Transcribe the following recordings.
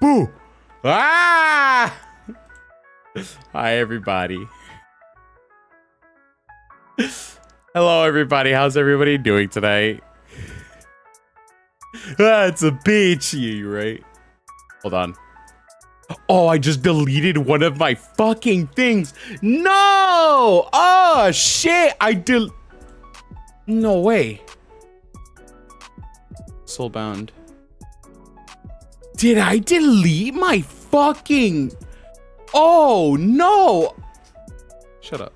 Boo! Ah! Hi, everybody. Hello, everybody. How's everybody doing tonight? It's a beach, you right? Hold on. Oh, I just deleted one of my fucking things. No! Oh, shit. No way. Soulbound. Did I delete my fucking... Oh, no. Shut up.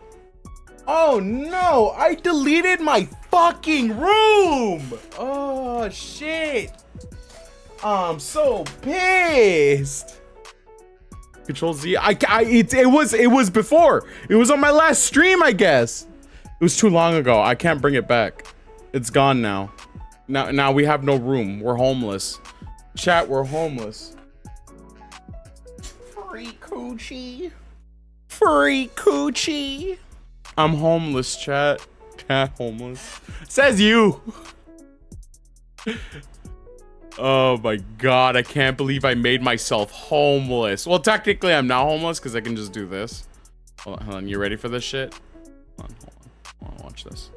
Oh, no. I deleted my fucking room. Oh, shit. I'm so pissed. Control Z. It was before. It was on my last stream, I guess. It was too long ago. I can't bring it back. It's gone now. Now we have no room. We're homeless. Chat, we're homeless. Free coochie. Free coochie. I'm homeless, chat. Chat homeless. Says you. Oh my god, I can't believe I made myself homeless. Well, technically I'm not homeless because I can just do this. Hold on, you ready for this shit? Hold on, watch this.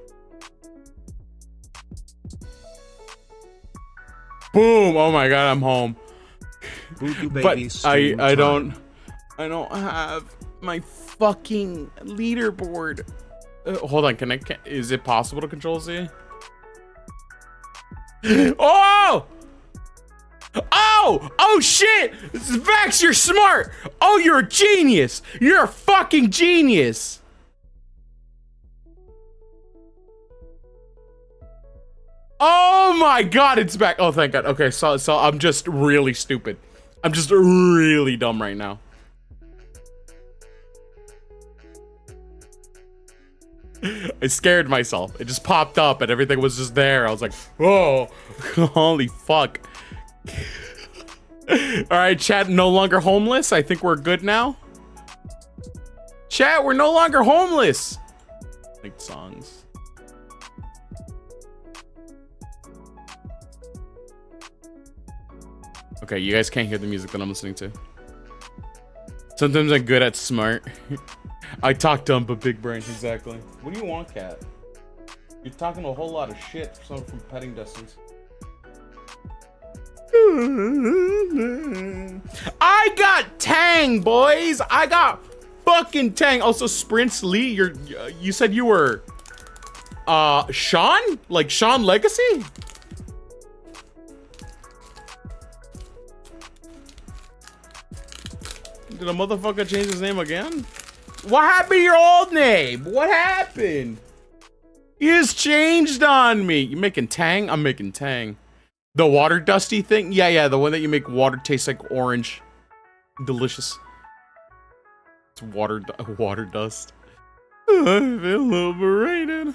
Boom! Oh my god, I'm home. But I don't have my fucking leaderboard. Hold on, is it possible to control Z? Oh! Oh shit! Vex, you're smart! Oh, you're a genius! You're a fucking genius! Oh my god, it's back. Oh, thank god. Okay, so I'm just really stupid. I'm just really dumb right now. I scared myself. It just popped up and everything was just there. I was like, whoa, holy fuck. All right, chat, no longer homeless. I think we're good now. Chat, we're no longer homeless. Like songs. Okay, you guys can't hear the music that I'm listening to. Sometimes I'm good at smart. I talk dumb but big brain. Exactly. What do you want, cat? You're talking a whole lot of shit for someone from petting distance. I got Tang, boys. I got fucking Tang. Also, Sprints Lee, you said you were Sean? Like Sean Legacy? Did a motherfucker change his name again? What happened to your old name? What happened? You just changed on me. You making Tang? I'm making Tang. The water dusty thing? Yeah, the one that you make water taste like orange. Delicious. It's water dust. I feel liberated.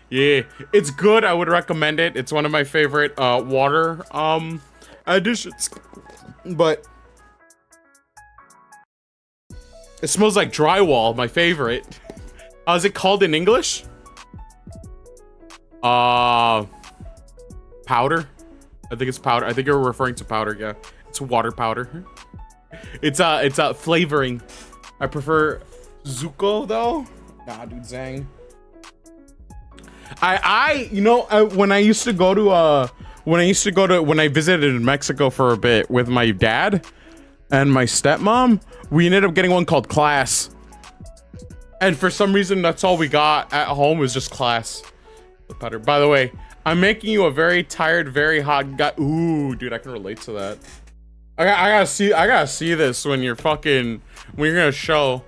Yeah, it's good. I would recommend it. It's one of my favorite water additions. But it smells like drywall, my favorite. Is it called in English? Powder? I think it's powder. I think you're referring to powder, yeah. It's water powder. It's flavoring. I prefer Zuko though. Nah, dude, Zang. When I visited Mexico for a bit with my dad and my stepmom, we ended up getting one called Class. And for some reason, that's all we got at home was just Class. By the way, I'm making you a very tired, very hot guy. Ooh, dude, I can relate to that. I gotta see this when you're gonna show.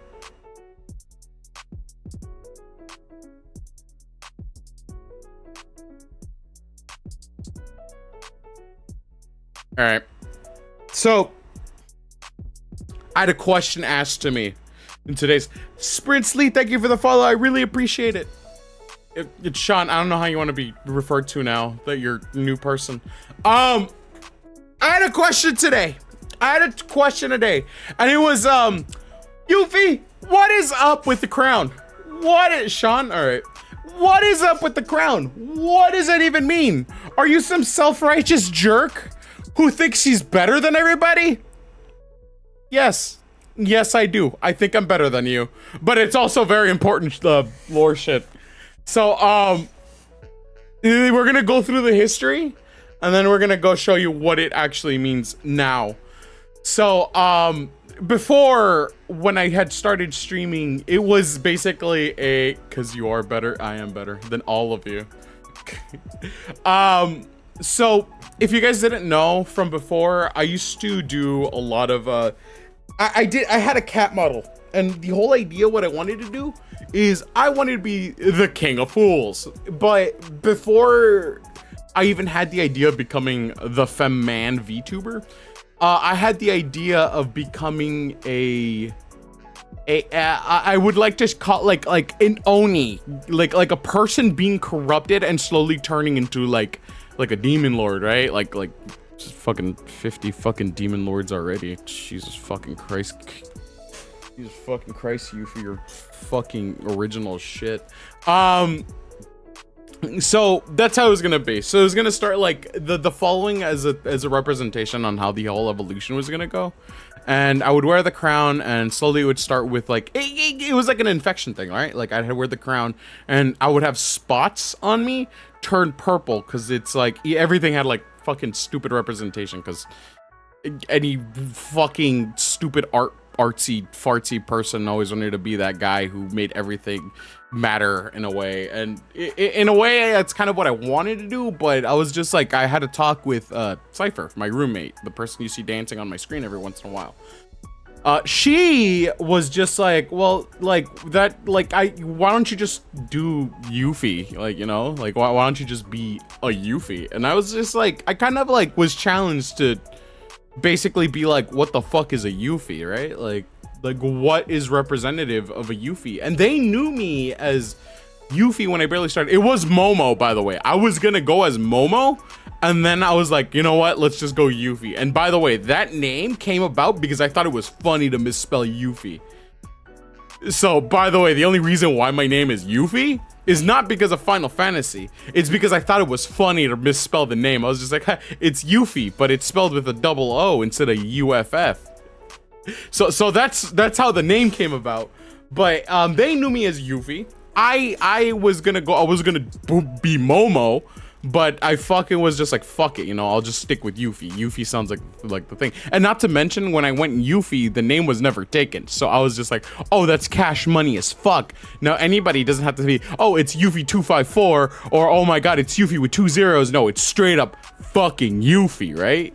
All right. So, I had a question asked to me in today's Sprint Sleep. Thank you for the follow. I really appreciate it. It's Sean. I don't know how you want to be referred to now that you're a new person. I had a question today. And it was, Yuffie, what is up with the crown? Sean? All right. What is up with the crown? What does that even mean? Are you some self-righteous jerk who thinks she's better than everybody? Yes. Yes, I do. I think I'm better than you. But it's also very important, lore shit. So, we're gonna go through the history, and then we're gonna go show you what it actually means now. So, before, when I had started streaming, it was basically cause you are better, I am better than all of you. So, if you guys didn't know from before, I used to do a lot of, I had a cat model, and the whole idea, what I wanted to do, is I wanted to be the king of fools. But before I even had the idea of becoming the femme-man VTuber, I had the idea of becoming I would like to call like an Oni, like a person being corrupted and slowly turning into like a demon lord, right? Like fucking 50 fucking demon lords already. Jesus fucking Christ. Jesus fucking Christ, you for your fucking original shit. So that's how it was gonna be. So it was gonna start like the following as a representation on how the whole evolution was gonna go. And I would wear the crown, and slowly it would start with like it was like an infection thing, right? Like I'd wear the crown, and I would have spots on me turn purple because it's like everything had like fucking stupid representation, because any fucking stupid artsy fartsy person always wanted to be that guy who made everything matter in a way. And in a way, that's kind of what I wanted to do, but I was just like, I had to talk with Cypher, my roommate, the person you see dancing on my screen every once in a while. She was just like, well, like that, like why don't you just do Yuffie? Like, you know, like why don't you just be a Yuffie? And I was just like, I kind of like was challenged to basically be like, what the fuck is a Yuffie, right? Like what is representative of a Yuffie? And they knew me as Yuffie when I barely started. It was Momo, by the way. I was gonna go as Momo, and then I was like, you know what? Let's just go Yuffie. And by the way, that name came about because I thought it was funny to misspell Yuffie. So, by the way, the only reason why my name is Yuffie is not because of Final Fantasy. It's because I thought it was funny to misspell the name. I was just like, it's Yuffie, but it's spelled with a double O instead of UFF. So that's how the name came about. But they knew me as Yuffie. I was gonna be Momo, but I fucking was just like, fuck it, you know, I'll just stick with Yuffie. Yuffie sounds like the thing. And not to mention, when I went Yuffie, the name was never taken. So I was just like, oh, that's cash money as fuck. Now anybody doesn't have to be, oh, it's Yuffie 254, or oh my god, it's Yuffie with 2 zeros. No, it's straight up fucking Yuffie, right?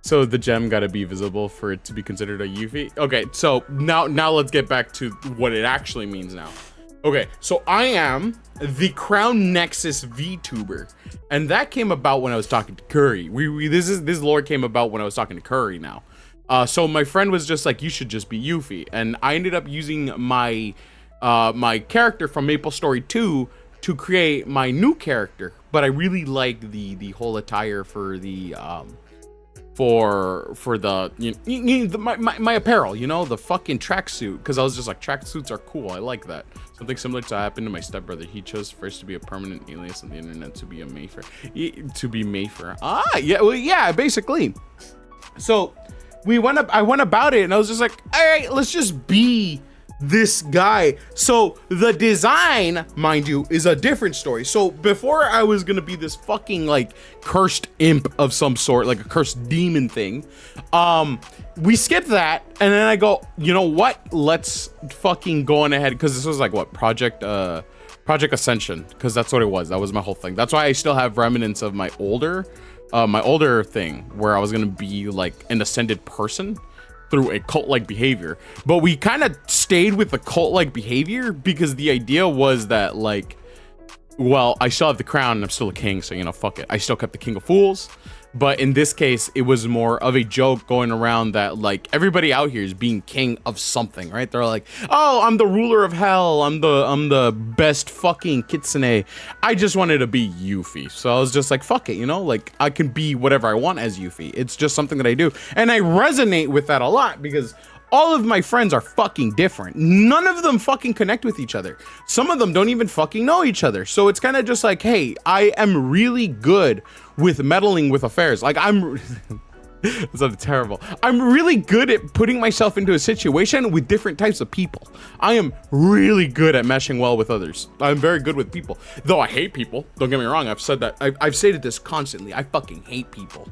So the gem gotta be visible for it to be considered a Yuffie. Okay, so now let's get back to what it actually means now. Okay, so I am the Crown Nexus VTuber, and that came about when I was talking to Curry. This lore came about when I was talking to Curry now. So my friend was just like, you should just be Yuffie, and I ended up using my my character from Maple Story 2 to create my new character. But I really like the whole attire for the for the my apparel, you know, the fucking tracksuit, because I was just like, tracksuits are cool, I like that. Something similar to happened to my stepbrother. He chose first to be a permanent alias on the internet to be a Mayfair. Yeah, well, yeah, basically. So I went about it, and I was just like, all right, let's just be this guy. So the design, mind you, is a different story. So before, I was gonna be this fucking like cursed imp of some sort, like a cursed demon thing. We skipped that, and then I go, you know what, let's fucking go on ahead, because this was like what, Project Ascension, because that's what it was. That was my whole thing. That's why I still have remnants of my older thing, where I was gonna be like an ascended person through a cult-like behavior. But we kind of stayed with the cult-like behavior because the idea was that, like, well, I still have the crown and I'm still a king, so, you know, fuck it. I still kept the King of Fools. But in this case, it was more of a joke going around that, like, everybody out here is being king of something, right? They're like, oh, I'm the ruler of hell. I'm the best fucking kitsune. I just wanted to be Yuffie. So I was just like, fuck it, you know? Like, I can be whatever I want as Yuffie. It's just something that I do. And I resonate with that a lot because All of my friends are fucking different. None of them fucking connect with each other. Some of them don't even fucking know each other. So it's kind of just like, hey, I am really good with meddling with affairs. Like I'm That sounded terrible. I'm really good at putting myself into a situation with different types of people. I am really good at meshing well with others. I'm very good with people. Though I hate people. Don't get me wrong. I've said that. I've stated this constantly. I fucking hate people.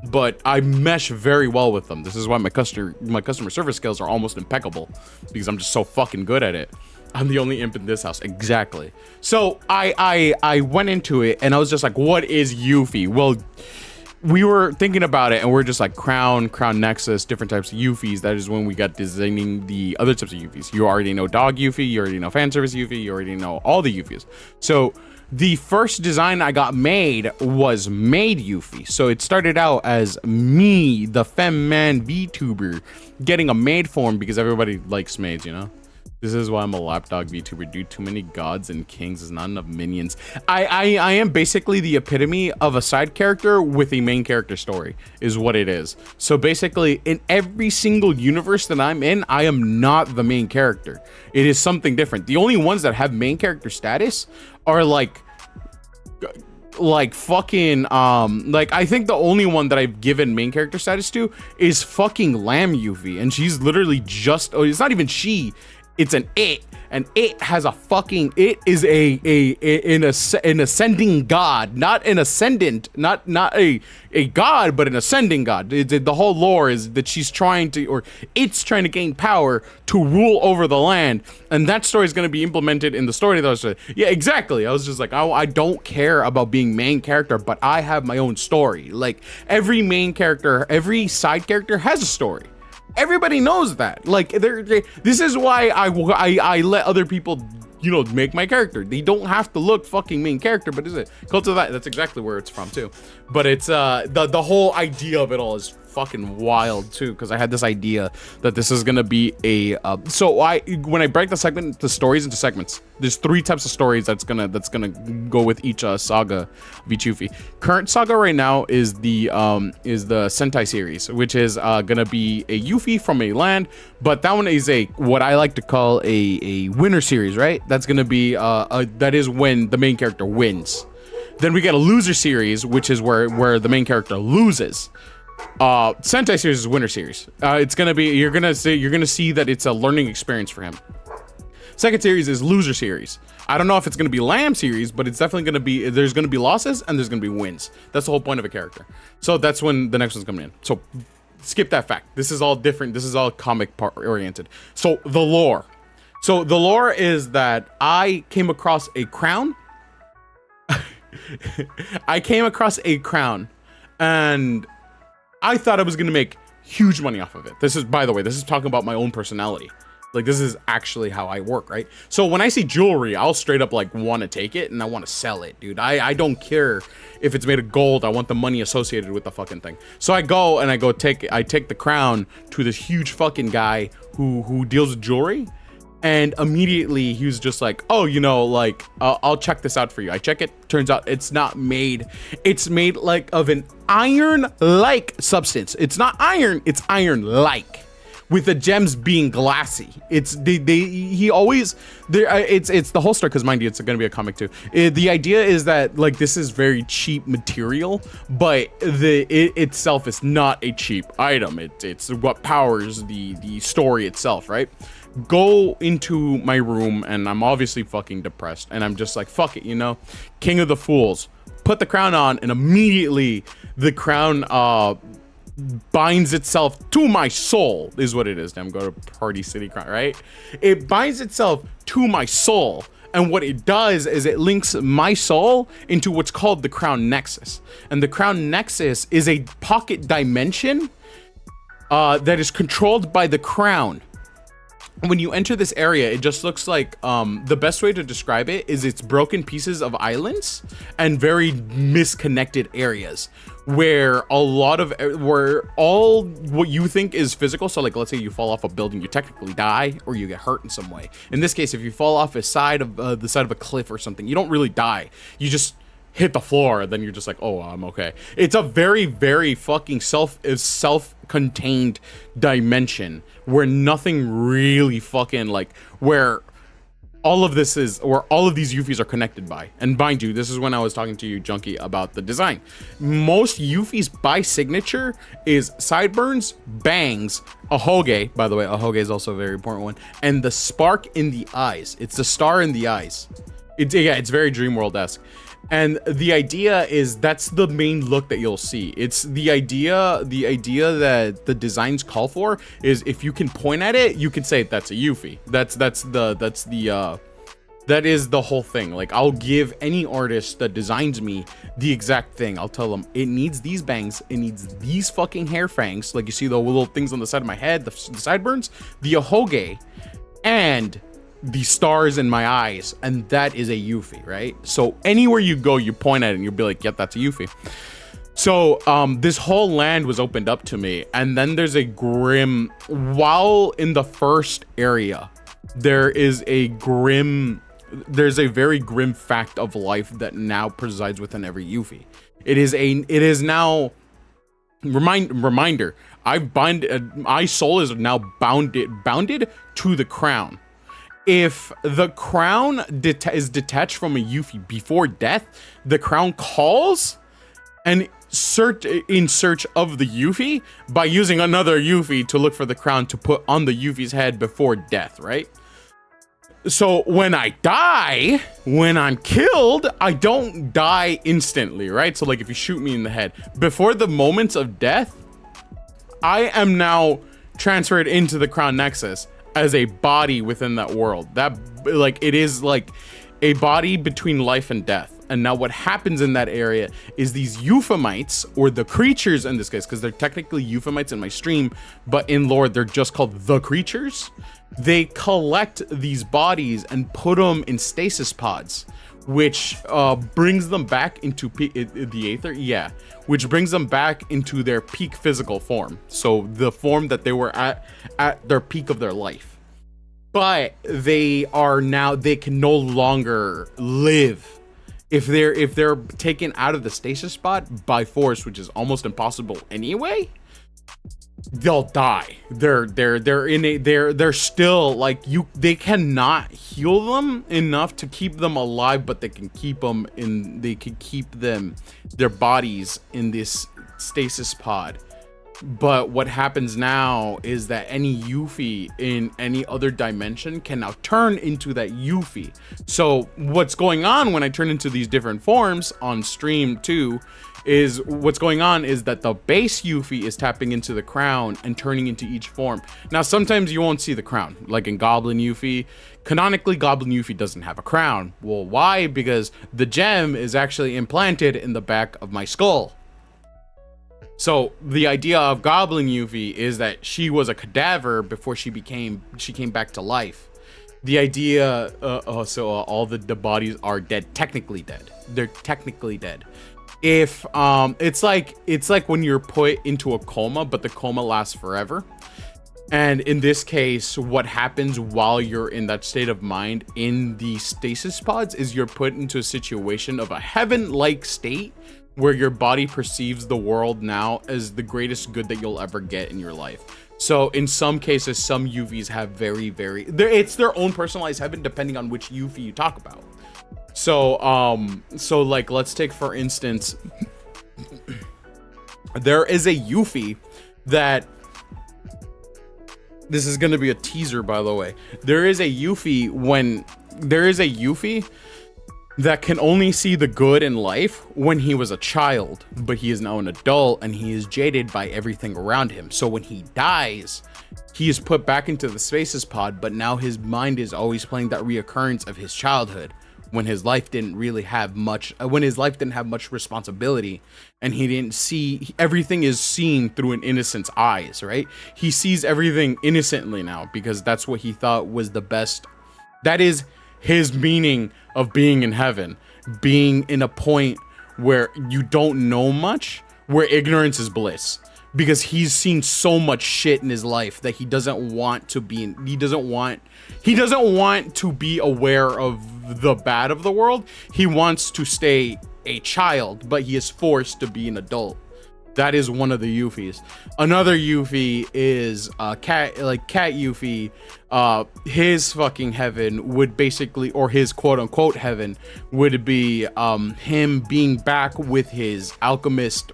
But I mesh very well with them. This is why my customer service skills are almost impeccable. Because I'm just so fucking good at it. I'm the only imp in this house. Exactly. So I went into it and I was just like, what is Yuffie? Well, we were thinking about it and we're just like crown nexus, different types of Yuffies. That is when we got designing the other types of Yuffies. You already know dog Yuffie, you already know fan service Yuffie, you already know all the Yuffies. So the first design I got made was made Yuffie. So it started out as me, the femme-man VTuber, getting a maid form because everybody likes maids, you know? This is why I'm a lapdog VTuber, dude. Too many gods and kings is not enough minions. I am basically the epitome of a side character with a main character story, is what it is. So basically, in every single universe that I'm in, I am not the main character. It is something different. The only ones that have main character status are like fucking like I think the only one that I've given main character status to is fucking Lamb Yuffie, and she's literally just, oh, it's not even she. It's an it, and it has a fucking, it is an ascending god, not an ascendant, not a god, but an ascending god. The whole lore is that she's trying to, or it's trying to gain power to rule over the land, and that story is going to be implemented in the story that I was, yeah, exactly. I was just like, I don't care about being main character, but I have my own story. Like every main character, every side character has a story. Everybody knows that. Like, this is why I let other people, you know, make my character. They don't have to look fucking main character, but is it Cult of that? That's exactly where it's from too. But it's the whole idea of it all is fucking wild too, because I had this idea that this is gonna be a so when I break the stories into segments, there's 3 types of stories that's gonna go with each saga of each Yuffie. Current saga right now is the Sentai series, which is gonna be a Yuffie from a land, but that one is a what I like to call a winner series, right? That's gonna be that is when the main character wins. Then we get a loser series, which is where the main character loses. Sentai series is winner series. It's gonna be, you're gonna see that it's a learning experience for him. Second series is loser series. I don't know if it's gonna be Lamb series, but it's definitely gonna be, there's gonna be losses and there's gonna be wins. That's the whole point of a character. So that's when the next one's coming in. So skip that fact. This is all different. This is all comic part oriented. So the lore. So the lore is that I came across a crown. I came across a crown and I thought I was gonna make huge money off of it. This is, by the way, this is talking about my own personality. Like, this is actually how I work, right? So when I see jewelry, I'll straight up like want to take it and I want to sell it, dude. I don't care if it's made of gold. I want the money associated with the fucking thing. So I go and I take the crown to this huge fucking guy who deals with jewelry. And immediately he was just like, oh, you know, like, I'll check this out for you. I check it. Turns out it's not made. It's made like of an iron-like substance. It's not iron. It's iron-like, with the gems being glassy. It's he always there. It's the whole story, because mind you, it's going to be a comic too. The idea is that like this is very cheap material, but it itself is not a cheap item. It's what powers the story itself, right? Go into my room and I'm obviously fucking depressed and I'm just like, fuck it, you know, King of the Fools, put the crown on, and immediately the crown binds itself to my soul, is what it is. Damn, go to Party City Crown, right? It binds itself to my soul, and what it does is it links my soul into what's called the Crown Nexus. And the Crown Nexus is a pocket dimension that is controlled by the crown. When you enter this area, it just looks like, the best way to describe it is it's broken pieces of islands and very misconnected areas where where all what you think is physical. So like, let's say you fall off a building, you technically die or you get hurt in some way. In this case, if you fall off the side of a cliff or something, you don't really die. You just hit the floor, then you're just like, oh, I'm okay. It's a very, very fucking self-contained dimension where nothing really fucking like where all of this is, or all of these Euphies are connected by. And mind you, this is when I was talking to you, Junkie, about the design. Most Euphies by signature is sideburns, bangs, a hoge, by the way, a hoge is also a very important one, and the spark in the eyes. It's the star in the eyes. It's very Dreamworld-esque. And the idea is that's the main look that you'll see. It's the idea that the designs call for is if you can point at it, you can say that's a Yuffie. That is the whole thing. Like, I'll give any artist that designs me the exact thing. I'll tell them it needs these bangs, it needs these fucking hair fangs, like you see the little things on the side of my head, the sideburns, the ahoge, and the stars in my eyes, and that is a Yuffie, right? So anywhere you go, you point at it and you'll be like, yep, that's a Yuffie. So this whole land was opened up to me, and then there's a grim, while in the first area, there's a very grim fact of life that now presides within every Yuffie. It is now reminder, my soul is now bounded to the crown. If the crown is detached from a Yuffie before death, the crown calls and in search of the Yuffie by using another Yuffie to look for the crown to put on the Yuffie's head before death, right? So when I die, when I'm killed, I don't die instantly, right? So like if you shoot me in the head, before the moments of death, I am now transferred into the crown nexus as a body within that world. That, like, it is like a body between life and death. And now what happens in that area is these euphemites, or the creatures in this case, because they're technically euphemites in my stream, but in lore they're just called the creatures. They collect these bodies and put them in stasis pods, which brings them back into the aether, which brings them back into their peak physical form, so the form that they were at their peak of their life. But they can no longer live if they're taken out of the stasis pod by force, which is almost impossible anyway. They'll die. They're still like you. They cannot heal them enough to keep them alive, but they can keep them in. They can keep their bodies in this stasis pod. But what happens now is that any Yuffie in any other dimension can now turn into that Yuffie. So what's going on when I turn into these different forms on stream too is that the base Yuffie is tapping into the crown and turning into each form. Now, sometimes you won't see the crown, like in Goblin Yuffie. Canonically, Goblin Yuffie doesn't have a crown. Well, why? Because the gem is actually implanted in the back of my skull. So the idea of Goblin Yuffie is that she was a cadaver before she came back to life. The idea, all the bodies are dead, technically dead. They're technically dead. If it's like when you're put into a coma, but the coma lasts forever. And in this case, what happens while you're in that state of mind in the stasis pods is you're put into a situation of a heaven-like state where your body perceives the world now as the greatest good that you'll ever get in your life. So in some cases, some Euphies have it's their own personalized heaven depending on which Yuffie you talk about. So like, let's take for instance, there is a Yuffie that, this is going to be a teaser, by the way. There is a Yuffie that can only see the good in life when he was a child, but he is now an adult and he is jaded by everything around him. So when he dies, he is put back into the stasis pod, but now his mind is always playing that reoccurrence of his childhood, when his life didn't have much responsibility, and he didn't see, everything is seen through an innocent's eyes, right? He sees everything innocently now because that's what he thought was the best. That is his meaning of being in heaven, being in a point where you don't know much, where ignorance is bliss, because he's seen so much shit in his life that he doesn't want to be he doesn't want to be aware of the bad of the world. He wants to stay a child, but he is forced to be an adult. That is one of the Yuffie's. Another Yuffie is Cat Yuffie. His fucking heaven would basically, or his quote unquote heaven, would be him being back with his alchemist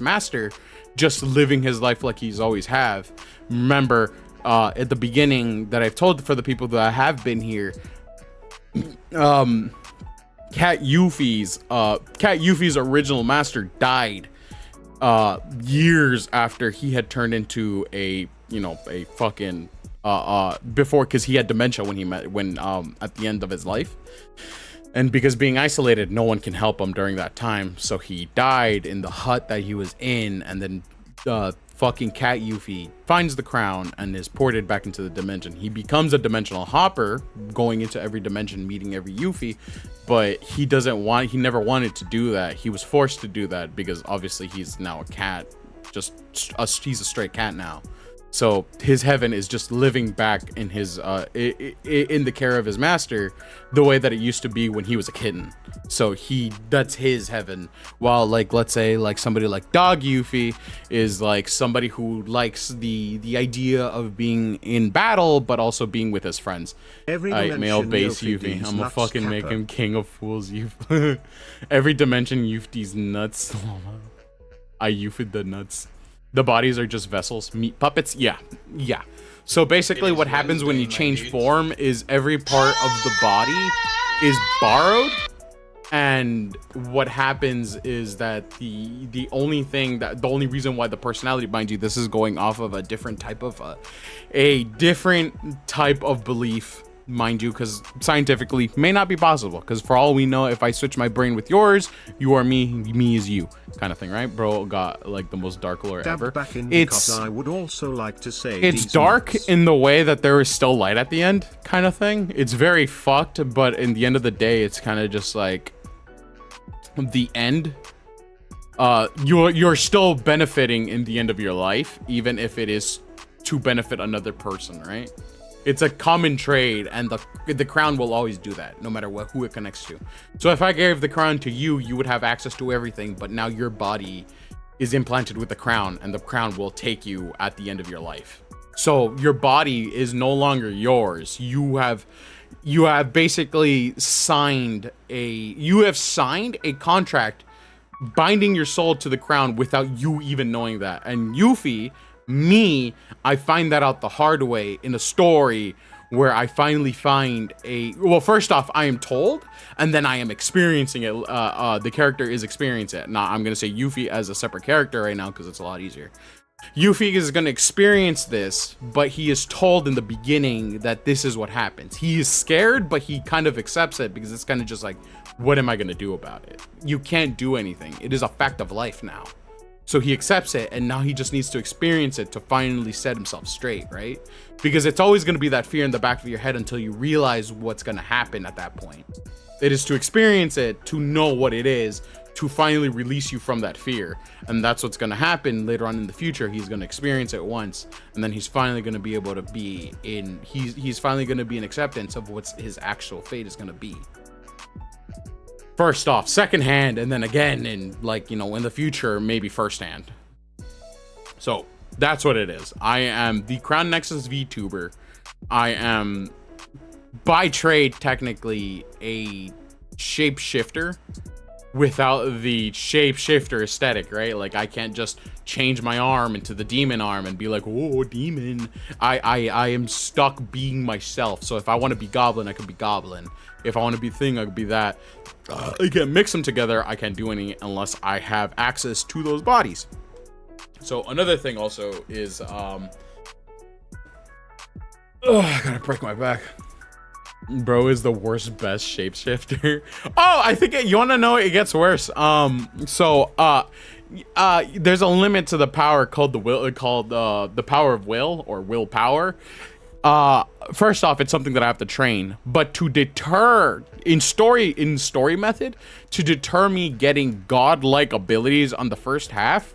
master, just living his life like he's always have. Remember, at the beginning that I've told for the people that have been here, Cat Yuffie's original master died years after he had turned into a fucking before, because he had dementia when at the end of his life, and because being isolated, no one can help him during that time, so he died in the hut that he was in. And then fucking Cat Yuffie finds the crown and is ported back into the dimension. He becomes a dimensional hopper, going into every dimension, meeting every Yuffie, but he never wanted to do that. He was forced to do that because obviously he's now a cat, he's a straight cat now. So his heaven is just living back in his in the care of his master, the way that it used to be when he was a kitten. So that's his heaven. While, like, let's say like somebody like Dog Yuffie is like somebody who likes the idea of being in battle but also being with his friends. Male base Yuffie. I'm gonna fucking make him king of fools. Every dimension Yuffie's nuts. I Yuffie the nuts. The bodies are just vessels, meat puppets. Yeah. So basically what happens when you change form is every part of the body is borrowed, and what happens is that the only reason why the personality, mind you, this is going off of a different type of belief, mind you, because scientifically may not be possible, because for all we know, if I switch my brain with yours, you are me is you, kind of thing, right? Bro got like the most dark lore ever. I would also like to say it's dark in the way that there is still light at the end, kind of thing. It's very fucked, but in the end of the day, it's kind of just like the end. You're still benefiting in the end of your life, even if it is to benefit another person, right? It's a common trade, and the crown will always do that, no matter who it connects to. So if I gave the crown to you, you would have access to everything, but now your body is implanted with the crown, and the crown will take you at the end of your life. So your body is no longer yours. You have basically signed a contract binding your soul to the crown without you even knowing that. And Yuffie, I find that out the hard way in a story where I finally find first off, I am told, and then I am experiencing it. The character is experiencing it. Now, I'm going to say Yuffie as a separate character right now because it's a lot easier. Yuffie is going to experience this, but he is told in the beginning that this is what happens. He is scared, but he kind of accepts it because it's kind of just like, what am I going to do about it? You can't do anything. It is a fact of life now. So he accepts it, and now he just needs to experience it to finally set himself straight, right? Because it's always going to be that fear in the back of your head until you realize what's going to happen at that point. It is to experience it, to know what it is, to finally release you from that fear. And that's what's going to happen later on in the future. He's going to experience it once, and then he's finally going to be able to be in, he's finally going to be in acceptance of what his actual fate is going to be. First off, second hand, and then again in, like, in the future, maybe first hand. So that's what it is. I am the Crown Nexus VTuber. I am by trade technically a shapeshifter without the shapeshifter aesthetic, right? Like, I can't just change my arm into the demon arm and be like, oh, demon. I am stuck being myself. So if I want to be goblin, I can be goblin. If I want to be thing, I could be that. I can't mix them together. I can't do any unless I have access to those bodies. So another thing also is I gotta break my back. Bro is the worst best shapeshifter. Oh, I think you want to know it gets worse. There's a limit to the power called the power of will, or willpower. First off, it's something that I have to train, but to deter in story method, to deter me getting godlike abilities on the first half,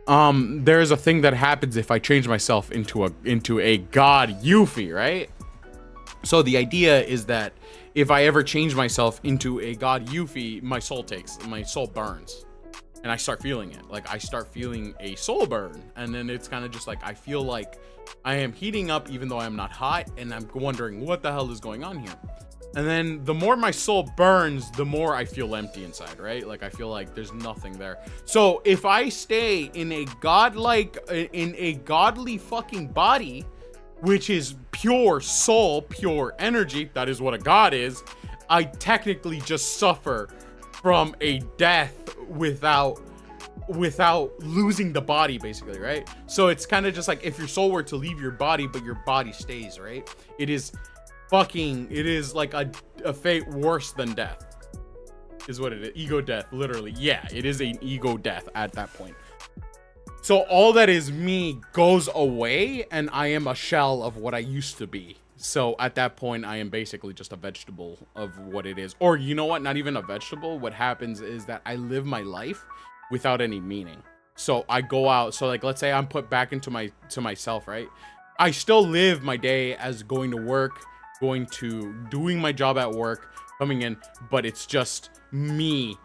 there's a thing that happens if I change myself into a god Yuffie, right? So the idea is that if I ever change myself into a god Yuffie, my soul burns. And I start feeling it. Like, I start feeling a soul burn. And then it's kind of just like, I feel like I am heating up even though I'm not hot. And I'm wondering what the hell is going on here. And then the more my soul burns, the more I feel empty inside, right? Like, I feel like there's nothing there. So if I stay in a godly fucking body, which is pure soul, pure energy, that is what a god is, I technically just suffer from a death without losing the body, basically, right? So it's kind of just like if your soul were to leave your body but your body stays, right? It is like a fate worse than death is what it is. Ego death, literally. Yeah, it is an ego death at that point. So all that is me goes away and I am a shell of what I used to be. So at that point, I am basically just a vegetable of what it is. Or you know what? Not even a vegetable. What happens is that I live my life without any meaning. So I go out. So like, let's say I'm put back into myself, right? I still live my day as going to work, doing my job at work, coming in, but it's just me.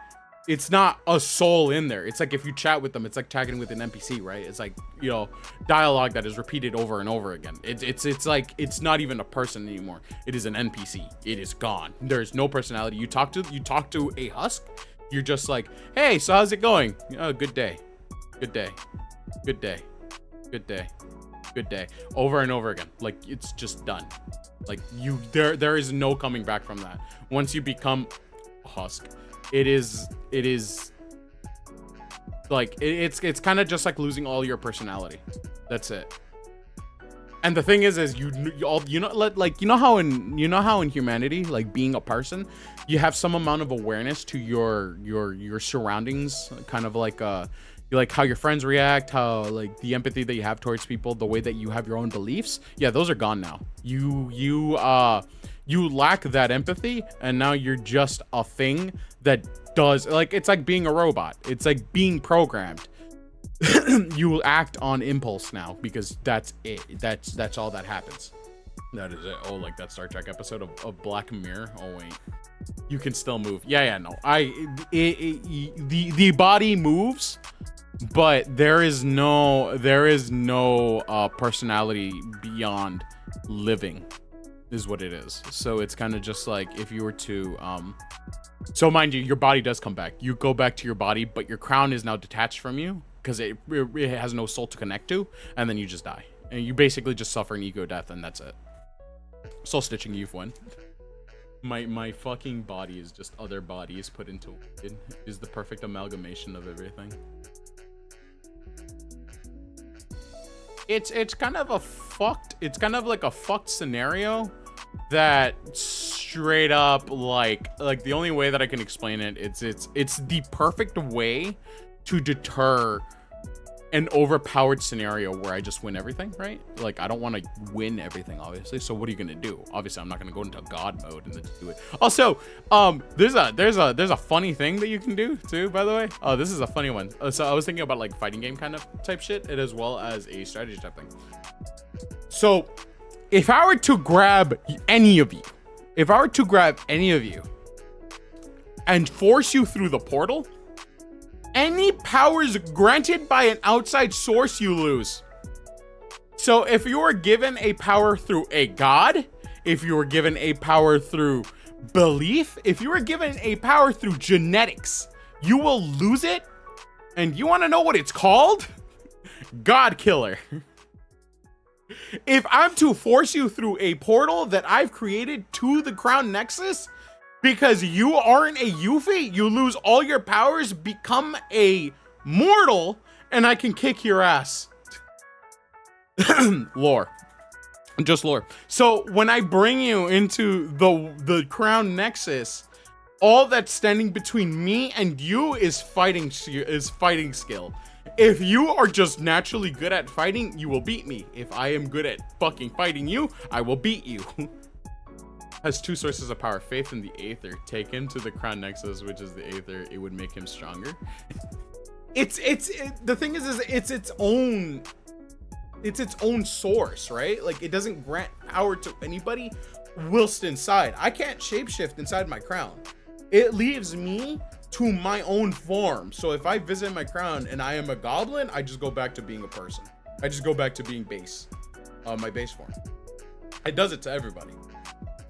It's not a soul in there. It's like if you chat with them, it's like chatting with an NPC, right? It's like, you know, dialogue that is repeated over and over again. It's like, it's not even a person anymore. It is an NPC. It is gone. There's no personality. You talk to a husk. You're just like, hey, so how's it going? Oh, good day. Good day. Good day. Good day. Good day. Over and over again. Like, it's just done. Like, there is no coming back from that. Once you become a husk, it is like it's kind of just like losing all your personality. That's it. And the thing is you know how in humanity, like being a person, you have some amount of awareness to your surroundings, kind of like how your friends react, how like the empathy that you have towards people, the way that you have your own beliefs. Yeah, those are gone now. You lack that empathy, and now you're just a thing that does, like, it's like being a robot. It's like being programmed. You will act on impulse now because that's it. That's all that happens. That is it. Oh, like that Star Trek episode of Black Mirror. Oh wait, you can still move. Yeah, no. The body moves, but there is no personality beyond living. Is what it is. So it's kind of just like if you were to so mind you, your body does come back. You go back to your body, but your crown is now detached from you because it has no soul to connect to, and then you just die. And you basically just suffer an ego death, and that's it. Soul stitching, you've won. My fucking body is just other bodies put into it. It is the perfect amalgamation of everything. It's kind of like a fucked scenario that straight up like the only way that I can explain it, it's the perfect way to deter an overpowered scenario where I just win everything, right? Like, I don't want to win everything, obviously. So what are you gonna do? Obviously, I'm not gonna go into God mode and then just do it. Also, there's a funny thing that you can do too, by the way. Oh, this is a funny one. So I was thinking about like fighting game kind of type shit, and as well as a strategy type thing. So if I were to grab any of you, and force you through the portal, any powers granted by an outside source you lose. So if you were given a power through a god, if you were given a power through belief, if you were given a power through genetics, you will lose it. And you want to know what it's called? God Killer. If I'm to force you through a portal that I've created to the Crown Nexus, because you aren't a Yuffie, you lose all your powers, become a mortal, and I can kick your ass. Lore. Just lore. So when I bring you into the Crown Nexus, all that's standing between me and you is fighting skill. If you are just naturally good at fighting, you will beat me. If I am good at fucking fighting you, I will beat you. Has two sources of power, faith and the Aether. Take him to the Crown Nexus, which is the Aether. It would make him stronger. the thing is it's its own source, right? Like, it doesn't grant power to anybody whilst inside. I can't shapeshift inside my crown. It leaves me to my own form. So if I visit my crown and I am a goblin, I just go back to being a person. I just go back to being base, my base form. It does it to everybody.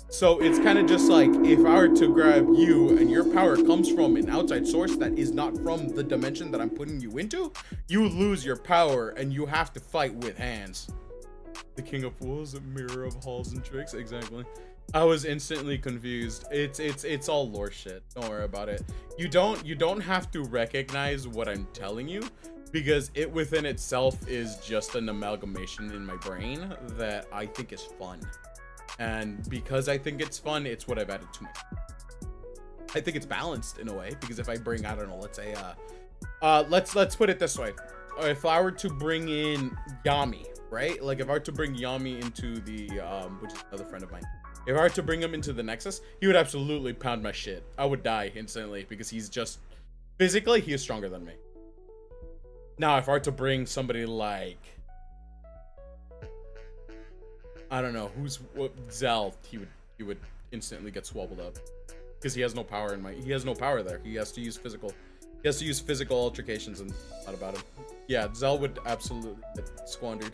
So it's kind of just like, if I were to grab you and your power comes from an outside source that is not from the dimension that I'm putting you into, you lose your power and you have to fight with hands. The king of fools, a mirror of halls and tricks. Exactly. I was instantly confused. It's all lore shit. Don't worry about it. You don't have to recognize what I'm telling you, because it within itself is just an amalgamation in my brain that I think is fun. And because I think it's fun, it's what I've added to my. I think it's balanced in a way, because if I bring, I don't know, let's say let's put it this way. If I were to bring in Yami, right? Like, if I were to bring Yami into the which is another friend of mine. If I were to bring him into the Nexus, he would absolutely pound my shit. I would die instantly, because he's just physically, he is stronger than me. Now, if I were to bring somebody like, I don't know, Zell, he would instantly get swabbled up, because he has no power he has no power there. He has to use physical altercations, and not about him. Yeah, Zell would absolutely get squandered.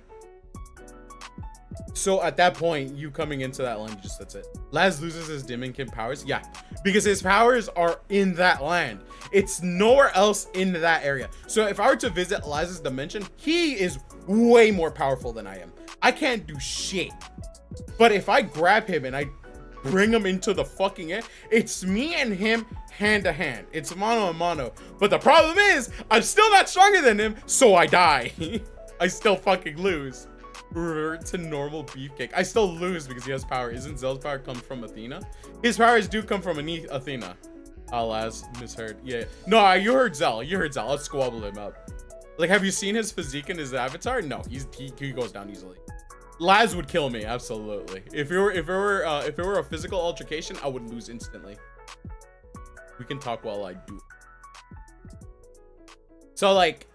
So at that point, you coming into that land, that's it. Laz loses his Dimension powers. Yeah, because his powers are in that land. It's nowhere else in that area. So if I were to visit Laz's dimension, he is way more powerful than I am. I can't do shit. But if I grab him and I bring him into the fucking air, it's me and him hand to hand. It's mano a mano. But the problem is, I'm still not stronger than him, so I die. I still fucking lose. Revert to normal beefcake. I still lose because he has power. Isn't Zell's power come from Athena? His powers do come from Athena. Alas, misheard. Yeah. No, you heard Zell. Let's squabble him up. Like, have you seen his physique and his avatar? No, he goes down easily. Laz would kill me, absolutely. If it were a physical altercation, I would lose instantly. We can talk while I do. So like,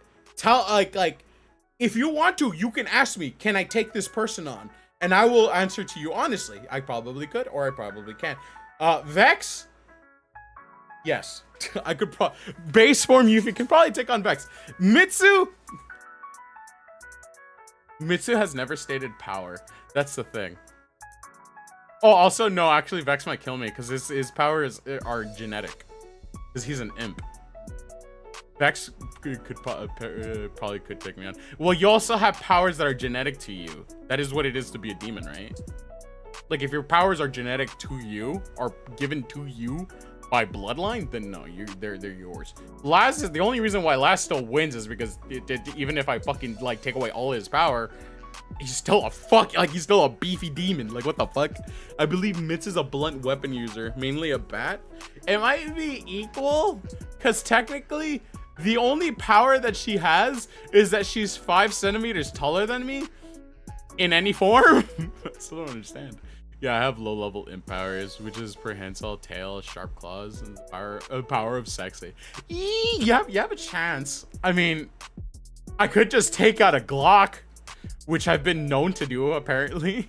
if you want to, you can ask me, can I take this person on? And I will answer to you honestly. I probably could, or I probably can. Vex? Yes. I could base form you can probably take on Vex. Mitsu has never stated power. That's the thing. Oh, also, no, actually, Vex might kill me because his powers are genetic. Because he's an imp. Vex probably could take me on. Well, you also have powers that are genetic to you. That is what it is to be a demon, right? Like, if your powers are genetic to you, or given to you by bloodline, then no, they're yours. Laz is the only reason why Laz still wins is because even if I fucking like take away all his power, he's still he's still a beefy demon. Like, what the fuck? I believe Mitz is a blunt weapon user, mainly a bat. It might be equal, because technically the only power that she has is that she's 5 centimeters taller than me in any form. I still don't understand. Yeah, I have low level imp powers, which is prehensile, tail, sharp claws, and power of sexy. You have a chance. I mean, I could just take out a Glock, which I've been known to do apparently.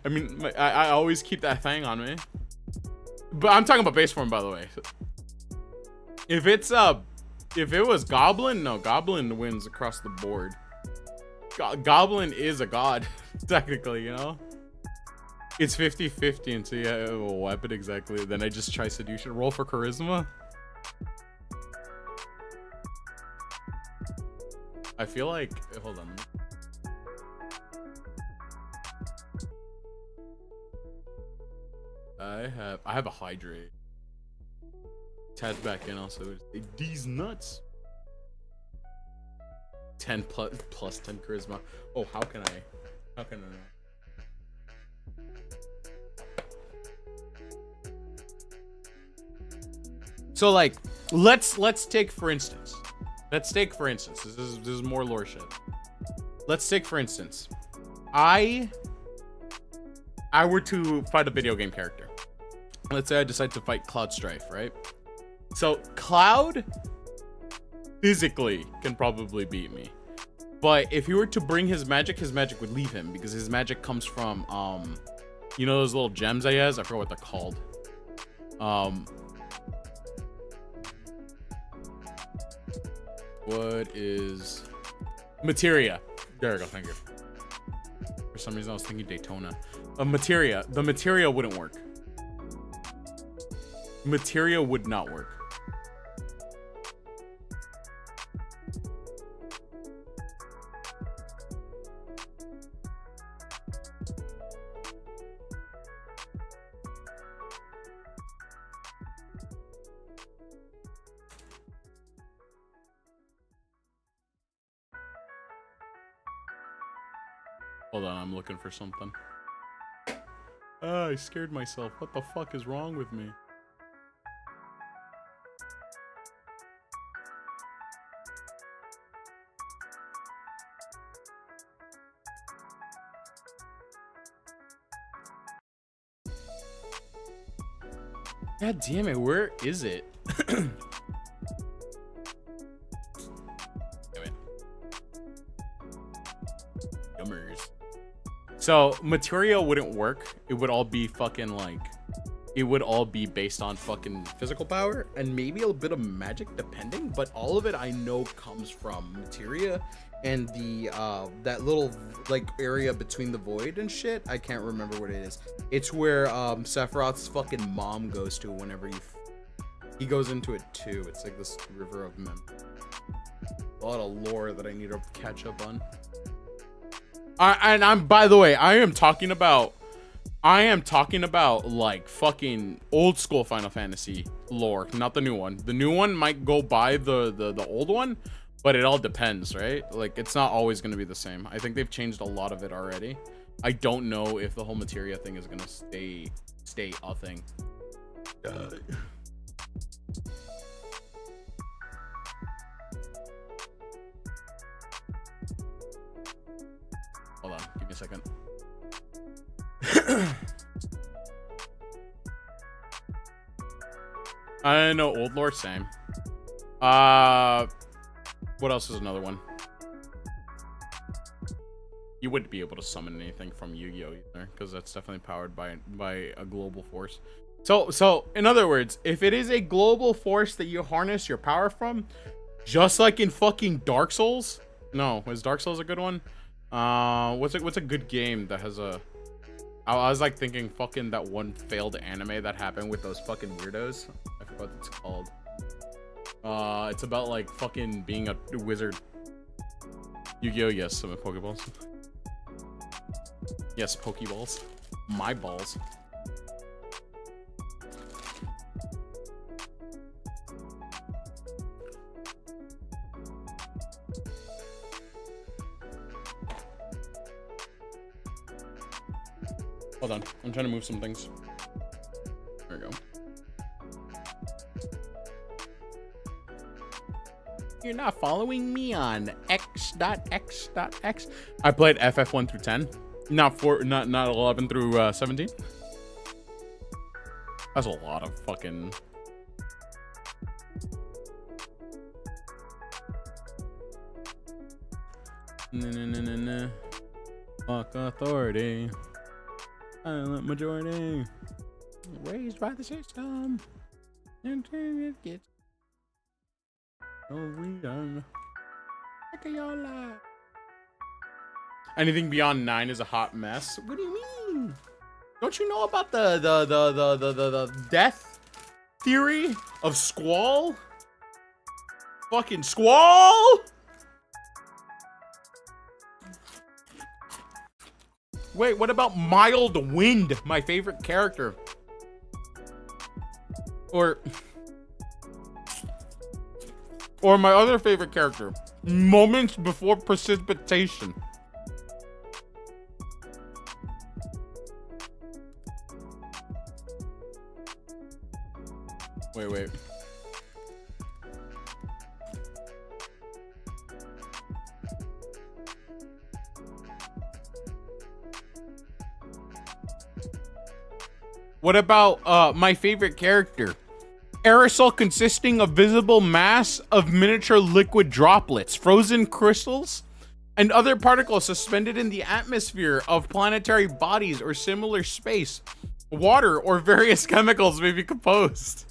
I mean, I always keep that thing on me. But I'm talking about base form, by the way. If it was Goblin, no, Goblin wins across the board. Goblin is a god, technically, you know? It's 50-50 until you have a weapon, exactly. Then I just try seduction. Roll for charisma. I feel like, hold on. I have a hydrate. Tad back in also. These nuts. 10 plus 10 charisma. Oh, how can I? So like, let's take for instance. This is more lore shit. Let's take for instance, I were to fight a video game character. Let's say I decide to fight Cloud Strife, right? So Cloud physically can probably beat me. But if he were to bring his magic would leave him because his magic comes from you know those little gems he has? I forgot what they're called. What is materia? There we go, thank you. For some reason I was thinking Daytona. Materia. The materia wouldn't work. Materia would not work. Hold on, I'm looking for something. Ah, I scared myself. What the fuck is wrong with me? God damn it, where is it? So material wouldn't work. It would all be fucking like, it would all be based on fucking physical power and maybe a bit of magic depending, but all of it I know comes from materia and the that little like area between the void and shit. I can't remember what it is. It's where Sephiroth's fucking mom goes to whenever he goes into it too. It's like this river of memory. A lot of lore that I need to catch up on. And I'm, by the way, I am talking about like fucking old school Final Fantasy lore, not the new one. The new one might go by the old one, but it all depends, right? Like it's not always going to be the same. I think they've changed a lot of it already. I don't know if the whole materia thing is going to stay a thing. Hold on, give me a second. I know old lore, same. What else is another one? You wouldn't be able to summon anything from Yu-Gi-Oh either, because that's definitely powered by a global force. So in other words, if it is a global force that you harness your power from, just like in fucking Dark Souls. No, is Dark Souls a good one? What's a good game that has a... I was like thinking fucking that one failed anime that happened with those fucking weirdos. I forgot what it's called. It's about like fucking being a wizard. Yu-Gi-Oh! Yes, some Pokeballs. Yes, Pokeballs. My balls. Hold on, I'm trying to move some things. There we go. You're not following me on x.x.x. I played FF 1 through 10, not 11 through 17. That's a lot of fucking. Nah. Fuck authority. Silent majority. Raised by the system. It gets redone. Look at your life. Anything beyond 9 is a hot mess. What do you mean? Don't you know about the death theory of Squall? Fucking Squall! Wait, what about Mild Wind, my favorite character? Or my other favorite character, Moments Before Precipitation. Wait. What about my favorite character? Aerosol consisting of visible mass of miniature liquid droplets, frozen crystals, and other particles suspended in the atmosphere of planetary bodies or similar space. Water or various chemicals may be composed.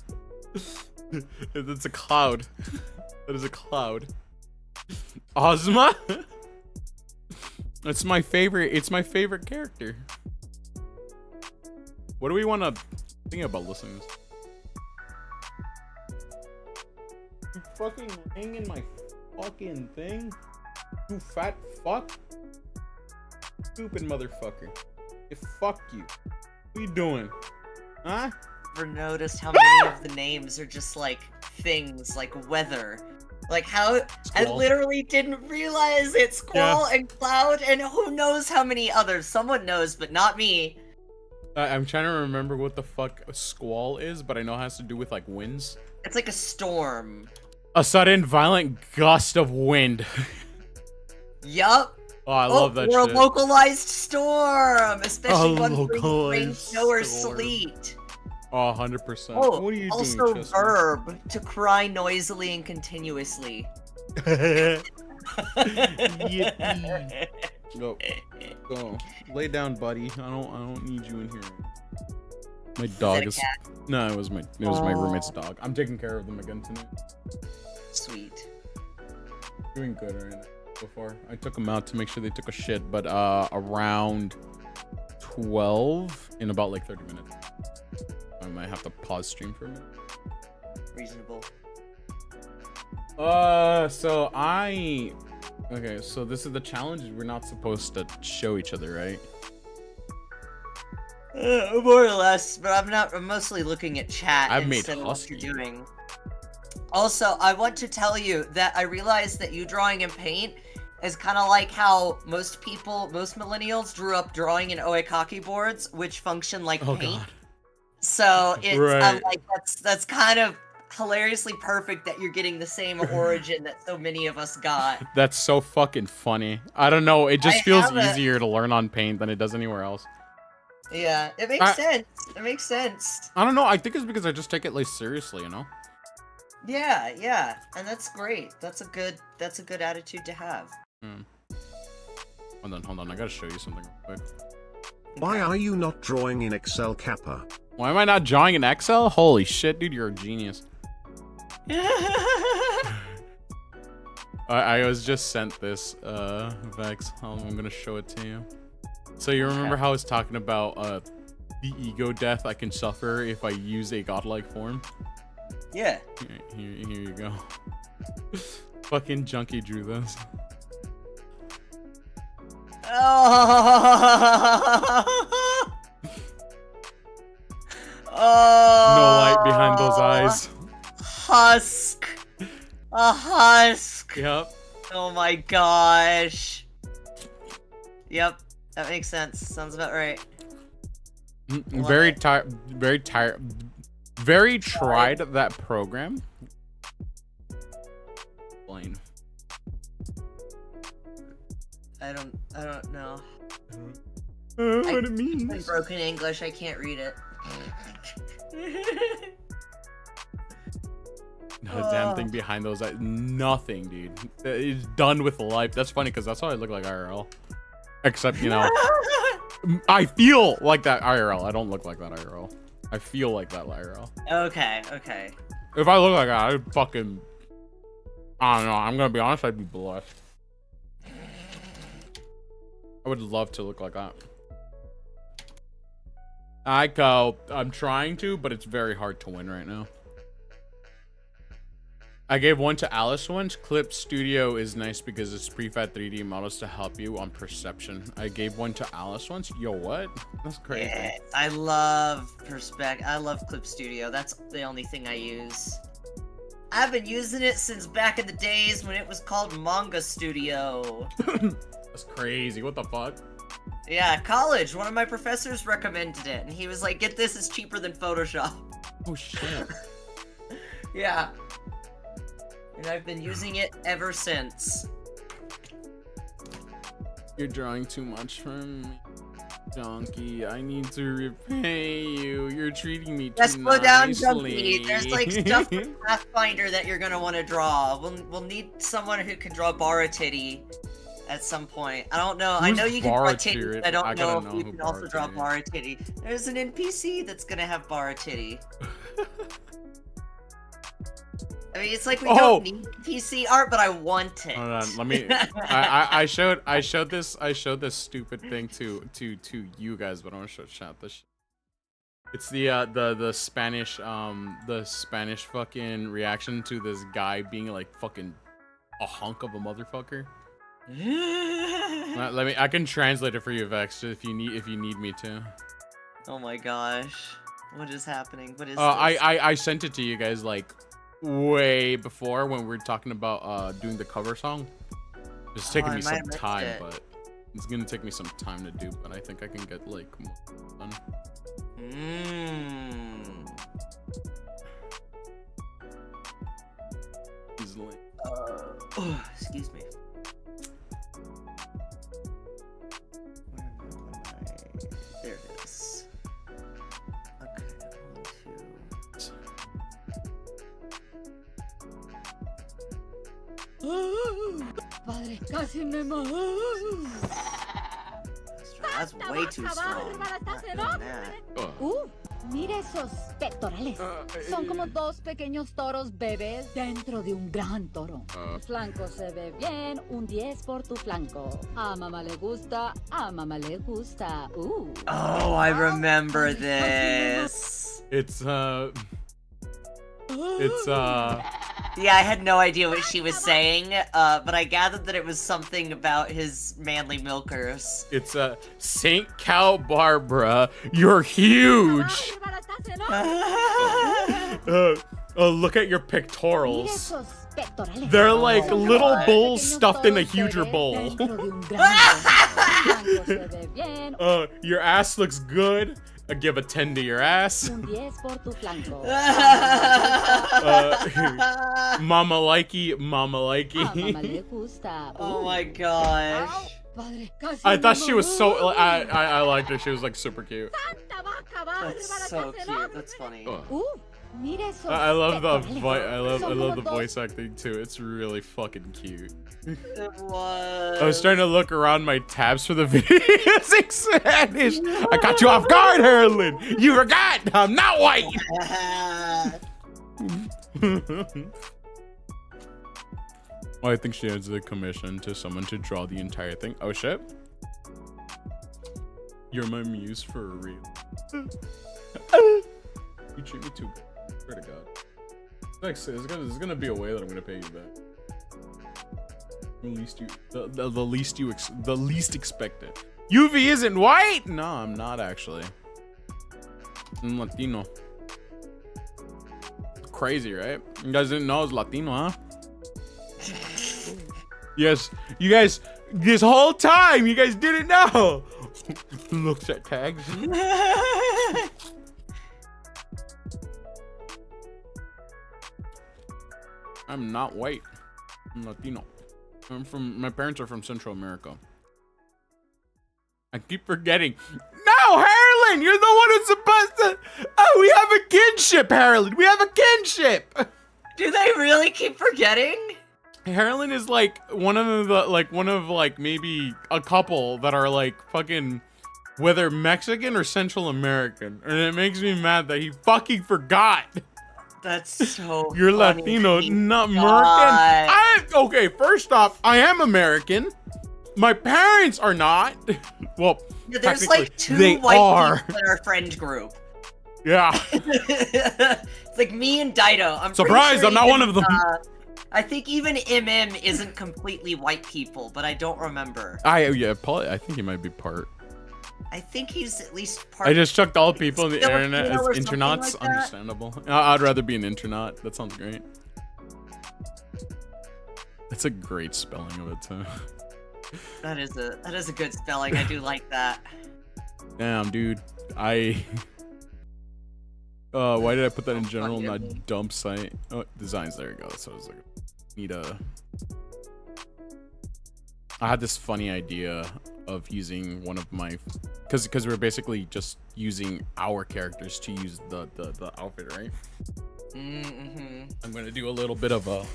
It's a cloud. That is a cloud. Ozma? It's my favorite. It's my favorite character. What do we want to think about listening to this? You fucking laying in my fucking thing? You fat fuck? Stupid motherfucker. Hey, fuck you. What are you doing? Huh? Ever noticed how many of the names are just like things like weather? Like how I Squall. literally didn't realize it's Squall and Cloud and who knows how many others. Someone knows, but not me. I'm trying to remember what the fuck a squall is, but I know it has to do with like winds. It's like a storm. A sudden violent gust of wind. Yup. Oh, I love that or shit. a localized storm, especially A one brings rain, localized snow, or storm. sleet. Oh, 100%. Oh, What are you also doing, Chester? verb, to cry noisily and continuously. Yippee. Go. Lay down, buddy. I don't need you in here. My dog is. No, it was my roommate's dog. I'm taking care of them again tonight. Sweet. Doing good right now. Before I took them out to make sure they took a shit, but around 12 in about like 30 minutes. I might have to pause stream for a minute. Reasonable. Okay, so this is the challenge. We're not supposed to show each other, right? More or less, but I'm mostly looking at chat I've made instead of what Husky. you're doing. Also, I want to tell you that I realized that you drawing in paint is kind of like how most millennials grew up drawing in oekaki boards, which function like Oh paint. god. So it's I'm Right. like that's kind of hilariously perfect that you're getting the same origin that so many of us got. That's so fucking funny. I don't know. It just I feels have a- easier to learn on paint than it does anywhere else. Yeah, it makes sense. It makes sense. I don't know. I think it's because I just take it like seriously, you know? Yeah, and that's great. That's a good attitude to have. Hold on. I gotta show you something real quick. Why are you not drawing in Excel, Kappa? Why am I not drawing in Excel? Holy shit, dude, you're a genius. I was just sent this, Vex. I'm gonna show it to you. So you remember how I was talking about the ego death I can suffer if I use a godlike form? Yeah. Here you go. Fucking Junkie drew this. Oh. No light behind those eyes. Husk. A husk. Yep. Oh my gosh. Yep, that makes sense. Sounds about right. Very tired. Very tried that program. Plain. I don't know. What it In means. broken English, I can't read it. Not a damn thing behind those eyes. Nothing, dude. It's done with life. That's funny because that's how I look like IRL. Except, you know, I feel like that IRL. I don't look like that IRL. I feel like that IRL. Okay. If I look like that, I'd fucking... I don't know. I'm gonna be honest. I'd be blushed. I would love to look like that. I'm trying to, but it's very hard to win right now. I gave one to Alice once. Clip Studio is nice because it's prefab 3D models to help you on perception. I gave one to Alice once. Yo, what? That's crazy. Yeah, I love I love Clip Studio. That's the only thing I use. I've been using it since back in the days when it was called Manga Studio. That's crazy. What the fuck? Yeah, college. One of my professors recommended it, and he was like, "Get this; it's cheaper than Photoshop." Oh shit. Yeah. And I've been using it ever since. You're drawing too much for me. Donkey, I need to repay you. You're treating me too Let's slow down, nicely. Junkie. There's like stuff from Pathfinder that you're gonna want to draw. We'll need someone who can draw Bara Titty at some point. I don't know. I Who's know you can Bara draw Titty, Titty? but I don't I know gotta if know you who can also Bara draw Titty is. Bara Titty. There's an NPC that's gonna have Bara Titty. I mean, it's like we don't need PC art, but I want it. Hold on, let me. I showed this stupid thing to you guys, but I want to show chat this. It's the Spanish fucking reaction to this guy being like fucking a hunk of a motherfucker. Let me. I can translate it for you, Vex, if you need me to. Oh my gosh, what is happening? What is this? I sent it to you guys like way before when we were talking about doing the cover song. It's taking me some time, but it's gonna take me some time to do. But I think I can get like more done. Easily. Excuse me. There it is. Okay, 1, 2. Padre, casi me mojo. That's way too strong. Mire esos pectorales. Son como dos pequeños toros bebés dentro de un gran toro. Tu flanco se ve bien, un 10 por tu flanco. A mamá le gusta, a mamá le gusta. Oh, I remember this. Yeah, I had no idea what she was saying, but I gathered that it was something about his manly milkers. It's Saint Cow Barbara, you're huge. Look at your pectorals. They're like little bulls stuffed in a huger bowl. Your ass looks good. I give a 10 to your ass. Mama likey, mama likey. Oh my gosh. I thought she was so. I liked her. She was like super cute. That's so cute. That's funny. I love the voice acting too. It's really fucking cute. It was. I was trying to look around my tabs for the videos in Spanish. I caught you off guard, Harlan. You forgot. I'm not white. I think she has the commission to someone to draw the entire thing. Oh shit. You're my muse for real. You treat me too good. Swear to God. Next, there's gonna be a way that I'm gonna pay you back. The least expected. UV isn't white? No, I'm not actually. I'm Latino. Crazy, right? You guys didn't know I was Latino, huh? Yes, you guys, this whole time, you guys didn't know. Looks at tags. I'm not white. I'm Latino. My parents are from Central America. I keep forgetting. No, Harlan, you're the one who's supposed to. Oh, we have a kinship, Harlan. We have a kinship. Do they really keep forgetting? Harlan is like one of maybe a couple that are like fucking, whether Mexican or Central American, and it makes me mad that he fucking forgot. That's so You're funny. Latino, not American. Okay, first off, I am American. My parents are not. Well, yeah, there's like two white people in our friend group. Yeah. It's like me and Dido. I'm surprised I'm not one of them. I think even MM isn't completely white people, but I don't remember. I think he might be part. I think he's at least part. I just chucked all people on the internet as internauts. Like understandable. I'd rather be an internaut. That sounds great. That's a great spelling of it too. That is a good spelling. I do like that. Damn, dude. Why did I put that in general, not dump site? Oh, designs. There you go. So I was like, need a. I had this funny idea of using one of my, because we're basically just using our characters to use the outfit, right? I'm gonna do a little bit of a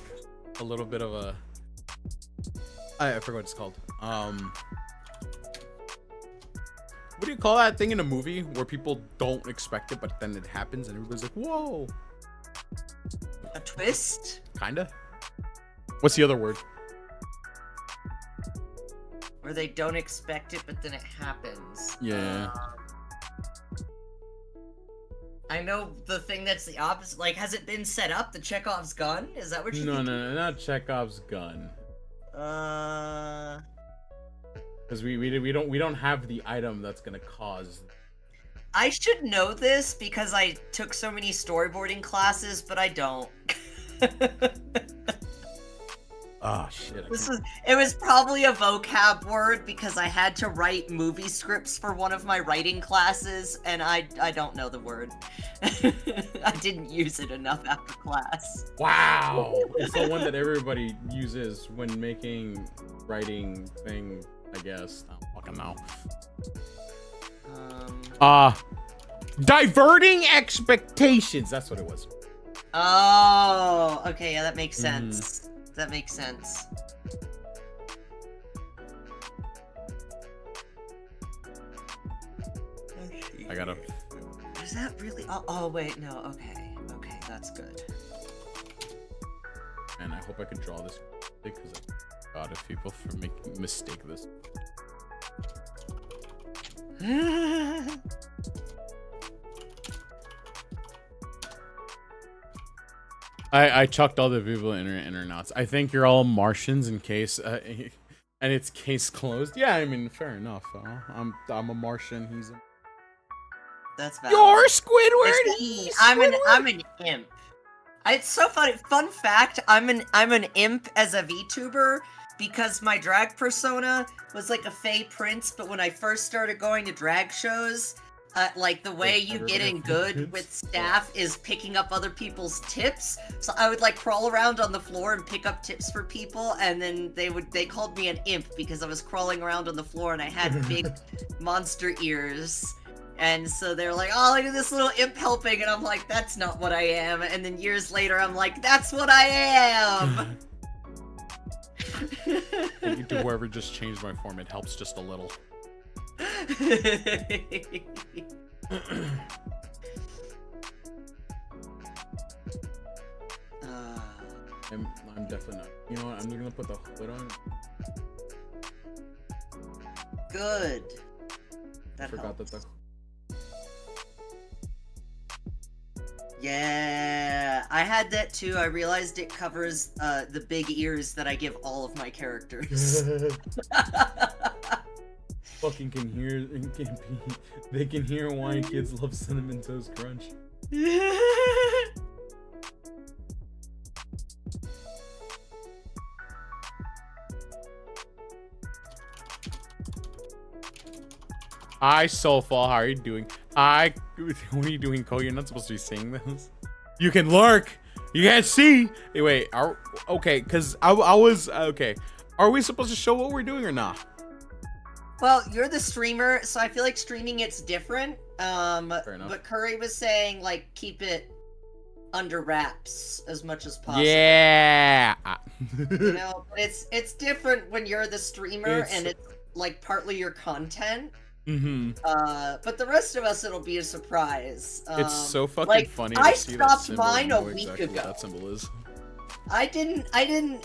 I forgot what it's called. What do you call that thing in a movie where people don't expect it, but then it happens and everybody's like, whoa. A twist? Kinda. What's the other word? Where they don't expect it, but then it happens. Yeah. I know the thing that's the opposite. Like, has it been set up? The Chekhov's gun? Is that what you No, think? no, not Chekhov's gun. Because we don't have the item that's gonna cause. I should know this because I took so many storyboarding classes, but I don't. Oh shit! It was probably a vocab word because I had to write movie scripts for one of my writing classes, and I don't know the word. I didn't use it enough after class. Wow! It's the one that everybody uses when making writing thing, I guess. I don't fucking know. Diverting expectations. That's what it was. Oh, okay, yeah, that makes sense. That makes sense. I gotta. Is that really? Oh wait, no. Okay, that's good. And I hope I can draw this because I got if people for making mistake this. I chucked all the people in internets. I think you're all Martians in case, and it's case closed. Yeah, I mean, fair enough. I'm a Martian. He's a. That's valid. You're Squidward. I'm an imp. It's so funny. Fun fact: I'm an imp as a VTuber because my drag persona was like a Fey prince. But when I first started going to drag shows, like the way you get in good with staff is picking up other people's tips. So I would like crawl around on the floor and pick up tips for people, and then they called me an imp because I was crawling around on the floor and I had big monster ears. And so they're like, oh, look at this little imp helping, and I'm like, that's not what I am. And then years later, I'm like, that's what I am. Thank you to whoever just changed my form. It helps just a little. I'm definitely not. You know what? I'm gonna put the hood on. Good. That I forgot helps. that the. Yeah, I had that too. I realized it covers the big ears that I give all of my characters. Fucking can hear, they can hear why kids love Cinnamon Toast Crunch. Hi, Soulfall. How are you doing? What are you doing, Cole? You're not supposed to be saying this. You can lurk. You can't see. Hey, wait. Okay, because I was okay. Are we supposed to show what we're doing or not? Well, you're the streamer, so I feel like streaming it's different. Fair enough. But Curry was saying like keep it under wraps as much as possible. Yeah. You know, but it's different when you're the streamer and it's like partly your content. Mm-hmm. But the rest of us, it'll be a surprise. It's so fucking like, funny to I see that stopped symbol mine and a know week exactly ago. what that symbol is. I didn't,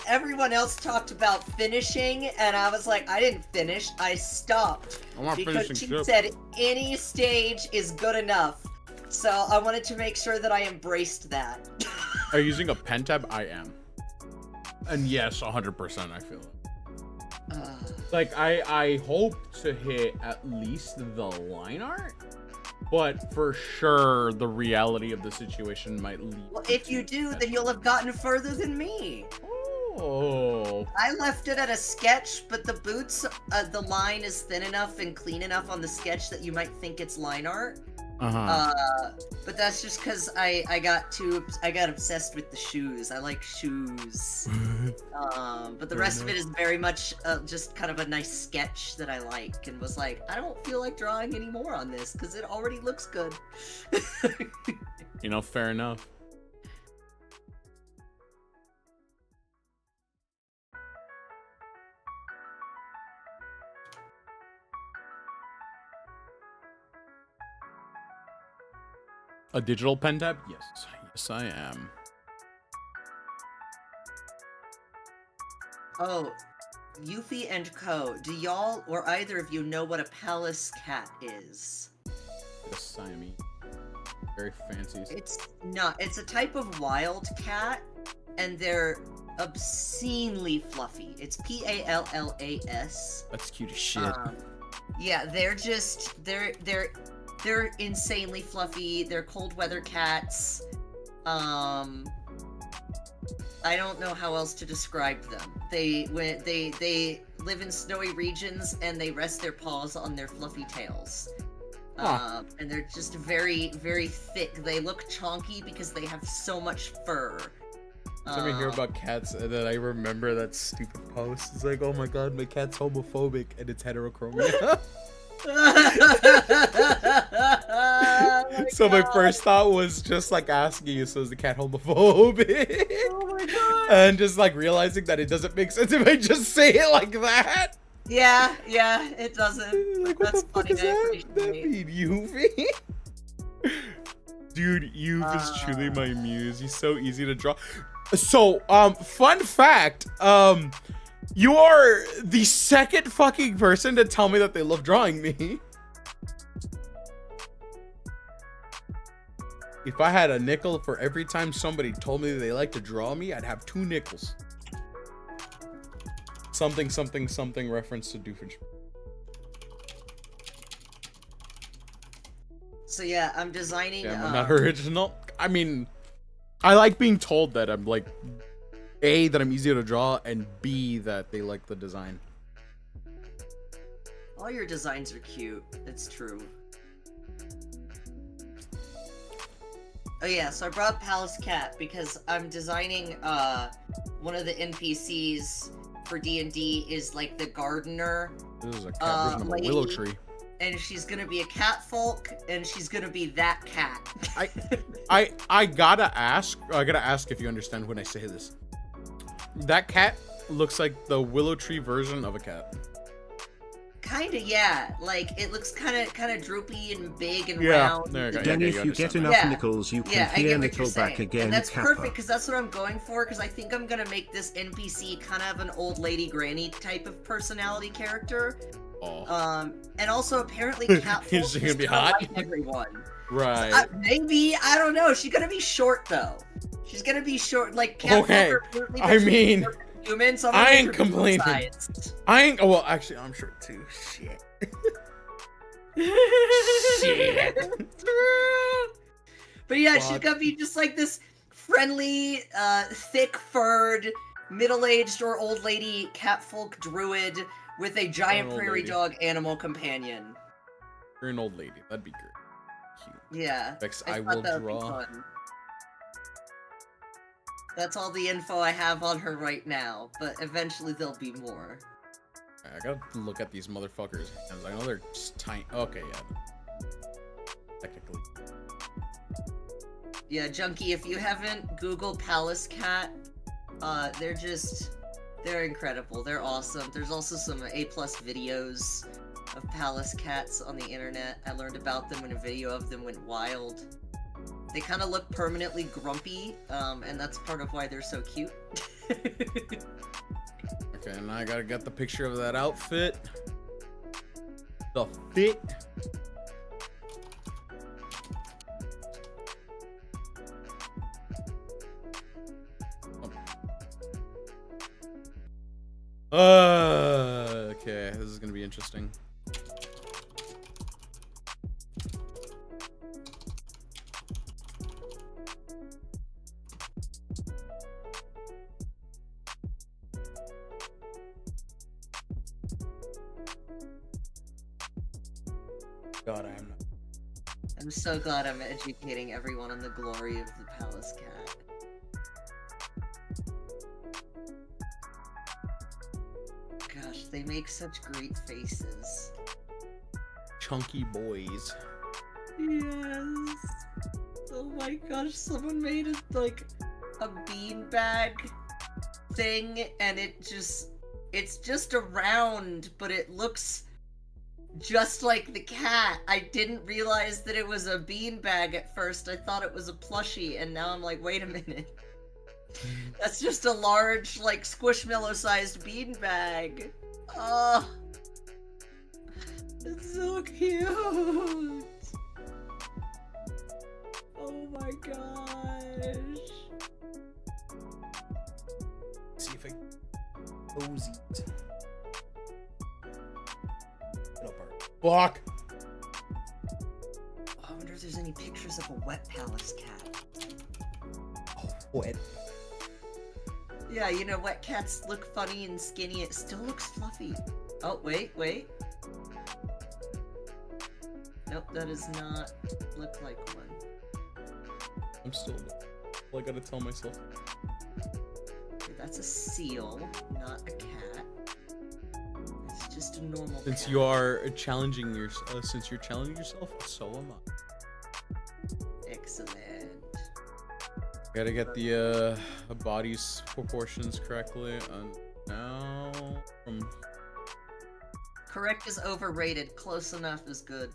everyone else talked about finishing, and I was like, I didn't finish, I stopped. Because she said any stage is good enough. So I wanted to make sure that I embraced that. Are you using a pen tab? I am. And yes, 100% I feel it. Like, I hope to hit at least the line art, but for sure the reality of the situation might lead. Well, if you do, then you'll have gotten further than me. Oh. I left it at a sketch, but the boots, the line is thin enough and clean enough on the sketch that you might think it's line art. But that's just because I got obsessed with the shoes. I like shoes. But the rest of it is very much just kind of a nice sketch that I like, and was like, I don't feel like drawing any more on this because it already looks good. You know, fair enough. A digital pen tab? Yes. Yes, I am. Oh, Yuffie and Co. Do y'all or either of you know what a palace cat is? Yes, I am. Very fancy. It's not. It's a type of wild cat, and they're obscenely fluffy. It's P-A-L-L-A-S. That's cute as shit. Yeah, they're insanely fluffy. They're cold weather cats. I don't know how else to describe them. They live in snowy regions and they rest their paws on their fluffy tails. And they're just very, very thick. They look chonky because they have so much fur. Every time I hear about cats, and then I remember that stupid post. It's like, oh my god, my cat's homophobic, and it's heterochromia. So my first thought was just like asking you, so is the cat homophobic? Oh my god. And just like realizing that it doesn't make sense if I just say it like that. Yeah, it doesn't. Like, what That's the fuck funny. is that mean, Yuffie? Dude, Yuffie is truly my muse. He's so easy to draw. So, fun fact, you are the second fucking person to tell me that they love drawing me. If I had a nickel for every time somebody told me they like to draw me, I'd have 2 nickels. Something, something, something reference to Doofenshmirtz. So yeah, I'm designing. Yeah, I'm not original. I mean, I like being told that I'm like, A, that I'm easy to draw, and B, that they like the design. All your designs are cute. It's true. Oh yeah, so I brought up Palace Cat because I'm designing one of the NPCs for D&D is like the gardener. This is a cat version of a willow tree. And she's gonna be a cat folk, and she's gonna be that cat. I gotta ask if you understand when I say this. That cat looks like the willow tree version of a cat. Kinda, yeah. Like it looks kinda droopy and big and Yeah, round. there you go. Then Yeah, if you get enough Yeah. nickels, you can Yeah, I hear get what you're Nickelback saying. again, And that's Kappa. perfect, because that's what I'm going for, because I think I'm gonna make this NPC kind of an old lady granny type of personality character. Oh. And also apparently Catfolk Is she gonna be hot? like everyone. Right. Maybe, I don't know. She's gonna be short though. She's gonna be short, like Catfolk Okay, are completely I mean, human, so I'm I gonna ain't make her complaining. medium-sized. I ain't. Oh, well, actually, I'm short too. Shit. Shit. But yeah, she's Fuck. gonna be just like this friendly, thick-furred, middle-aged or old lady catfolk druid with a giant An old prairie lady. dog animal companion. You're an old lady. That'd be good. Cute. Yeah. Vex, I I thought will that would be draw. fun. That's all the info I have on her right now, but eventually there'll be more. I gotta look at these motherfuckers' hands. I know they're just tiny. Okay, yeah. Technically. Yeah, Junkie, if you haven't Googled Palace Cat, they're incredible. They're awesome. There's also some A+ videos of Palace Cats on the internet. I learned about them when a video of them went wild. They kind of look permanently grumpy, and that's part of why they're so cute. Okay, and I gotta get the picture of that outfit. The fit. Okay, this is gonna be interesting. God, I am not. I'm so glad I'm educating everyone on the glory of the palace cat. Gosh, they make such great faces. Chunky boys. Yes. Oh my gosh, someone made it like a beanbag thing, and it's just a round, but it looks just like the cat. I didn't realize that it was a beanbag at first. I thought it was a plushie, and now I'm like, wait a minute. That's just a large, like, Squishmallow-sized beanbag. Oh, it's so cute. Oh my gosh. See if I cozy. Fuck. I wonder if there's any pictures of a wet palace cat. Oh, wet. Yeah, you know, wet cats look funny and skinny. It still looks fluffy. Oh, wait. Nope, that does not look like one. I'm still. Well, I gotta tell myself. Okay, that's a seal, not a cat. It's just a normal Since cat. you are challenging yourself, so am I. Excellent. Gotta get the body's proportions correctly. And now from Correct is overrated. Close enough is good.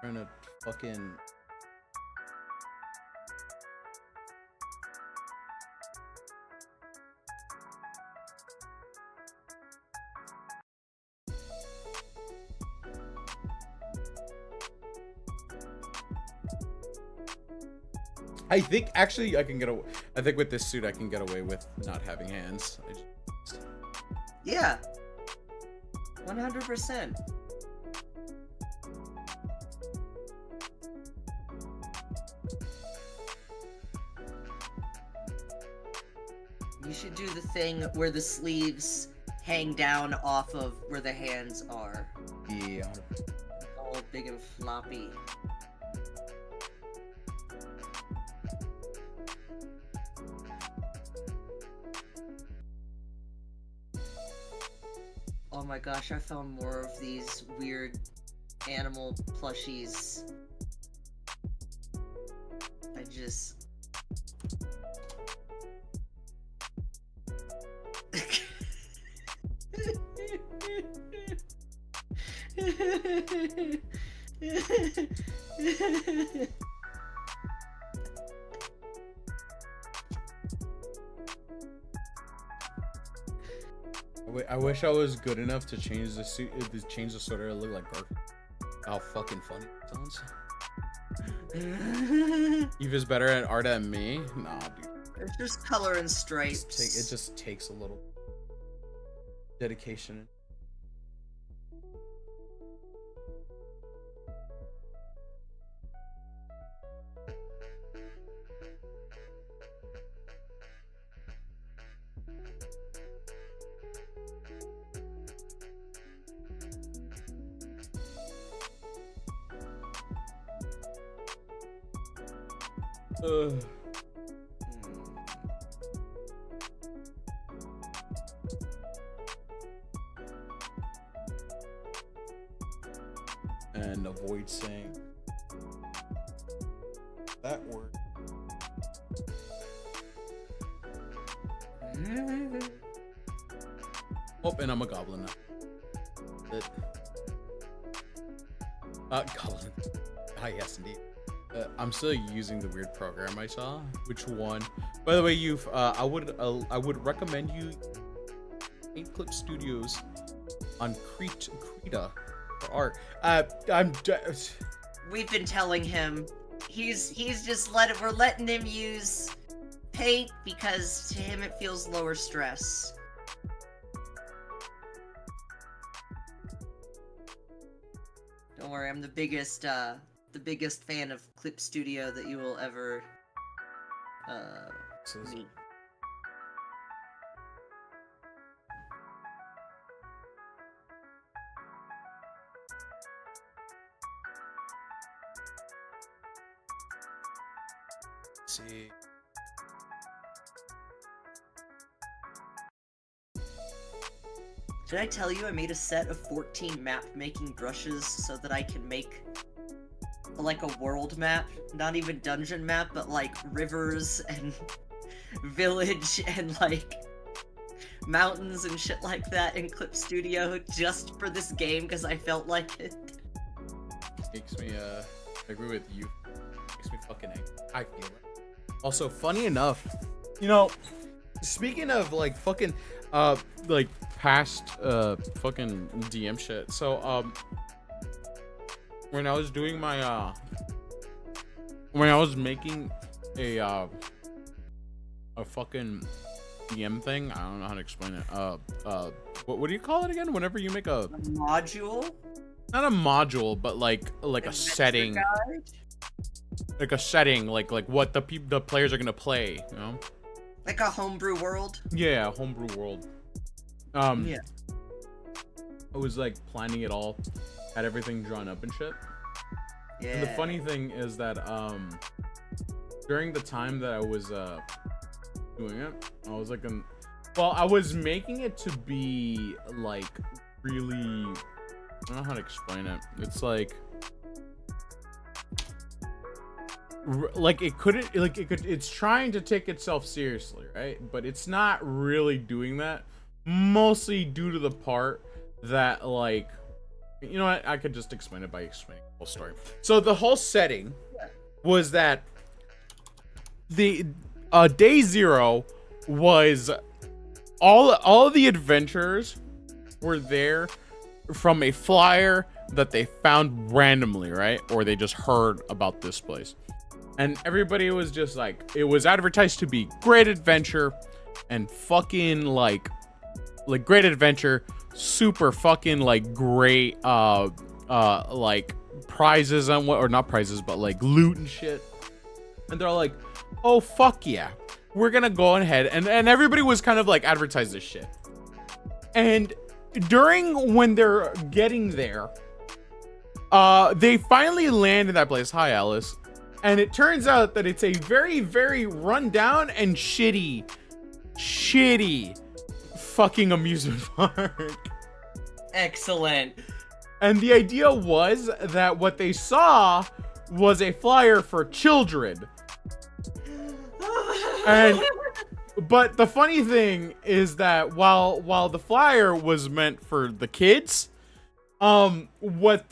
trying to fucking. I think actually I can get away. I think with this suit I can get away with not having hands. Yeah. 100%. You should do the thing where the sleeves hang down off of where the hands are. Yeah. All big and floppy. Oh my gosh, I found more of these weird animal plushies. I just... I wish I was good enough to change the suit, to change the sweater to look like Garfield. How fucking funny it sounds. Eva's better at art than me? Nah, dude. It's just color and stripes. It just takes a little dedication. And avoid saying that word. Oh, and I'm a goblin now. Goblin. Ah, yes, indeed. I'm still using the weird program I saw. Which one? By the way, I would recommend you Paint Clip Studios on Krita for art. We've been telling him. He's just we're letting him use paint because to him it feels lower stress. Don't worry, I'm the biggest the biggest fan of Clip Studio that you will ever meet. See. Did I tell you I made a set of 14 map making brushes so that I can make like a world map? Not even dungeon map, but like rivers and village and like mountains and shit like that in Clip Studio just for this game because I felt like it. Makes me agree with you. Makes me fucking angry. I feel it. Also, funny enough, you know, speaking of like fucking like past fucking DM shit. So when I was doing my when I was making a fucking DM thing, I don't know how to explain it. What do you call it again? Whenever you make a module? Not a module, but like a setting. Guide? Like a setting, like what the players are gonna play, you know? Like a homebrew world? Yeah, homebrew world. Yeah. I was like planning it all, had everything drawn up and shit. Yeah. And the funny thing is that during the time that I was doing it, I was like I was making it to be like really, I don't know how to explain it. It's like it couldn't, like it could, it's trying to take itself seriously, right? But it's not really doing that, mostly due to the part that, like, you know what, I could just explain it by explaining the whole story. So the whole setting was that the day 0 was all of the adventurers were there from a flyer that they found randomly, right? Or they just heard about this place. And everybody was just like, it was advertised to be great adventure and fucking like great adventure, super fucking like great like prizes and what, or not prizes, but like loot and shit. And they're like, oh fuck yeah, we're gonna go ahead, and everybody was kind of like advertise this shit. And when they're getting there, they finally land in that place. Hi, Alice. And it turns out that it's a very, very rundown and shitty fucking amusement park. Excellent. And the idea was that what they saw was a flyer for children. But the funny thing is that while the flyer was meant for the kids, what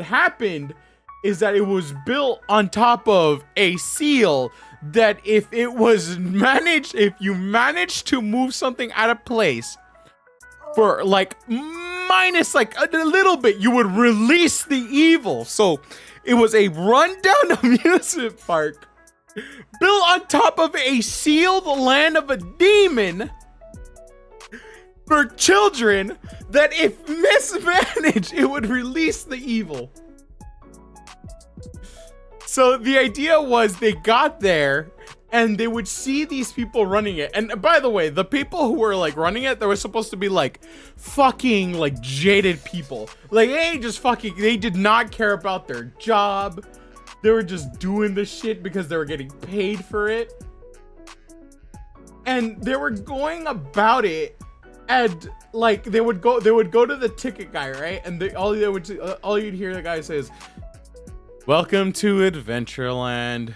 happened is that it was built on top of a seal that if you managed to move something out of place for like minus like a little bit, you would release the evil. So it was a rundown amusement park built on top of a sealed land of a demon for children that if mismanaged, it would release the evil. So the idea was they got there and they would see these people running it. And by the way, the people who were like running it, they were supposed to be like fucking like jaded people. Like they did not care about their job. They were just doing this shit because they were getting paid for it. And they were going about it, and like they would go to the ticket guy, right? And all you'd hear the guy say is, "Welcome to Adventureland.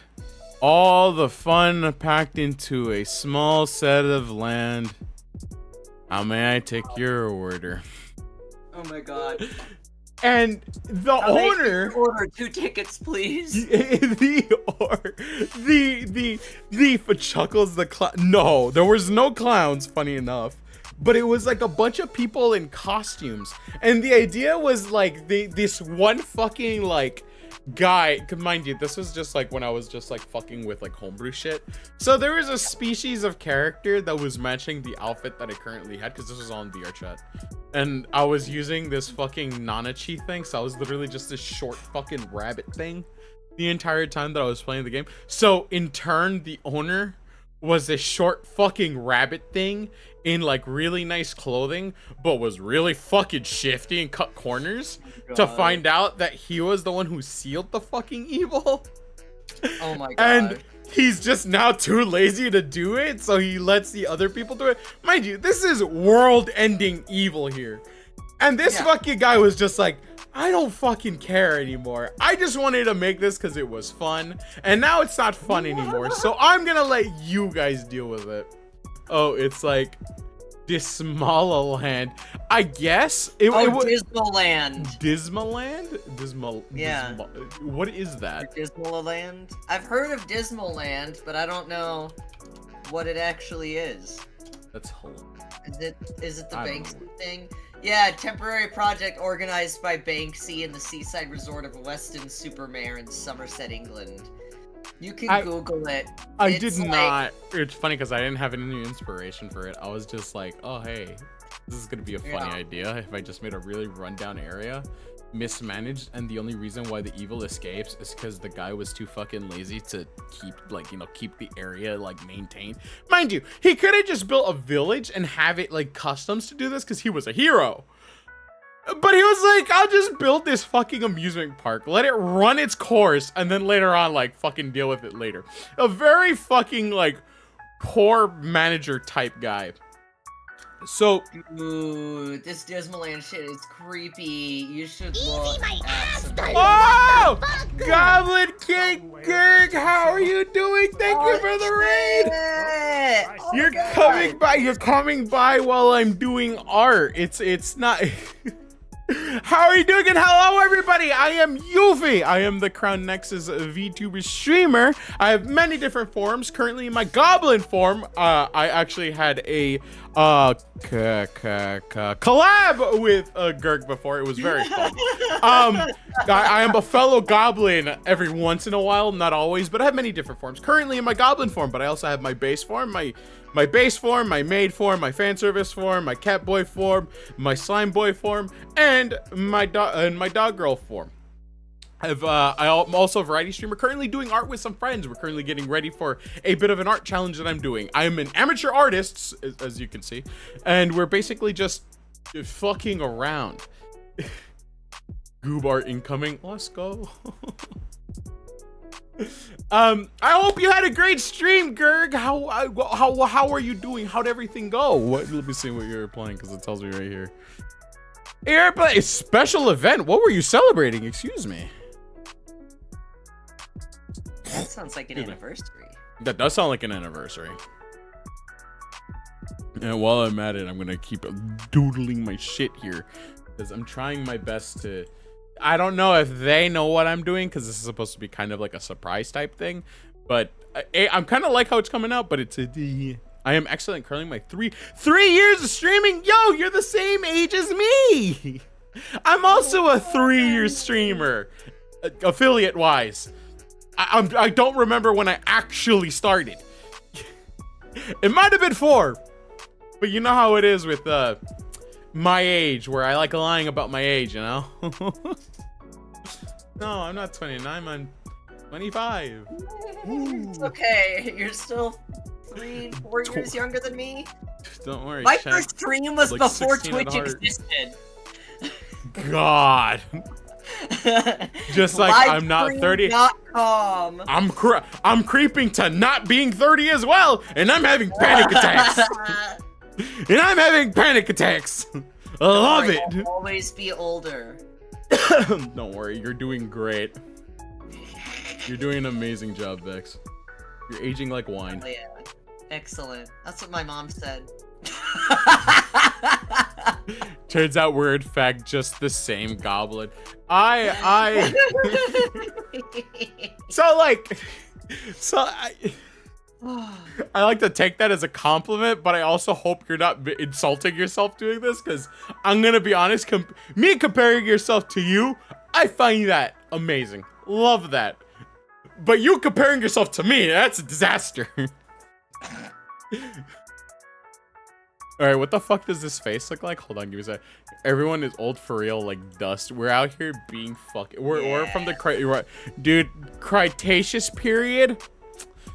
All the fun packed into a small set of land. How may I take your order?" Oh my god. And the owner order 2 tickets, please. the chuckles the clown. No, there was no clowns, funny enough, but it was like a bunch of people in costumes, and the idea was like this one fucking like guy. Mind you, this was just like when I was just like fucking with like homebrew shit. So there was a species of character that was matching the outfit that I currently had, because this was on VR chat. and I was using this fucking Nanachi thing, so I was literally just this short fucking rabbit thing the entire time that I was playing the game. So in turn, the owner was this short fucking rabbit thing in like really nice clothing, but was really fucking shifty and cut corners to find out that he was the one who sealed the fucking evil. Oh my god. And he's just now too lazy to do it, so he lets the other people do it. Mind you, this is world-ending evil here. And this fucking guy was just like, I don't fucking care anymore. I just wanted to make this because it was fun. And now it's not fun anymore. So I'm gonna let you guys deal with it. Oh, it's like Dismalaland. I guess it was Dismaland. Dismaland? Yeah. What is that? Dismaland? I've heard of Dismaland, but I don't know what it actually is. That's hilarious. Is it the Banksy thing? Yeah, temporary project organized by Banksy in the seaside resort of Weston-super-Mare in Somerset, England. You can Google it. I did not. It's funny because I didn't have any inspiration for it. I was just like, oh, hey, this is going to be a funny idea if I just made a really rundown area, mismanaged, and the only reason why the evil escapes is because the guy was too fucking lazy to keep, like, you know, keep the area, like, maintained. Mind you, he could have just built a village and have it, like, customs to do this because he was a hero. But he was like, I'll just build this fucking amusement park, let it run its course, and then later on, like, fucking deal with it later. A very fucking, like, poor manager type guy. So, ooh, this Dismaland shit is creepy. You should look at some. Oh! Goblin King Gerg, how are you doing? Thank you for the raid. You're coming by while I'm doing art. It's not. How are you doing? And hello, everybody. I am Yuffie. I am the Crown Nexus VTuber streamer. I have many different forms. Currently in my Goblin form, I actually had a collab with Gerg before. It was very fun. I am a fellow Goblin every once in a while, not always, but I have many different forms. Currently in my Goblin form, but I also have my base form, my base form, my maid form, my fan service form, my cat boy form, my slime boy form, and my dog girl form. I'm also a variety streamer, currently doing art with some friends. We're currently getting ready for a bit of an art challenge that I'm doing. I'm an amateur artist, as you can see, and we're basically just fucking around. Goob art incoming. Let's go. I hope you had a great stream, Gerg. How are you doing? How'd everything go? Let me see what you're playing because it tells me right here. You're playing a special event. What were you celebrating? Excuse me. That sounds like an anniversary. That does sound like an anniversary. And while I'm at it, I'm gonna keep doodling my shit here because I'm trying my best to. I don't know if they know what I'm doing because this is supposed to be kind of like a surprise type thing, but I'm kind of like how it's coming out. But it's I am excellent. Currently, my three years of streaming. Yo, you're the same age as me. I'm also a 3-year streamer, affiliate wise. I don't remember when I actually started. It might have been 4, but you know how it is with my age, where I like lying about my age, you know? No, I'm not 29, I'm 25. It's okay, you're still 3-4 years younger than me. Don't worry, my first stream was like before Twitch existed. God. Just like I'm not 30. I'm creeping to not being 30 as well, and I'm having panic attacks. I love it. I'll always be older. Don't worry, you're doing great. You're doing an amazing job, Vex. You're aging like wine. Oh, yeah. Excellent. That's what my mom said. Turns out we're in fact just the same goblin. I like to take that as a compliment, but I also hope you're not insulting yourself doing this, because I'm gonna be honest, me comparing yourself to you, I find that amazing. Love that. But you comparing yourself to me, that's a disaster. Alright, what the fuck does this face look like? Hold on, give me a sec. everyone is old for real, like dust. We're out here being fucking. We're from the dude, Cretaceous period.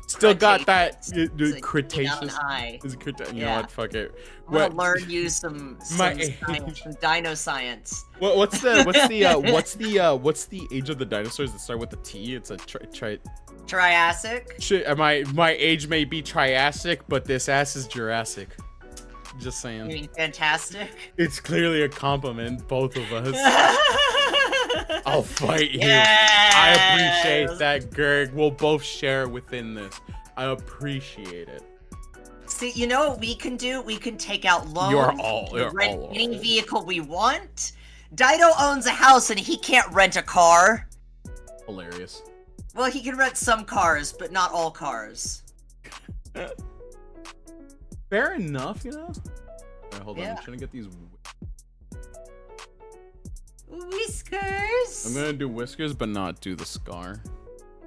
Still got that, dude. Cretaceous. Is it Cretaceous? You know what? Fuck it. I'm gonna learn you some science, some dino science. What's the age of the dinosaurs that start with the T? It's a Triassic. Shit, my age may be Triassic, but this ass is Jurassic. Just saying. You mean fantastic? It's clearly a compliment, both of us. I'll fight you. Yes! I appreciate that, Gerg. We'll both share within this. I appreciate it. See, you know what we can do? We can take out loans. You're rent all any vehicle we want. Dido owns a house and he can't rent a car. Hilarious. Well, he can rent some cars, but not all cars. Fair enough, you know? Alright, hold on. I'm trying to get these... Whiskers! I'm gonna do whiskers, but not do the scar.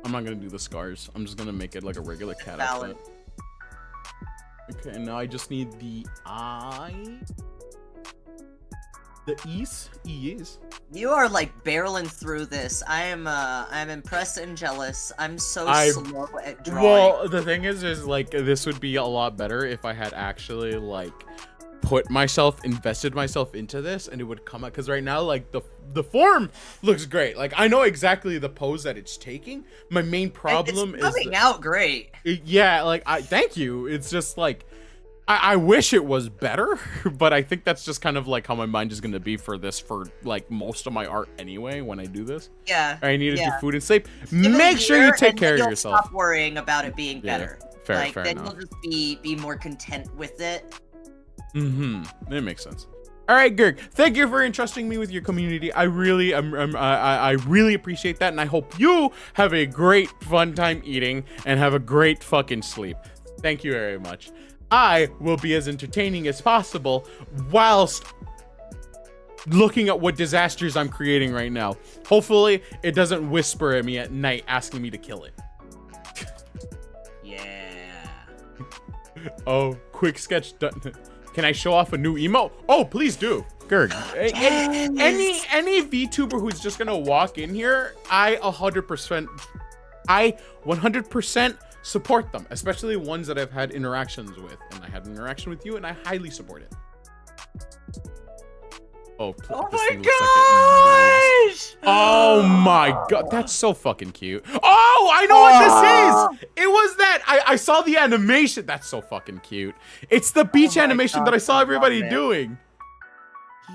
I'm not gonna do the scars. I'm just gonna make it like a regular cat outfit. Okay, now I just need the eye. The ease? You are like barreling through this. I'm impressed and jealous. I'm so slow at drawing. Well, the thing is like this would be a lot better if I had actually like invested myself into this, and it would come out, because right now like the form looks great. Like I know exactly the pose that it's taking. My main problem is coming out great. Yeah, like thank you. It's just like I wish it was better, but I think that's just kind of like how my mind is going to be for this, for like most of my art anyway when I do this. Yeah. I need to do food and sleep. Make sure you take care of yourself. Stop worrying about it being better. Fair then enough. You'll just be more content with it. That makes sense. All right, Gerg, thank you for entrusting me with your community. I really appreciate that, and I hope you have a great fun time eating and have a great fucking sleep. Thank you very much. I will be as entertaining as possible whilst looking at what disasters I'm creating right now. Hopefully, it doesn't whisper at me at night asking me to kill it. Yeah. Oh, quick sketch done. Can I show off a new emote? Oh, please do. Gerg. Yes. Any VTuber who's just gonna walk in here, I 100% support them, especially ones that I've had interactions with, and I had an interaction with you, and I highly support it. Oh my gosh! Oh my god, that's so fucking cute. Oh, I know what this is! It was that, I saw the animation. That's so fucking cute. It's the beach animation that I saw everybody doing.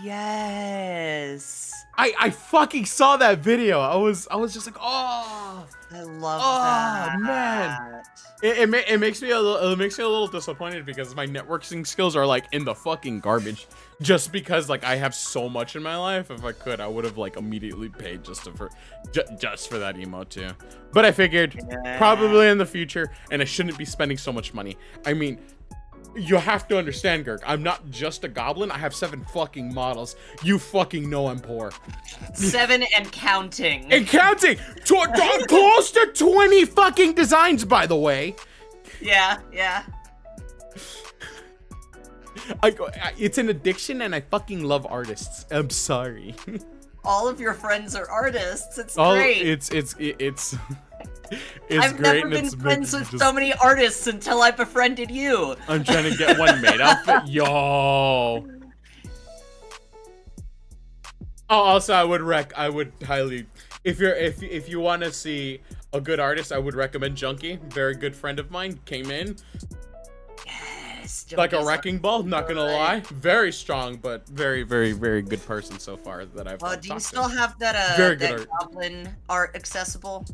Yes. I fucking saw that video. I was just like, oh. I love that. Oh man. It makes me a little disappointed because my networking skills are like in the fucking garbage. Just because like I have so much in my life, if I could, I would have like immediately paid just for that emote too. But I figured probably in the future, and I shouldn't be spending so much money. I mean, you have to understand, Gerg, I'm not just a goblin. I have 7 fucking models. You fucking know I'm poor. 7 and counting. And counting! Close to 20 fucking designs, by the way. Yeah. It's an addiction, and I fucking love artists. I'm sorry. All of your friends are artists. It's great. It's I've great. never been friends with so many artists until I befriended you. I'm trying to get one made outfit. Yo. Oh, also, I would highly, if you want to see a good artist, I would recommend Junkie. Very good friend of mine came in. Yes. Like a wrecking ball. Not gonna lie, very strong, but very, very, very good person so far that I've. Do you still have that very good that goblin art accessible?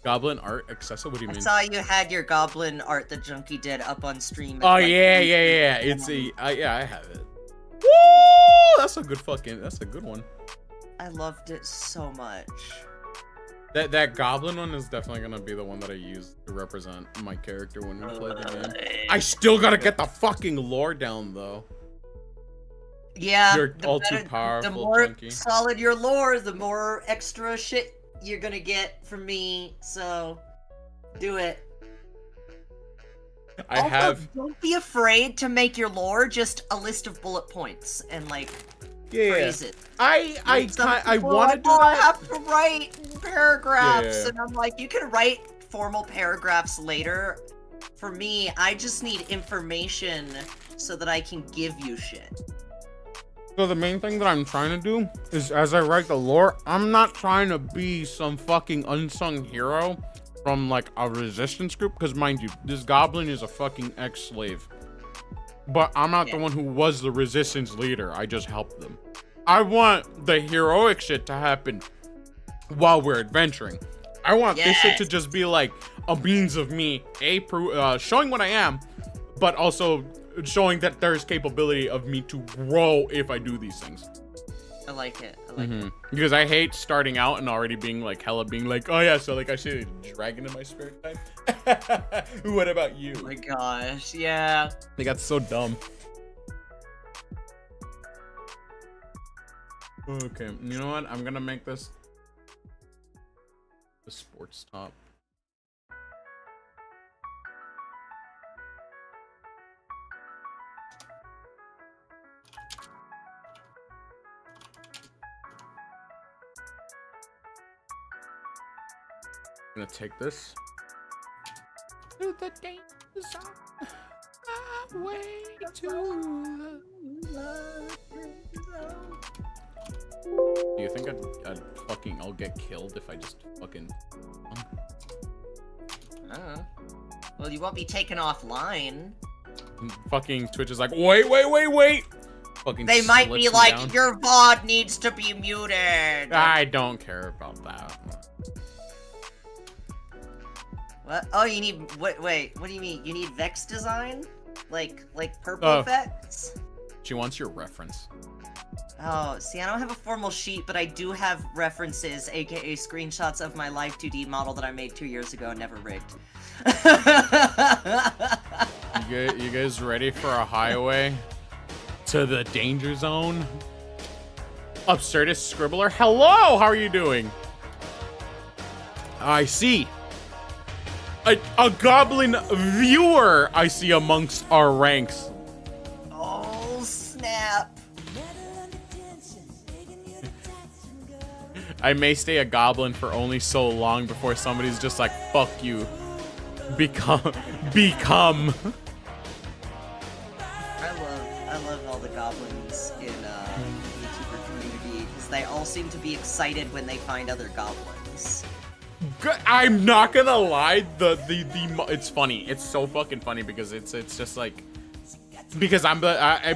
Goblin art accessible? What do you mean? I saw you had your goblin art that Junkie did up on stream. Oh like, yeah. It's I have it. Woo! That's a good one. I loved it so much. That goblin one is definitely gonna be the one that I use to represent my character when we play the game. I still gotta get the fucking lore down though. Yeah. You're all too powerful, The more Junkie. solid your lore, the more extra shit you're gonna get from me, so do it. Don't be afraid to make your lore just a list of bullet points and like Yeah. phrases. I People want are to do I that. have to write paragraphs, Yeah. and I'm like, you can write formal paragraphs later. For me, I just need information so that I can give you shit. So the main thing that I'm trying to do is, as I write the lore, I'm not trying to be some fucking unsung hero from like a resistance group, because mind you, this goblin is a fucking ex-slave. But I'm not the one who was the resistance leader. I just helped them. I want the heroic shit to happen while we're adventuring. I want this shit to just be like a means of me, showing what I am, but also showing that there's capability of me to grow if I do these things. I like it. I like it. Because I hate starting out and already being like hella being like, oh yeah, so like I see a dragon in my spirit type. What about you? Oh my gosh, yeah. Like that's so dumb. Okay, you know what? I'm gonna make this the sports top. I'm gonna take this. To the danger zone. Way to Do you think I'll get killed if I just fucking Well, you won't be taken offline. fucking Twitch is like, wait. Fucking They might be slits me like, down. your VOD needs to be muted. I don't care about that. What? Oh, you need wait, what do you mean? You need Vex design? Like purple Vex? She wants your reference. Oh, see, I don't have a formal sheet, but I do have references, aka screenshots of my Live 2D model that I made 2 years ago and never rigged. You guys ready for a highway to the danger zone? Absurdist Scribbler, hello, how are you doing? I see. A goblin viewer I see amongst our ranks. Oh, snap. I may stay a goblin for only so long before somebody's just like, fuck you. Become. I love all the goblins in the YouTuber community, because they all seem to be excited when they find other goblins. I'm not gonna lie, it's funny. It's so fucking funny because it's just like, because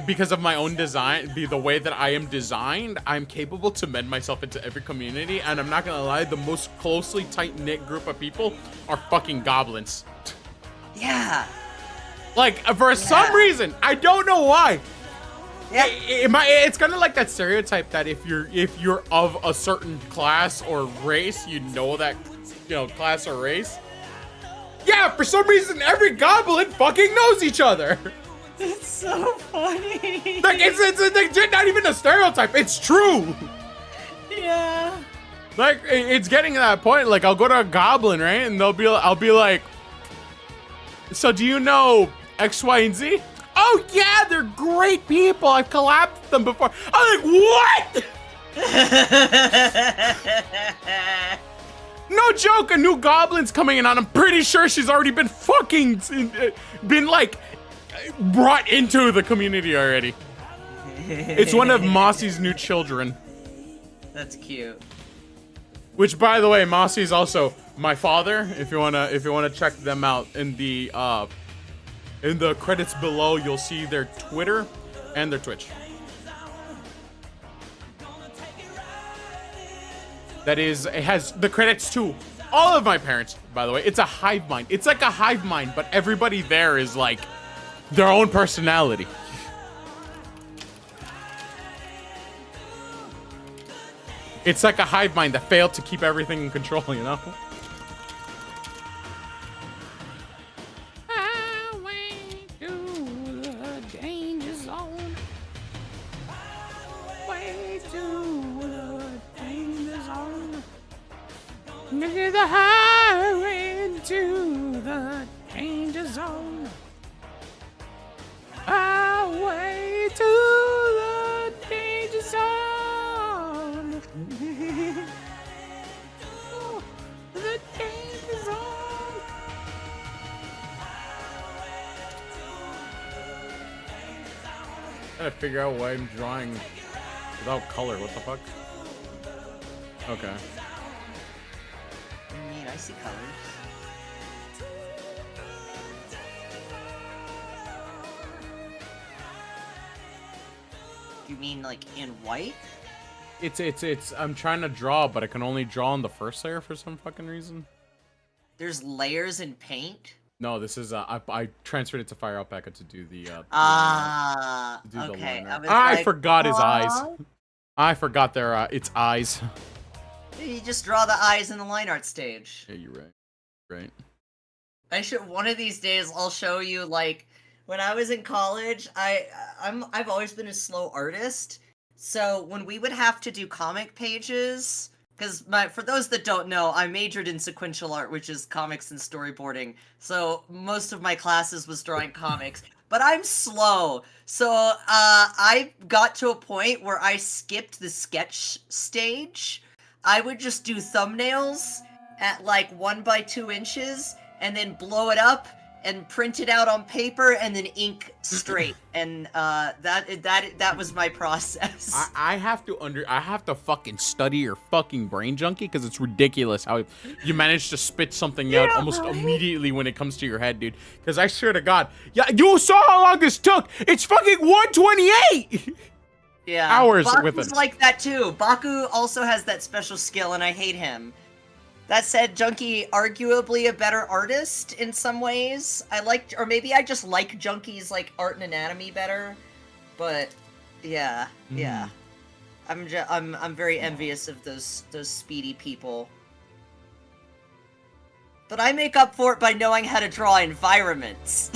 because of my own design, the way that I am designed, I'm capable to mend myself into every community, and I'm not gonna lie, the most closely tight-knit group of people are fucking goblins. Yeah. Like, for some reason, I don't know why. Yeah. It's kind of like that stereotype that if you're of a certain class or race, you know that, class or race. Yeah, for some reason, every goblin fucking knows each other. It's so funny. Like, it's not even a stereotype. It's true. Yeah. Like, it's getting to that point. Like, I'll go to a goblin, right? And I'll be like, so do you know X, Y, and Z? Oh yeah, they're great people. I've collabed with them before. I'm like, what? No joke, a new goblin's coming in on. I'm pretty sure she's already been brought into the community already. It's one of Mossy's new children. That's cute. Which, by the way, Mossy is also my father. If you wanna check them out in the credits below, you'll see their Twitter and their Twitch. It has the credits to all of my parents, by the way. It's a hive mind. It's like a hive mind, but everybody there is like their own personality. It's like a hive mind that failed to keep everything in control, you know? Nigga, the highway to the danger zone. Highway to the danger zone. to figure out why I'm drawing without color. What the fuck? Okay. I mean, I see colors. You mean like in white? It's I'm trying to draw, but I can only draw on the first layer for some fucking reason. There's layers in paint? No, this is I transferred it to Fire Alpaca to do the okay. I forgot his eyes. I forgot their its eyes. You just draw the eyes in the line art stage. Yeah, you're right. Right. I should one of these days I'll show you like when I was in college, I've always been a slow artist. So when we would have to do comic pages, because for those that don't know, I majored in sequential art, which is comics and storyboarding. So most of my classes was drawing comics. But I'm slow, so I got to a point where I skipped the sketch stage. I would just do thumbnails at like 1 by 2 inches, and then blow it up and print it out on paper, and then ink straight. And that was my process. I have to fucking study your fucking brain, Junkie, because it's ridiculous how you manage to spit something out almost immediately when it comes to your head, dude. Because I swear to God, yeah, you saw how long this took. It's fucking 128. Yeah, hours Baku's with it. like that too. Baku also has that special skill, and I hate him. That said, Junkie, arguably a better artist in some ways. Or maybe I just like Junkie's like art and anatomy better. But yeah. I'm very envious of those speedy people. But I make up for it by knowing how to draw environments.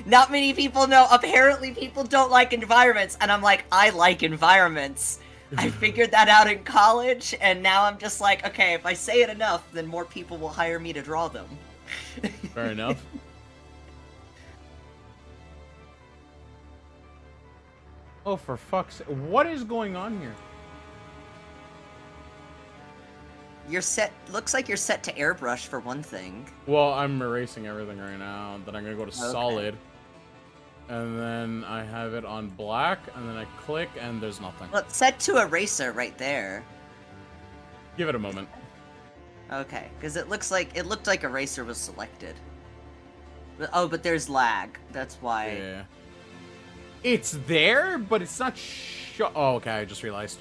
Not many people know. Apparently people don't like environments, and I'm like, I like environments. I figured that out in college, and now I'm just like, okay, if I say it enough, then more people will hire me to draw them. Fair enough. Oh, for fuck's sake. What is going on here? You're set, looks like you're set to airbrush for one thing. Well, I'm erasing everything right now. Then I'm gonna go to solid. And then I have it on black, and then I click, and there's nothing. Well, it's set to eraser right there. Give it a moment. Okay, because it looked like eraser was selected. Oh, but there's lag. That's why. Yeah. It's there, but it's not oh, okay, I just realized.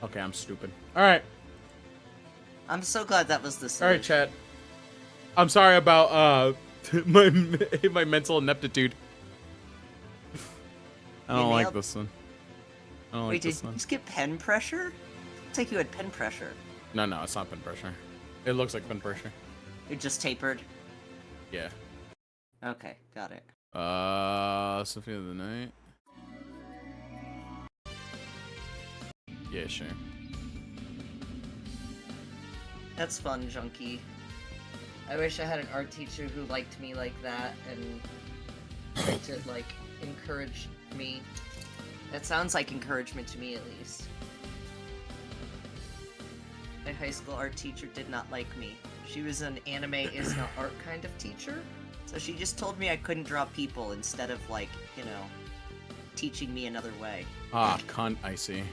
Okay, I'm stupid. Alright. I'm so glad that was the solution. Alright, chat. I'm sorry about, my mental ineptitude. I don't like this one. I don't like this one. Wait, did you just get pen pressure? Looks like you had pen pressure. No, it's not pen pressure. It looks like pen pressure. It just tapered? Yeah. Okay, got it. Sophia of the Night. Yeah, sure. That's fun, Junkie. I wish I had an art teacher who liked me like that and tried to, like, encourage me. That sounds like encouragement to me, at least. My high school art teacher did not like me. She was an anime is not art kind of teacher, so she just told me I couldn't draw people instead of, like, you know, teaching me another way. Ah, cunt, I see.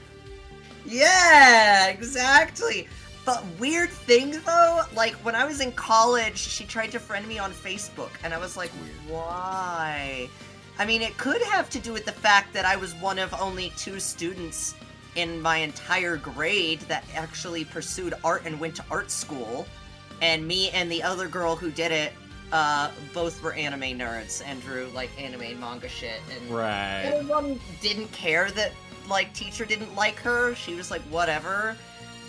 Yeah, exactly! But weird thing though, like when I was in college, she tried to friend me on Facebook, and I was like, why? I mean, it could have to do with the fact that I was one of only 2 students in my entire grade that actually pursued art and went to art school, and me and the other girl who did it, both were anime nerds and drew like anime and manga shit, and right. Everyone didn't care that like teacher didn't like her. She was like, whatever.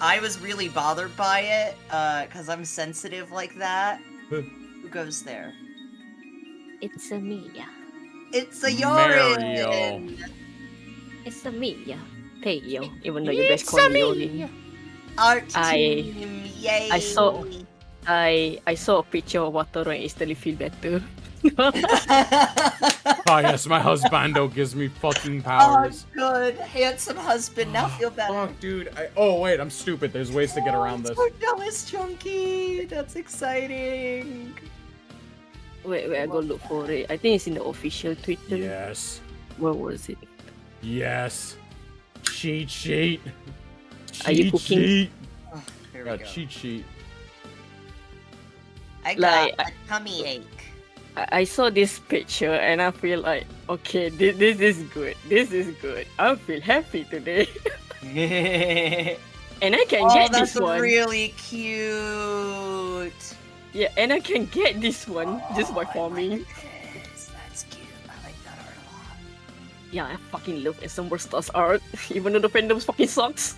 I was really bothered by it, because I'm sensitive like that. Who goes there? It's a Mia. It's a Yorin! Mario. It's a Mia. Teo, even though you best call me Yorin. Art team, yay! I saw a picture of Wataru and instantly feel better. Oh yes, my husbando gives me fucking powers. Oh, good. Handsome husband, now feel better. Fuck, dude. Oh, wait, I'm stupid. There's ways to get around this. I'm so jealous, Chunky. That's exciting. Wait, I go look for it. I think it's in the official Twitter. Yes. Where was it? Yes. Cheat sheet. Are you Cheat cooking? sheet. Oh, here we go. Cheat sheet. I got Like, a tummy ache. I saw this picture and I feel like, okay, this is good. This is good. I feel happy today. And I can Oh, get that's this one. really cute. Yeah, and I can get this one just by I farming. like this. That's cute. I like that art a lot. Yeah, I fucking love Ensemble Stars art, even though the fandoms fucking sucks.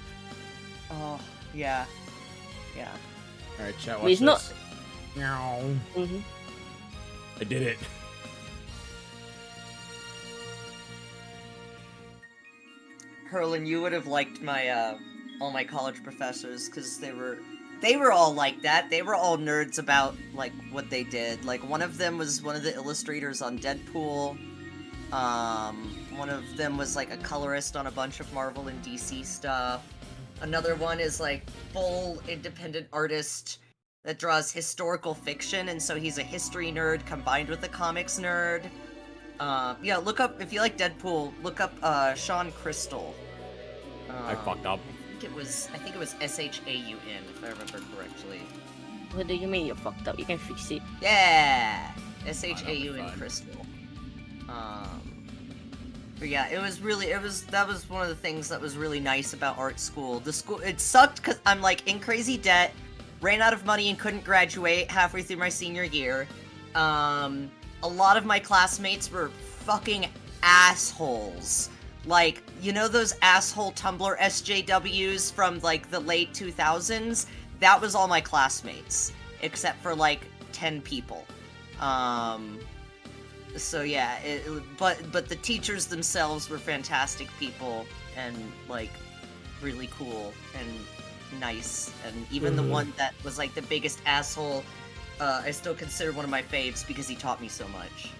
Oh, yeah. Yeah. Alright, chat, But watch it's this. not- Meow. Mm-hmm. I did it. Herlin, you would have liked my all my college professors because they were all like that. They were all nerds about like what they did. Like one of them was one of the illustrators on Deadpool. One of them was like a colorist on a bunch of Marvel and DC stuff. Another one is like full independent artist that draws historical fiction, and so he's a history nerd combined with a comics nerd. Yeah, look up, if you like Deadpool, look up Sean Crystal. I fucked up. I think it was S-H-A-U-N, if I remember correctly. What do you mean you're fucked up? You can fix it. Yeah! S-H-A-U-N fine. Crystal. But yeah, that was one of the things that was really nice about art school. It sucked because I'm like in crazy debt, ran out of money and couldn't graduate halfway through my senior year. A lot of my classmates were fucking assholes. Like, you know those asshole Tumblr SJWs from like the late 2000s? That was all my classmates, except for like 10 people. So yeah, but the teachers themselves were fantastic people and like really cool and nice, and even the one that was like the biggest asshole, I still consider one of my faves because he taught me so much.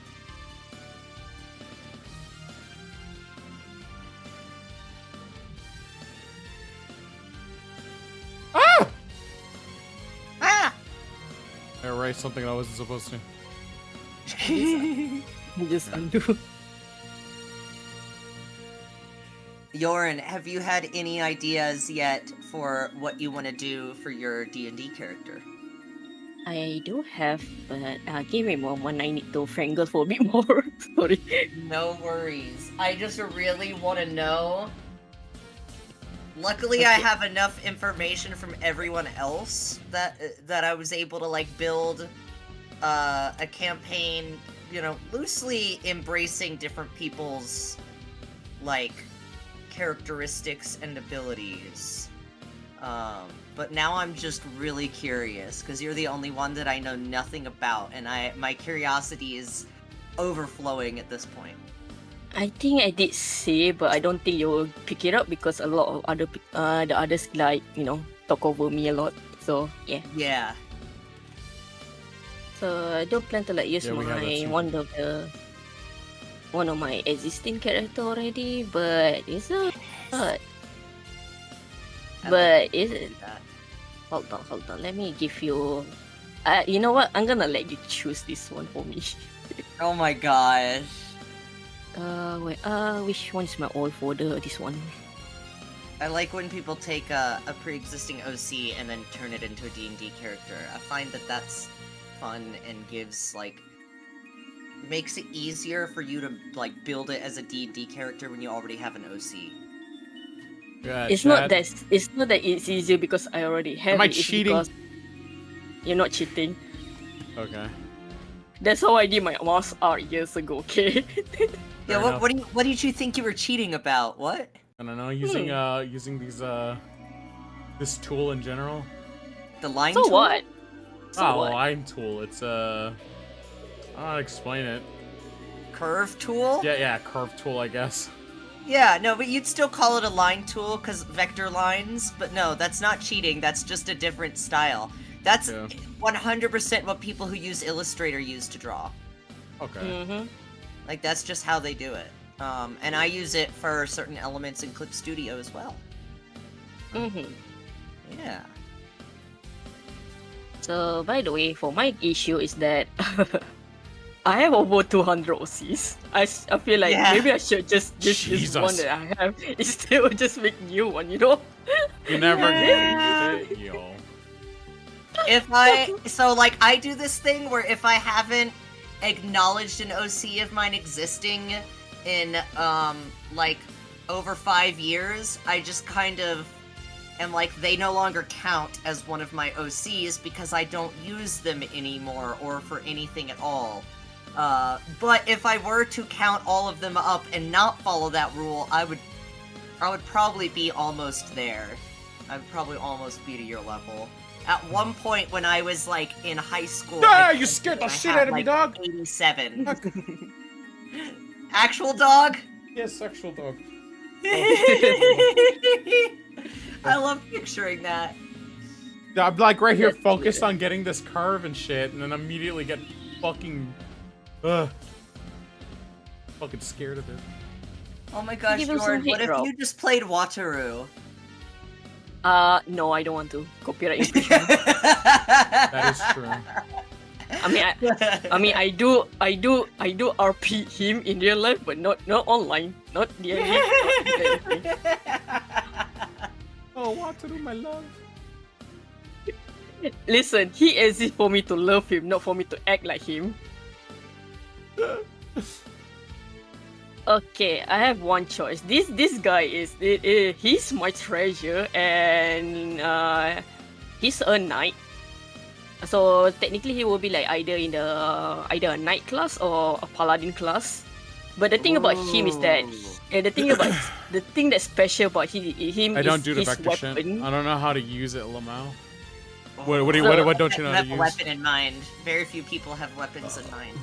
Ah! I erased something I wasn't supposed to. You just undo. Yorin, have you had any ideas yet for what you want to do for your D&D character? I do have, but give me a moment. I need to fangirl for a bit more. Sorry. No worries. I just really want to know. Luckily, I have enough information from everyone else that I was able to like build a campaign, you know, loosely embracing different people's like characteristics and abilities. But now I'm just really curious because you're the only one that I know nothing about, and my curiosity is overflowing at this point. I think I did say, but I don't think you'll pick it up because a lot of the others like, you know, talk over me a lot. So yeah. Yeah. So I don't plan to like use Yeah, we have that too. one of my existing character already, but it's not. But is it? Hold on. Let me give you. You know what? I'm gonna let you choose this one for me. Oh my gosh. Wait. Which one's my old folder? This one. I like when people take a pre-existing OC and then turn it into a D&D character. I find that that's fun and gives like makes it easier for you to like build it as a D&D character when you already have an OC. Yeah, It's not that it's easier because I already have Am I it. It's cheating? because you're not cheating. Okay. That's how I did my mouse art years ago. Okay. Yeah, Fair what did you think you were cheating about? What? I don't know, using these this tool in general. The line So tool? what? Line tool. It's I don't know how to explain it. Curve tool? Yeah, curve tool, I guess. Yeah, no, but you'd still call it a line tool because vector lines. But no, that's not cheating. That's just a different style. That's 100% what people who use Illustrator use to draw. Okay. Mm-hmm. Like, that's just how they do it. And I use it for certain elements in Clip Studio as well. Mm-hmm. Yeah. So, by the way, for my issue is that I have over 200 OCs. I feel like Yeah. maybe I should just use Jesus. one that I have instead of just make new one, you know? You never Yeah. use it, yo. So like I do this thing where if I haven't acknowledged an OC of mine existing in like over 5 years, I just kind of am like they no longer count as one of my OCs because I don't use them anymore or for anything at all. But if I were to count all of them up and not follow that rule, I would probably be almost there. I would probably almost be to your level. At one point when I was like in high school, Ah, I you think scared the I shit had, out of me, like, dog. 87. Actual dog? Yes, sexual dog. I love picturing that. I'm like right here That's focused weird. on getting this curve and shit, and then immediately get fucking fucking scared of it. Oh my gosh, Give him some Jordan, hate what if drop. you just played Wataru? No, I don't want to. Copyright infringement. That is true. I mean, I do RP him in real life, but not online, not DMV. Oh, what to do, my love? Listen, he exists for me to love him, not for me to act like him. Okay, I have one choice. This guy he's my treasure, and he's a knight. So technically, he will be like either a knight class or a paladin class. But the thing about him is that the thing that's special about him I don't is do the his vector shit. weapon. I don't know how to use it, Lamau. Oh, What don't you know you how have to a use? weapon in mind. Very few people have weapons in mind.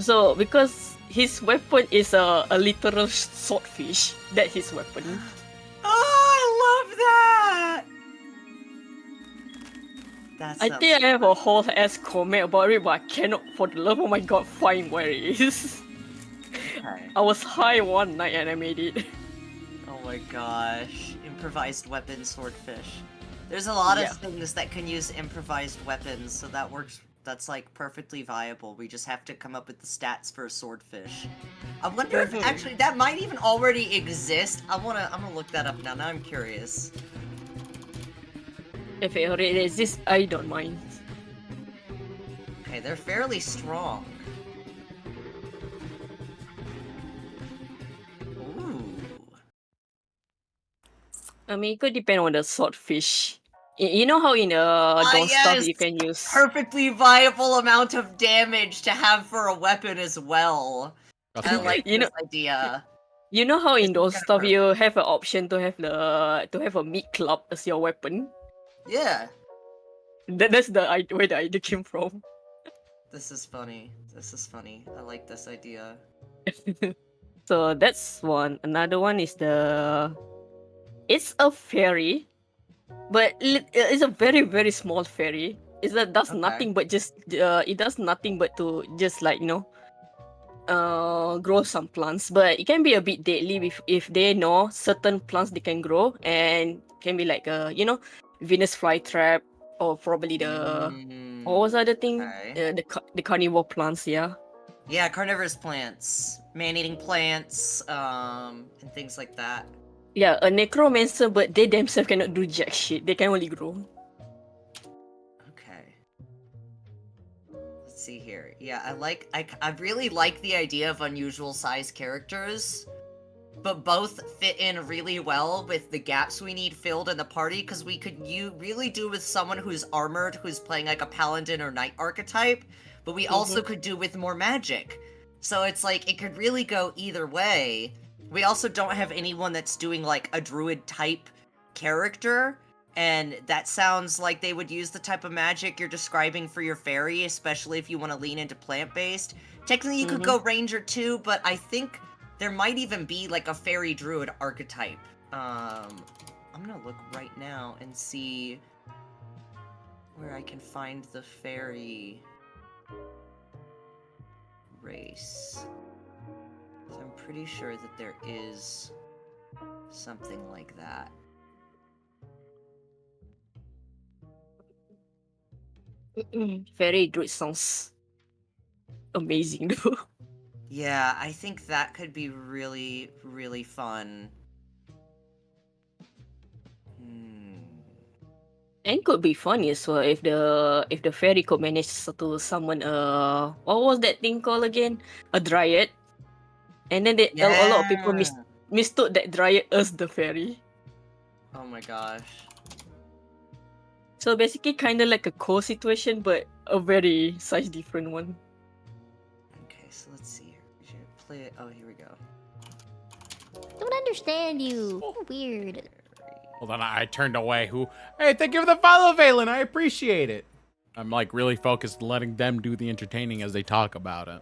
So because his weapon is a literal swordfish, that's his weapon. Oh, I love that! I think I have a whole ass comment about it, but I cannot for the love of my god find where it is. Okay. I was high one night and I made it. Oh my gosh. Improvised weapon swordfish. There's a lot of things that can use improvised weapons, so that works. That's like perfectly viable. We just have to come up with the stats for a swordfish. I wonder if actually that might even already exist. I'm gonna look that up now. Now I'm curious. If it already exists, I don't mind. Okay, they're fairly strong. Ooh. I mean, it could depend on the swordfish. You know how in the Dawn stuff yes! you can use. Perfectly viable amount of damage to have for a weapon as well. I like You this know- idea. You know how in It's those kinda stuff you have an option to have a meat club as your weapon. Yeah. That's where the idea came from. This is funny. This is funny. I like this idea. So that's one. Another one is it's a fairy, but it's a very very small fairy. Does Okay. nothing but just it does nothing but to just like grow some plants. But it can be a bit deadly if they know certain plants they can grow, and can be like Venus flytrap, or probably what was the other thing? Okay. The carnivore plants, yeah. Yeah, carnivorous plants, man-eating plants, and things like that. Yeah, a necromancer, but they themselves cannot do jack shit. They can only grow. Okay. Let's see here. Yeah, I really like the idea of unusual size characters, but both fit in really well with the gaps we need filled in the party, because we could really do with someone who's armored, who's playing like a paladin or knight archetype, but we also could do with more magic. So it's like, it could really go either way. We also don't have anyone that's doing like a druid type character, and that sounds like they would use the type of magic you're describing for your fairy, especially if you want to lean into plant-based. Technically, you could go ranger too, but I think there might even be like a fairy druid archetype. I'm gonna look right now and see where I can find the fairy race. So I'm pretty sure that there is something like that. Fairy druid sounds amazing though. Yeah, I think that could be really, really fun. And could be funny as well if the fairy could manage to summon what was that thing called again? A dryad. And then a lot of people Yeah. mistook that dryad as the fairy. Oh my gosh. So basically kinda like a co-situation, but a very size different one. Okay, so let's see here. We should play it. Oh, here we go. Don't understand you. Weird. Hold on, I turned away. Hey, thank you for the follow, Valen. I appreciate it. I'm like really focused on letting them do the entertaining as they talk about it.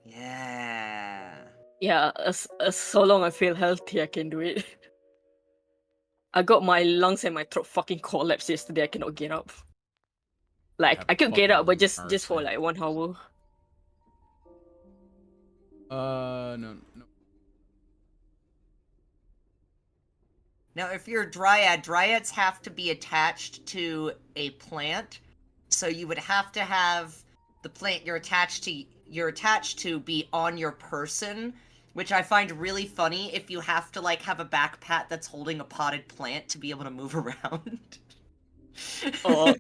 Yeah. Yeah, as so long I feel healthy, I can do it. I got my lungs and my throat fucking collapsed yesterday. I cannot get up. Like That I could get up, but fucking just for hurts, like 1 hour. No. Now, if you're a dryad, dryads have to be attached to a plant. So you would have to have the plant you're attached to be on your person, which I find really funny if you have to like have a backpack that's holding a potted plant to be able to move around. Or,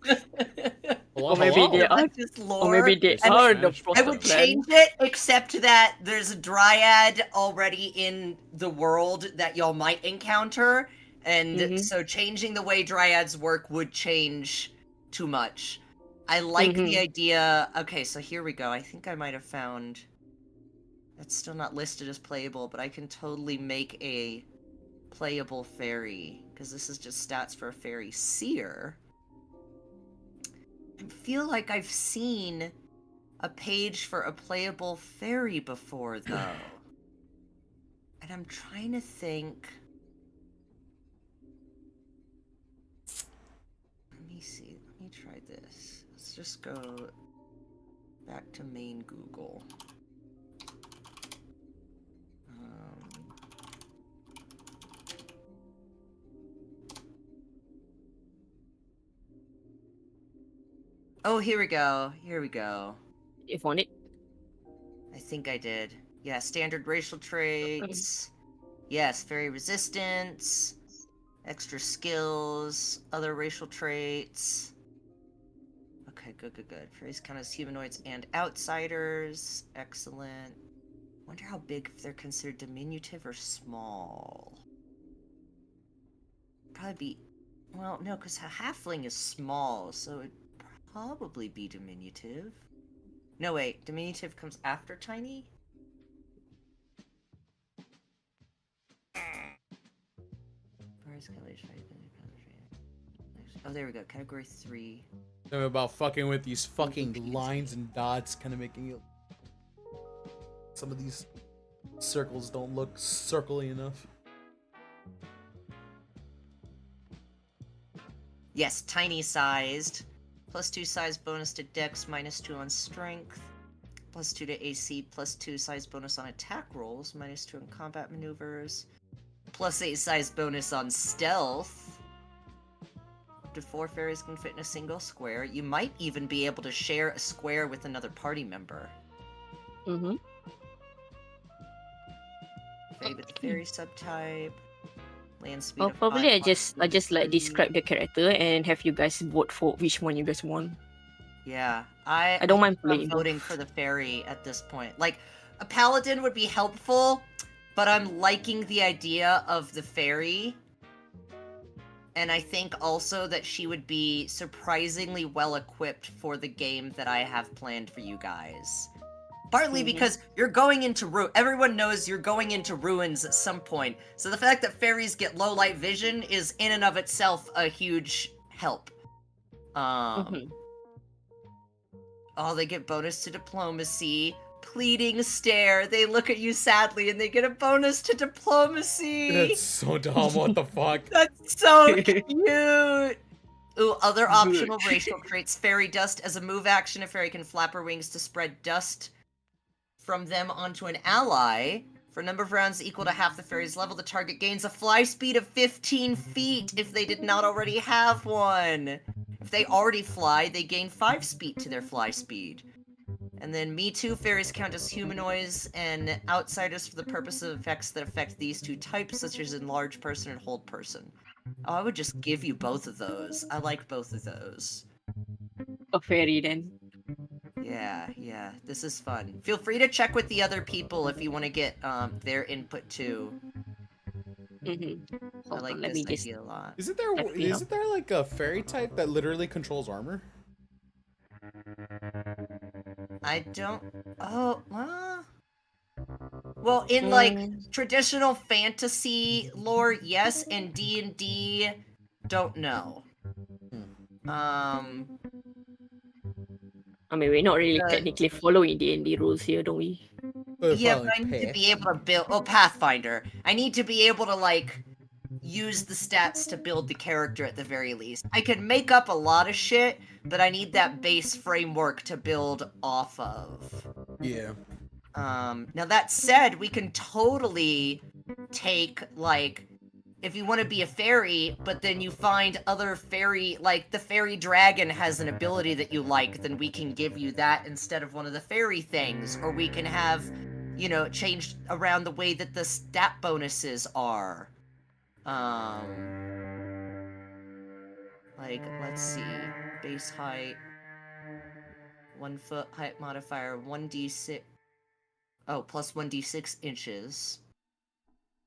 or maybe they are, Just or lore. maybe they And are the Spanish I proper would plan. change it, except that there's a dryad already in the world that y'all might encounter, and so changing the way dryads work would change too much. I like the idea. Okay, so here we go. I think I might have found. That's still not listed as playable, but I can totally make a playable fairy, because this is just stats for a fairy seer. I feel like I've seen a page for a playable fairy before, though. And I'm trying to think. Let me see. Let me try this. Let's just go back to main Google. Oh, here we go. Here we go. if on it. I think I did. Yeah, standard racial traits. Yes, fairy resistance. Extra skills. Other racial traits. Okay, good. Fairies count as humanoids and outsiders. Excellent. Wonder how big if they're considered diminutive or small. Probably be... Well, no, because a halfling is small, so it'd probably be diminutive. No, wait. Diminutive comes after tiny? Oh, there we go. Category 3. Something about fucking with these fucking lines and dots, kind of making it. Some of these circles don't look circly enough. Yes, tiny sized. +2 size bonus to dex, -2 on strength. +2 to AC, +2 size bonus on attack rolls, -2 on combat maneuvers. +8 size bonus on stealth. Up to 4 fairies can fit in a single square. You might even be able to share a square with another party member. Favorite fairy subtype. Land speed Well, of probably 5, I just like 3. describe the character and have you guys vote for which one you guys want. Yeah, I don't mind I'm playing voting both. for the fairy at this point. Like, a paladin would be helpful, but I'm liking the idea of the fairy. And I think also that she would be surprisingly well equipped for the game that I have planned for you guys. Partly because you're going into everyone knows you're going into ruins at some point. So the fact that fairies get low light vision is in and of itself a huge help. Oh, they get bonus to diplomacy. Pleading stare. They look at you sadly and they get a bonus to diplomacy. That's so dumb. What the fuck? That's so cute. Ooh, other optional racial traits. Fairy dust. As a move action, a fairy can flap her wings to spread dust from them onto an ally. For a number of rounds equal to half the fairy's level, the target gains a fly speed of 15 feet if they did not already have one. If they already fly, they gain 5 speed to their fly speed. And then Me Too fairies count as humanoids and outsiders for the purpose of effects that affect these two types, such as enlarge person and hold person. Oh, I would just give you both of those. I like both of those. A fairy then. Yeah, this is fun. Feel free to check with the other people if you want to get their input too. Mm-hmm. I Hold like on, let this me just idea a lot. Isn't there like a fairy type that literally controls armor? I don't. Oh, well, in like traditional fantasy lore, yes, and D&D, don't know. I mean, we're not really Uh, technically following D&D rules here, don't we? Yeah, but I need to be able to build. Oh, Pathfinder. I need to be able to like use the stats to build the character at the very least. I can make up a lot of shit, but I need that base framework to build off of. Yeah. Now that said, we can totally take, like, if you want to be a fairy, but then you find other fairy, like, the fairy dragon has an ability that you like, then we can give you that instead of one of the fairy things, or we can have, you know, changed around the way that the stat bonuses are. Like, let's see, base height, 1 foot height modifier, 1d6, oh, plus 1d6 inches.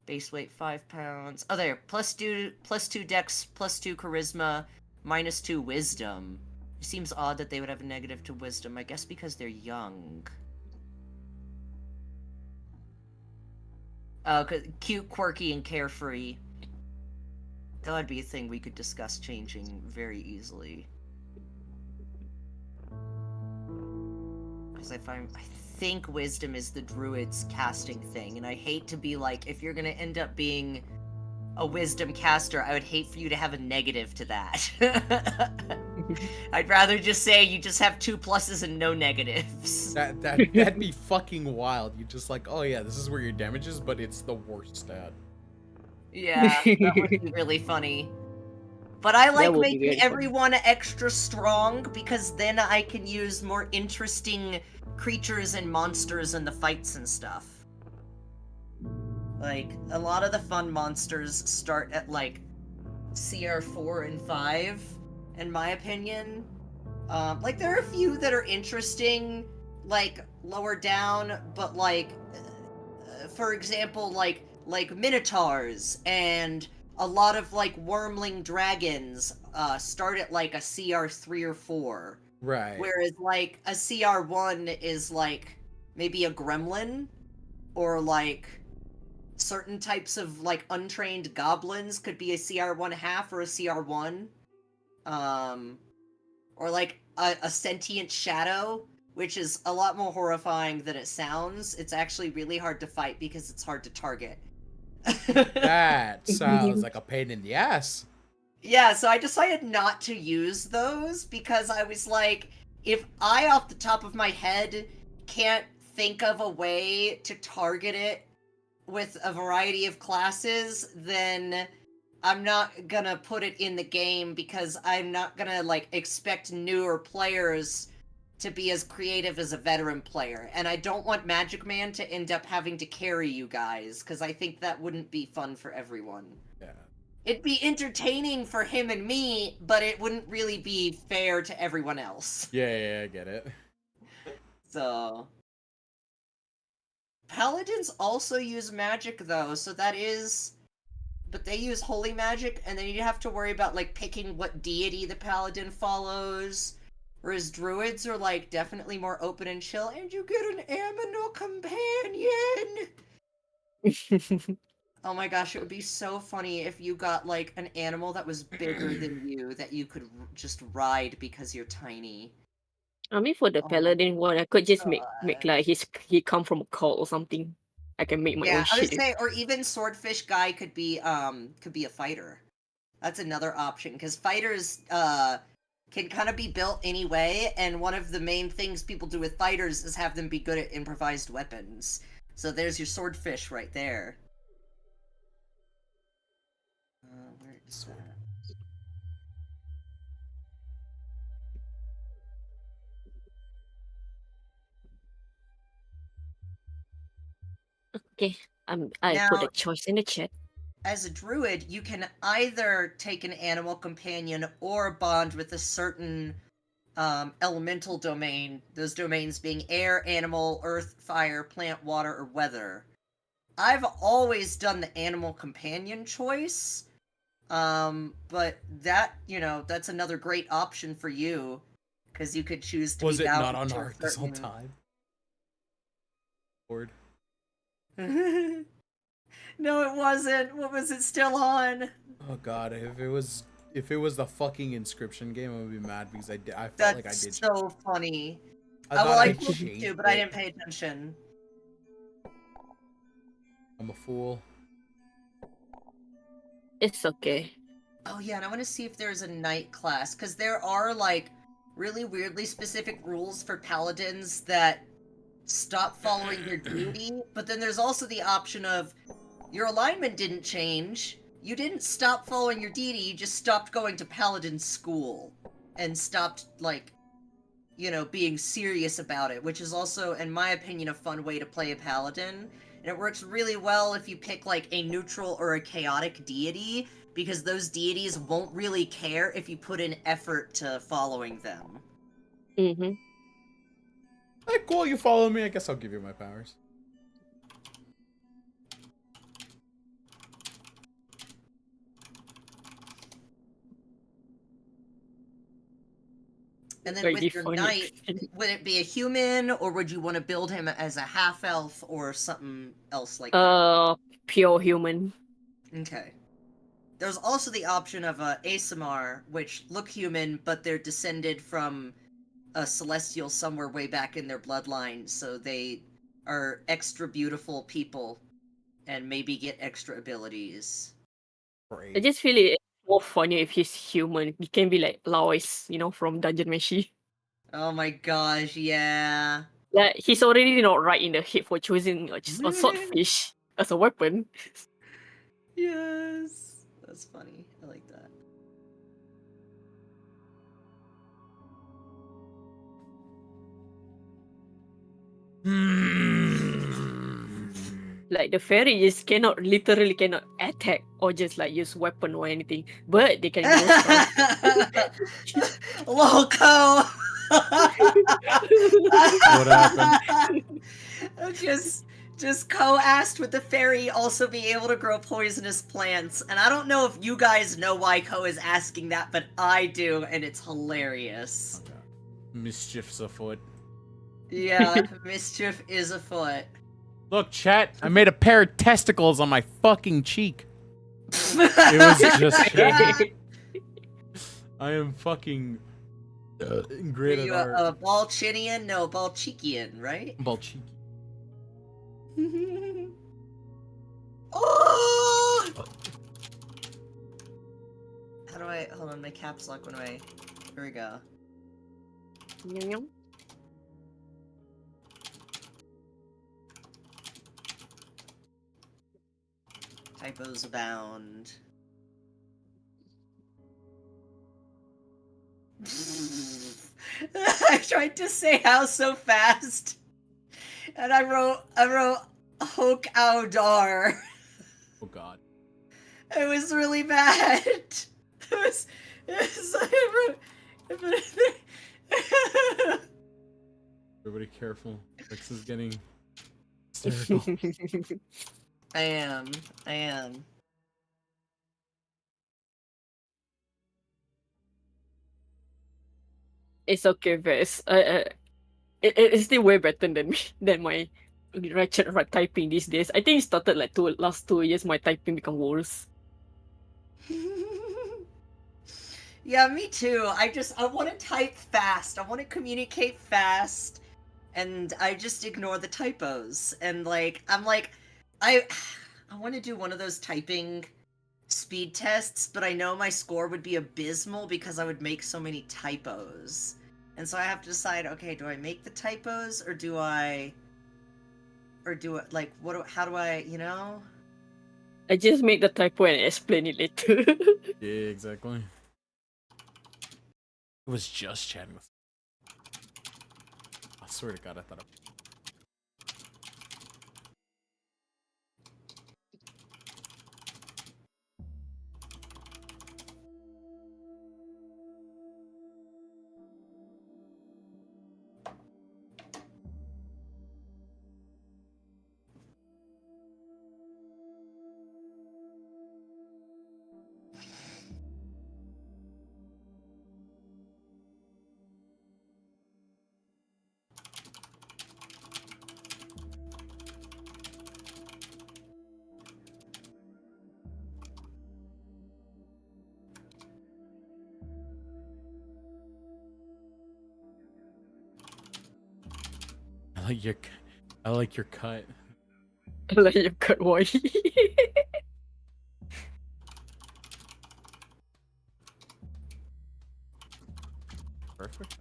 Base weight 5 pounds. Oh, there. +2 dex, +2 charisma, -2 wisdom. It seems odd that they would have a negative to wisdom. I guess because they're young. Oh, cute, quirky, and carefree. That would be a thing we could discuss changing very easily. Because I think wisdom is the druid's casting thing, and I hate to be like, if you're gonna end up being a wisdom caster, I would hate for you to have a negative to that. I'd rather just say you just have 2 pluses and no negatives. That'd be fucking wild. You just like, oh yeah, this is where your damage is, but it's the worst stat. Yeah, that would be really funny. But I like would be very making everyone extra strong, because then I can use more interesting creatures and monsters in the fights and stuff. Like, a lot of the fun monsters start at, like, CR 4 and 5, in my opinion. Like, there are a few that are interesting, like, lower down, but, like, for example, like Minotaurs and a lot of, like, Wormling dragons start at, like, a CR 3 or 4. Right. Whereas, like, a CR 1 is, like, maybe a gremlin, or, like, certain types of, like, untrained goblins could be a CR 1/2 or a CR 1. Or, like, a sentient shadow, which is a lot more horrifying than it sounds. It's actually really hard to fight because it's hard to target. That sounds like a pain in the ass. Yeah, so I decided not to use those because I was like, if I, off the top of my head, can't think of a way to target it with a variety of classes, then I'm not gonna put it in the game because I'm not gonna, like, expect newer players to be as creative as a veteran player. And I don't want Magic Man to end up having to carry you guys, because I think that wouldn't be fun for everyone. Yeah. It'd be entertaining for him and me, but it wouldn't really be fair to everyone else. Yeah, I get it. So... Paladins also use magic, though, so that is... But they use holy magic, and then you have to worry about, like, picking what deity the paladin follows. Whereas druids are, like, definitely more open and chill, and you get an aminal companion! Oh my gosh, it would be so funny if you got, like, an animal that was bigger than you, that you could just ride because you're tiny. I mean, for the Oh paladin one, I could just make God. like he come from a cult or something. I can make my Yeah, own I would shit. say, or even swordfish guy could be a fighter. That's another option, because fighters, can kind of be built anyway, and one of the main things people do with fighters is have them be good at improvised weapons. So there's your swordfish right there. Where is that? Okay, I put Now- a choice in the chat. As a druid, you can either take an animal companion or bond with a certain elemental domain, those domains being air, animal, earth, fire, plant, water, or weather. I've always done the animal companion choice, but that, that's another great option for you, because you could choose to Was be it bound not on to a art this whole certain- time? Lord. No, it wasn't. What was it still on? Oh god, if it was the fucking inscription game, I would be mad because I felt That's like I did. so funny. I Well, thought I I looked too, changed but I it. didn't pay attention. I'm a fool. It's okay. Oh yeah, and I want to see if there's a night class, because there are, like, really weirdly specific rules for paladins that stop following their duty, but then there's also the option of your alignment didn't change, you didn't stop following your deity, you just stopped going to paladin school, and stopped, like, being serious about it, which is also, in my opinion, a fun way to play a paladin. And it works really well if you pick, like, a neutral or a chaotic deity, because those deities won't really care if you put in effort to following them. Mm-hmm. Hey, cool, you follow me. I guess I'll give you my powers. And then Very with your funny. knight, would it be a human, or would you want to build him as a half-elf or something else like that? Pure human. Okay. There's also the option of Asimar, which look human, but they're descended from a celestial somewhere way back in their bloodline, so they are extra beautiful people and maybe get extra abilities. I Great. just feel it's more funny if he's human. He can be like Lois, from Dungeon Meshi. Oh my gosh, yeah. Like he's already not right in the head for choosing just a swordfish as a weapon. Yes. That's funny. I like that. Like the fairy just literally cannot attack or just like use weapon or anything, but they can go strong. Loco! What happened? Just Ko asked would the fairy also be able to grow poisonous plants, and I don't know if you guys know why Ko is asking that, but I do, and it's hilarious. Okay. Mischief's afoot. Yeah, mischief is afoot. Look, chat, I made a pair of testicles on my fucking cheek. It was just chat. I am fucking great Are at you art. a Balchinian? No, Balchikian, right? Balcheek. Oh! How do I... Hold on, my caps lock went away. Here we go. Typos abound. I tried to say how so fast, and I wrote Hok Audar. Oh god. It was really bad. It was I wrote, Everybody careful. Rex is getting hysterical. I am. It's okay, Vess. It's still way better than me than my wretched typing these days. I think it started like last 2 years. My typing become worse. Yeah, me too. I want to type fast. I want to communicate fast, and I just ignore the typos. And I want to do one of those typing speed tests, but I know my score would be abysmal because I would make so many typos. And so I have to decide, okay, do I make the typos or do I how do I, I just make the typo and explain it later. Yeah, exactly. It was just chatting with. I swear to God, I thought. I like your cut. Like you cut why? Perfect.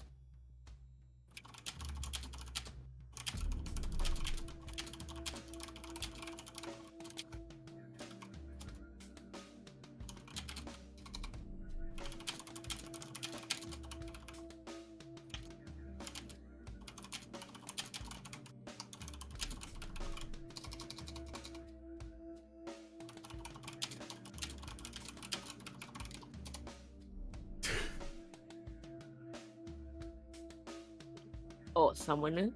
Oh, summoner.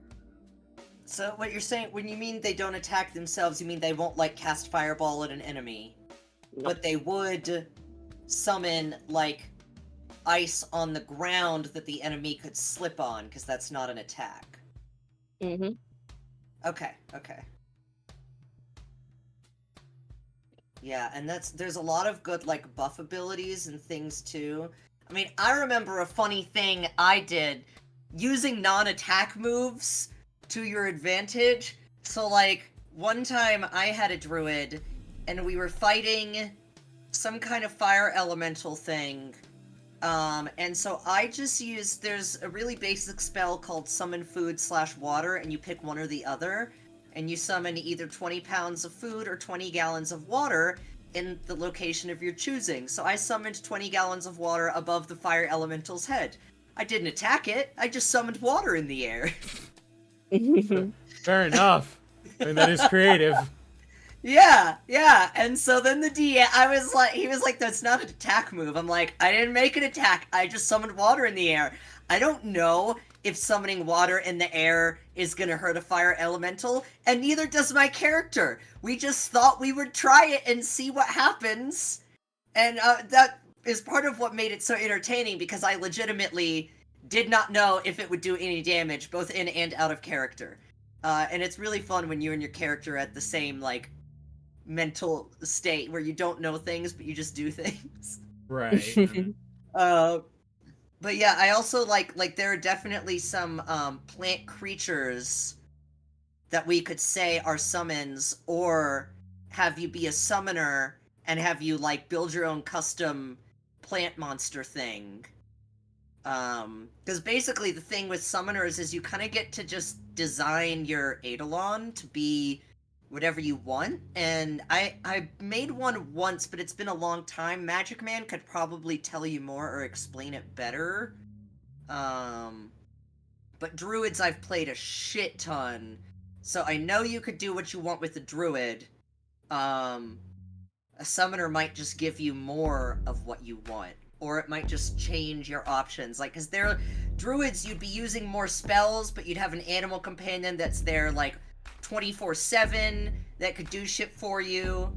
So what you're saying, when you mean they don't attack themselves, you mean they won't like cast fireball at an enemy, but they would summon like ice on the ground that the enemy could slip on, because that's not an attack. Mm-hmm. Okay, okay. Yeah, and there's a lot of good like buff abilities and things too. I mean, I remember a funny thing I did using non-attack moves to your advantage. So like one time I had a druid and we were fighting some kind of fire elemental thing. And so I just used, there's a really basic spell called Summon Food / Water, and you pick one or the other, and you summon either 20 pounds of food or 20 gallons of water in the location of your choosing. So I summoned 20 gallons of water above the fire elemental's head. I didn't attack it, I just summoned water in the air. Fair enough. I mean, that is creative. Yeah, and so then the DM, he was like, that's not an attack move. I'm like, I didn't make an attack, I just summoned water in the air. I don't know if summoning water in the air is gonna hurt a fire elemental, and neither does my character. We just thought we would try it and see what happens, and that is part of what made it so entertaining, because I legitimately did not know if it would do any damage, both in and out of character. And it's really fun when you and your character are at the same, like, mental state where you don't know things, but you just do things. Right. But yeah, I also like there are definitely some plant creatures that we could say are summons, or have you be a summoner and have you like build your own custom plant monster thing. Because basically the thing with summoners is you kind of get to just design your Eidolon to be whatever you want, and I made one once, but it's been a long time. Magic Man could probably tell you more or explain it better. But druids I've played a shit ton, so I know you could do what you want with the druid. A summoner might just give you more of what you want, or it might just change your options. Like, because they're druids, you'd be using more spells, but you'd have an animal companion that's there, like, 24/7 that could do shit for you.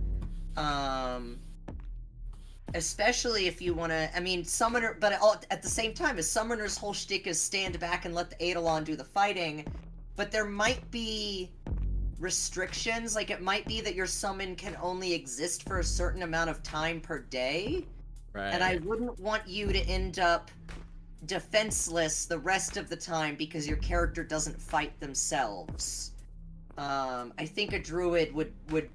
Especially if you want to, I mean, summoner, but at the same time, a summoner's whole shtick is stand back and let the Eidolon do the fighting, but there might be restrictions. Like, it might be that your summon can only exist for a certain amount of time per day. Right. And I wouldn't want you to end up defenseless the rest of the time because your character doesn't fight themselves. I think a druid would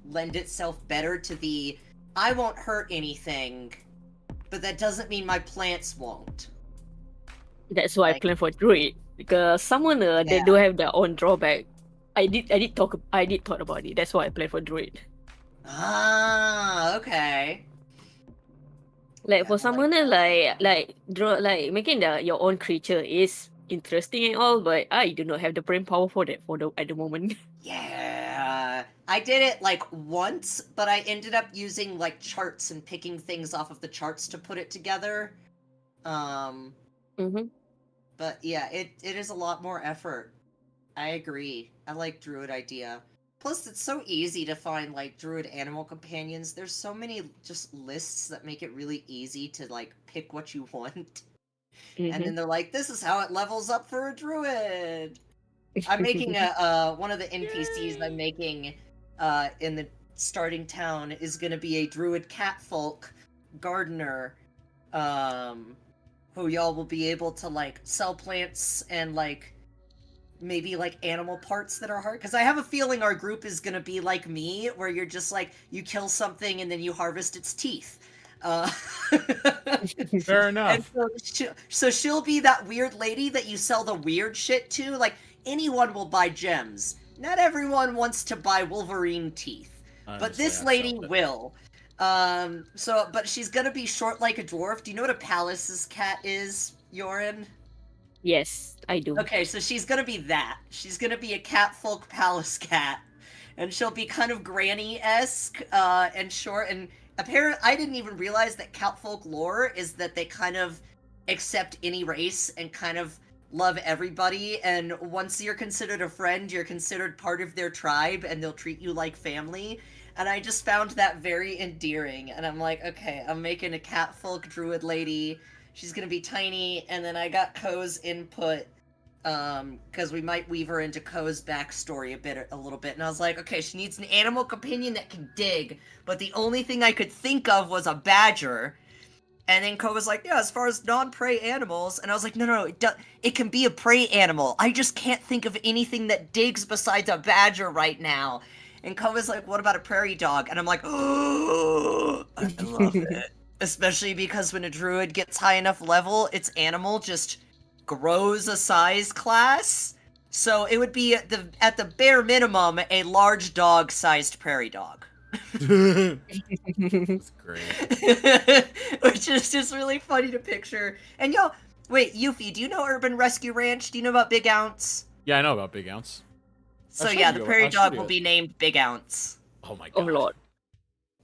lend itself better to the, I won't hurt anything, but that doesn't mean my plants won't. That's why I plan for druid, because summoner they do have their own drawback. I did thought about it. That's why I plan for druid. Ah, okay. Like for summoner, like making your own creature is interesting and all, but I do not have the brain power for that at the moment. Yeah, I did it like once, but I ended up using like charts and picking things off of the charts to put it together. But yeah, it is a lot more effort. I agree. I like druid idea. Plus, it's so easy to find like druid animal companions. There's so many just lists that make it really easy to like pick what you want. And then they're like, this is how it levels up for a druid. I'm making one of the NPCs I'm making in the starting town is gonna be a druid catfolk gardener, who y'all will be able to like sell plants and like maybe like animal parts that are hard, because I have a feeling our group is gonna be like me, where you're just like you kill something and then you harvest its teeth. Uh, Fair and enough. so she'll be that weird lady that you sell the weird shit to. Like anyone will buy gems. Not everyone wants to buy Wolverine teeth, but this lady will. But she's gonna be short like a dwarf. Do you know what a palace's cat is, Yorin? Yes, I do. Okay, so she's gonna be that. She's gonna be a catfolk palace cat. And she'll be kind of granny-esque, and short, and apparently I didn't even realize that catfolk lore is that they kind of accept any race and kind of love everybody, and once you're considered a friend, you're considered part of their tribe, and they'll treat you like family. And I just found that very endearing, and I'm like, okay, I'm making a catfolk druid lady. She's gonna be tiny, and then I got Ko's input, because we might weave her into Ko's backstory a little bit, and I was like, okay, she needs an animal companion that can dig, but the only thing I could think of was a badger. And then Ko was like, yeah, as far as non-prey animals, and I was like, no, it can be a prey animal. I just can't think of anything that digs besides a badger right now. And Ko was like, what about a prairie dog? And I'm like, oh, I love it. Especially because when a druid gets high enough level, its animal just grows a size class. So it would be at the bare minimum a large dog-sized prairie dog. That's great. Which is just really funny to picture. And yo, wait, Yuffie, do you know Urban Rescue Ranch? Do you know about Big Ounce? Yeah, I know about Big Ounce. So yeah, the prairie dog will be named Big Ounce. Oh my god. Oh lord.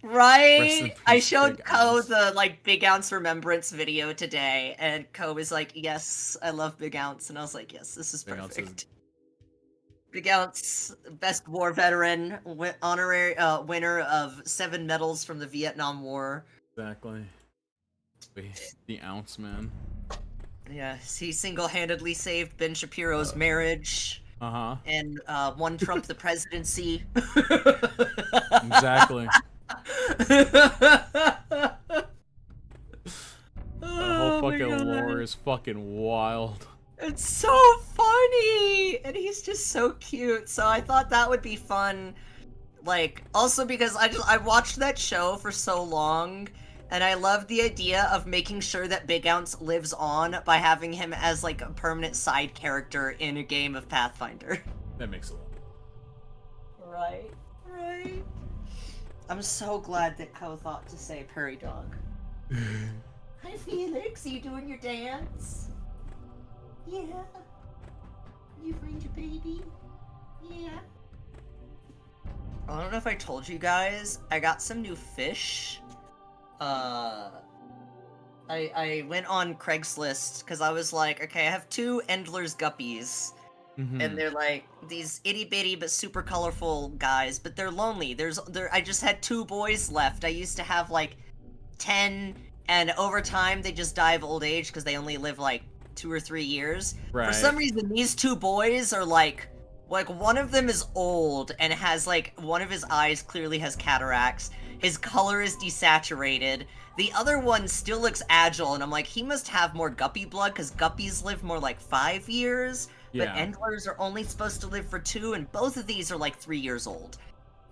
Right? I peace, showed Big Ko Ounce. the Big Ounce remembrance video today, and Ko was like, yes, I love Big Ounce, and I was like, yes, this is Big Ounce perfect. is- Big Ounce, best war veteran, honorary winner of 7 medals from the Vietnam War. Exactly. The ounce, man. Yeah, he single-handedly saved Ben Shapiro's marriage Uh-huh. and won Trump the presidency. Exactly. The whole Oh my fucking God. lore is fucking wild. It's so funny, and he's just so cute. So I thought that would be fun. Like, also because I watched that show for so long, and I love the idea of making sure that Big Ounce lives on by having him as like a permanent side character in a game of Pathfinder. That makes a lot. Right. I'm so glad that Ko thought to say prairie dog. Hi Felix, are you doing your dance? Yeah. You bring your baby? Yeah. I don't know if I told you guys, I got some new fish. I went on Craigslist because I was like, okay, I have 2 Endler's guppies. And they're like these itty bitty but super colorful guys, but they're lonely. I just had 2 boys left. I used to have like 10, and over time they just die of old age because they only live like 2 or 3 years. Right. For some reason, these 2 boys are like one of them is old and has like one of his eyes clearly has cataracts. His color is desaturated. The other one still looks agile, and I'm like, he must have more guppy blood because guppies live more like 5 years. But Yeah. Endlers are only supposed to live for 2, and both of these are like 3 years old.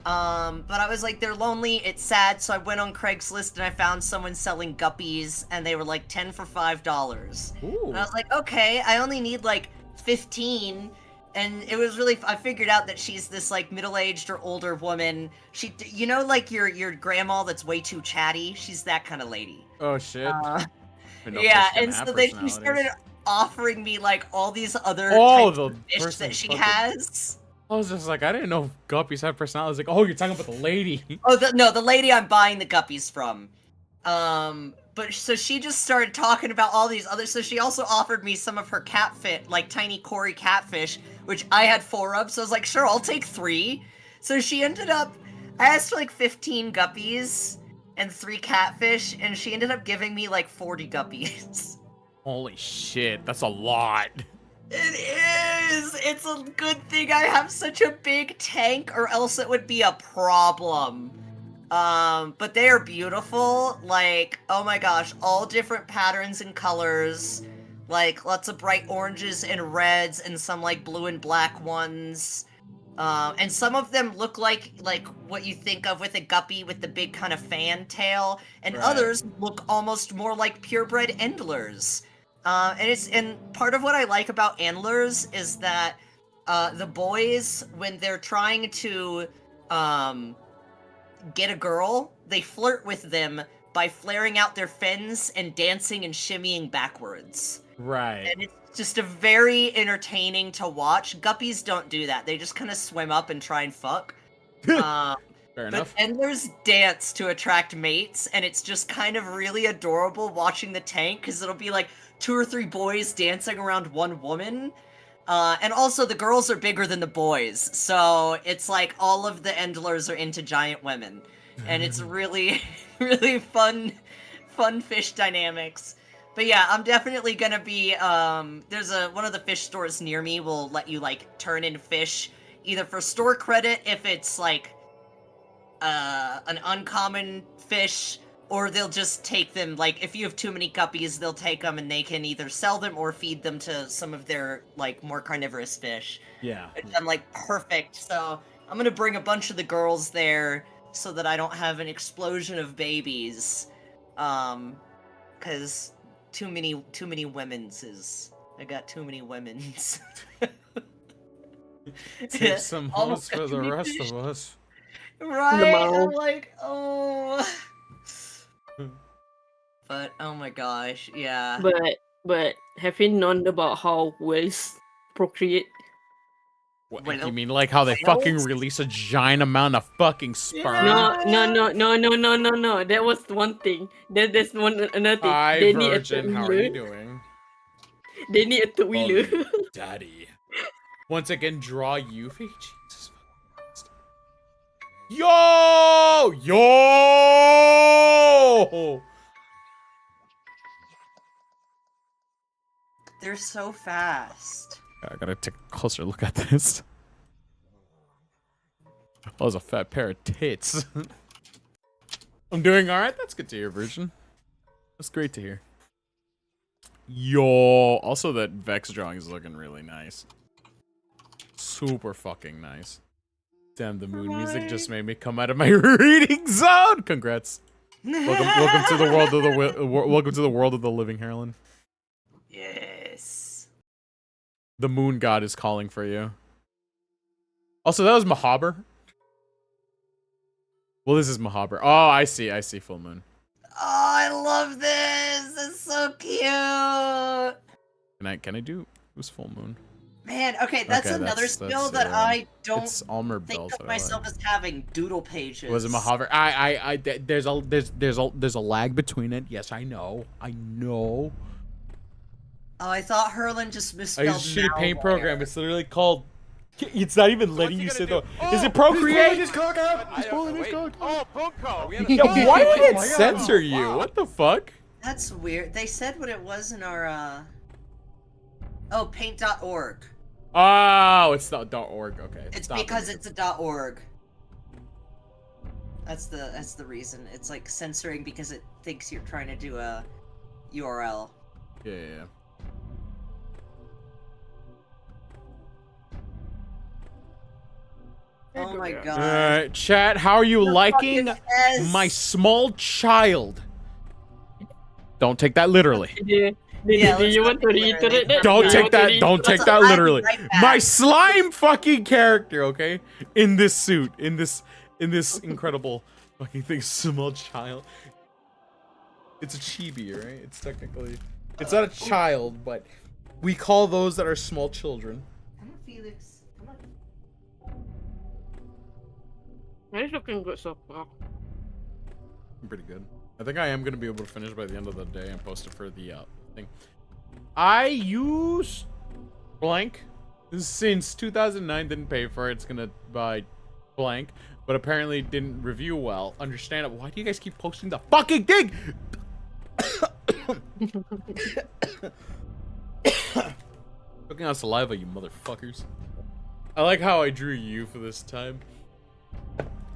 But I was like, they're lonely, it's sad, so I went on Craigslist and I found someone selling guppies, and they were like 10 for $5. Ooh. And I was like, okay, I only need like 15. And it was really, I figured out that she's this like middle-aged or older woman. She, you know, like your grandma that's way too chatty? She's that kind of lady. Oh shit. I know Yeah, fish can and have so then she personalities. started offering me like all these other Oh, types of the fish person that she fucking- has. I was just like, I didn't know guppies have personalities. Like, oh, you're talking about the lady. Oh, no, the lady I'm buying the guppies from. But so she just started talking about all these other. So she also offered me some of her catfish, like tiny Cory catfish, which I had 4 of. So I was like, sure, I'll take 3. So she ended up. I asked for like 15 guppies and 3 catfish, and she ended up giving me like 40 guppies. Holy shit, that's a lot. It is! It's a good thing I have such a big tank, or else it would be a problem. But they are beautiful. Like, oh my gosh, all different patterns and colors. Like, lots of bright oranges and reds, and some, like, blue and black ones. And some of them look like what you think of with a guppy with the big kind of fan tail, and Right. others look almost more like purebred endlers. And part of what I like about endlers is that the boys, when they're trying to get a girl, they flirt with them by flaring out their fins and dancing and shimmying backwards. Right. And it's just a very entertaining to watch. Guppies don't do that. They just kind of swim up and try and fuck. Fair But enough. endlers dance to attract mates, and it's just kind of really adorable watching the tank, because it'll be like 2 or 3 boys dancing around one woman. And also the girls are bigger than the boys, so it's like all of the endlers are into giant women. And it's really, really fun fish dynamics. But yeah, I'm definitely gonna be, there's one of the fish stores near me will let you, like, turn in fish, either for store credit if it's, like, an uncommon fish, or they'll just take them, like, if you have too many guppies, they'll take them and they can either sell them or feed them to some of their, like, more carnivorous fish. Yeah. Which I'm like, perfect. So I'm gonna bring a bunch of the girls there so that I don't have an explosion of babies. Cause too many women's is, I got too many women's. Save some Almost hoes for got the me rest fish. of us. Right? I'm mouth. like, oh. But oh my gosh, yeah. But have you known about how whales procreate? What, Whale- you mean like how they fucking whales? release a giant amount of fucking sperm? No. That was one thing. There's another thing. Hi, They need a Virgin. How are you two-wheeler. doing? They need a two-wheeler. Oh, daddy. Once again, draw you. Jesus Christ. Yo! They're so fast. I gotta take a closer look at this. Oh, that was a fat pair of tits. I'm doing alright. That's good to hear, Virgin. That's great to hear. Yo! Also, that Vex drawing is looking really nice. Super fucking nice. Damn, the moon music just made me come out of my reading zone. Congrats. Welcome to the world of the welcome to the world of the living, Harlan. Yes. The moon god is calling for you. Also, that was Mahaber. Well, this is Mahaber. Oh, I see full moon. Oh, I love this. It's so cute. Can I do who's full moon? Man, okay, that's Okay, another that's- skill that's, that I don't It's Almer think Bells. of myself as having. Doodle pages. Was it Mahaber? There's a lag between it. Yes, I know. Oh, I thought Herlin just I misspelled use a shitty paint malware. program. It's literally called. It's not even letting you say the. Is it He's pulling Procreate? his cock out. He's pulling his cock. Oh, Punko. Yeah, why would it Oh my God. censor you? What the fuck? That's weird. They said what it was in our, Oh, paint.org. Oh, it's not .org. Okay. It's not because me. it's a .org. That's the reason. It's like censoring because it thinks you're trying to do a URL. Yeah. Oh my god. Alright, chat, how are you liking fucking S. my small child? Don't take that literally. Do let's you not want to take it reiterate that? Don't Do you take want to that. reiterate- Don't take I'll that be literally. right back. My slime fucking character, okay? In this suit, in this incredible fucking thing, small child. It's a chibi, right? It's technically, it's not a child, but we call those that are small children. Come on, Felix. Come on. It's looking good so far. I'm pretty good. I think I am gonna be able to finish by the end of the day and post it for the thing. I use blank since 2009. Didn't pay for it. It's gonna buy blank, but apparently didn't review well. Understand it? Why do you guys keep posting the fucking thing? Looking on saliva, you motherfuckers. I like how I drew you for this time.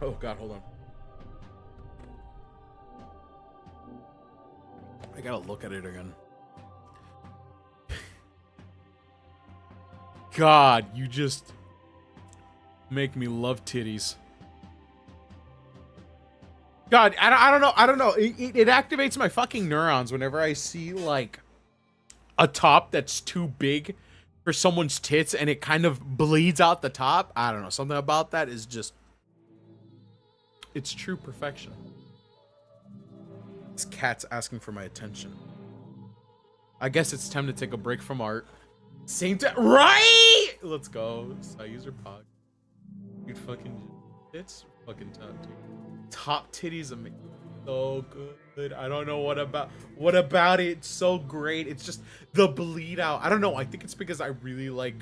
Oh god, hold on. I gotta look at it again. God, you just make me love titties. God, I don't know. It activates my fucking neurons whenever I see like a top that's too big for someone's tits and it kind of bleeds out the top. I don't know. Something about that is just, it's true perfection. This cat's asking for my attention. I guess it's time to take a break from art. Same time, right? Let's go. So user pod. Dude, fucking tits, fucking top, dude. Top titties, amazing. So good. I don't know what about it. It's so great. It's just the bleed out. I don't know. I think it's because I really like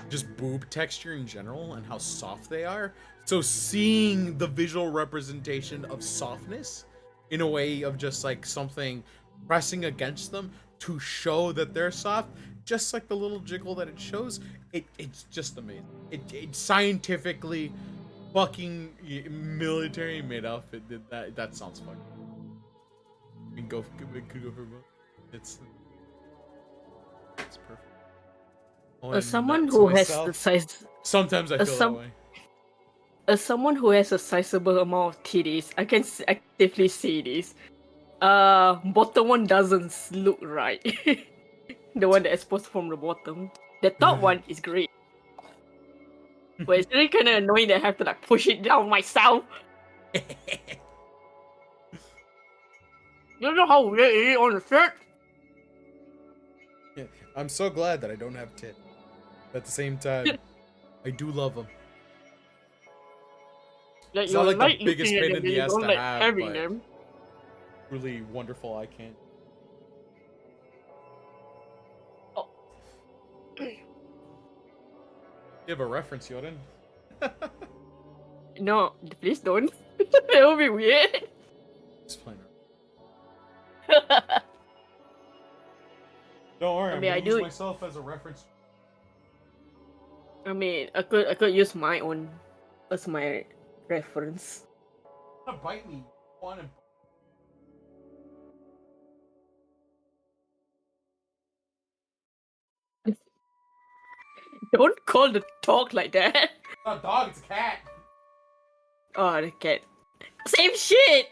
just boob texture in general and how soft they are. So seeing the visual representation of softness in a way of just like something pressing against them to show that they're soft, just like the little jiggle that it shows, it's just amazing. It scientifically fucking military made outfit did that. That sounds fun. We can go for both. It's perfect. As someone who has the size, sometimes I feel that way. As someone who has a sizable amount of titties, I can actively see this. Bottom one doesn't look right. The one that is exposed from the bottom. The top one is great. But it's really kind of annoying that I have to like push it down myself. You know how weird it is on the shirt? Yeah, I'm so glad that I don't have tits. At the same time, I do love them. Like It's not like like the biggest pain in the ass to like have, having but them. really wonderful eye candy. Oh. You have a reference, Yoden? No, please don't. That would be weird. Just playing. Don't worry, I I'm mean, gonna I use do- myself as a reference. I mean, I could use my own as my reference. Don't bite me. Want to Don't call the dog like that. It's not a dog, it's a cat. Oh, the cat. Same shit.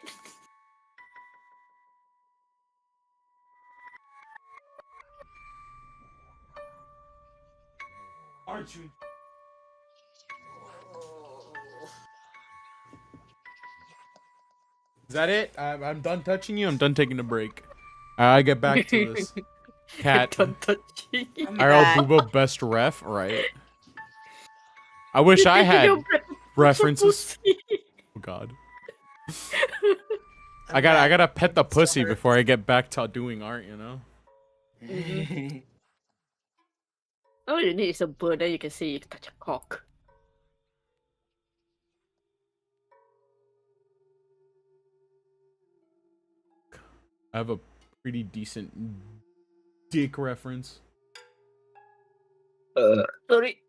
Aren't you? Is that it? I'm done touching you. I'm done taking a break. I get back to this. Cat. Don't touch me. IRL Booba best ref, right? I wish I had references. Oh god. I gotta pet the pussy before I get back to doing art, you know? All you need is a bird that you can see you can touch a cock. I have a pretty decent dick reference. Sorry.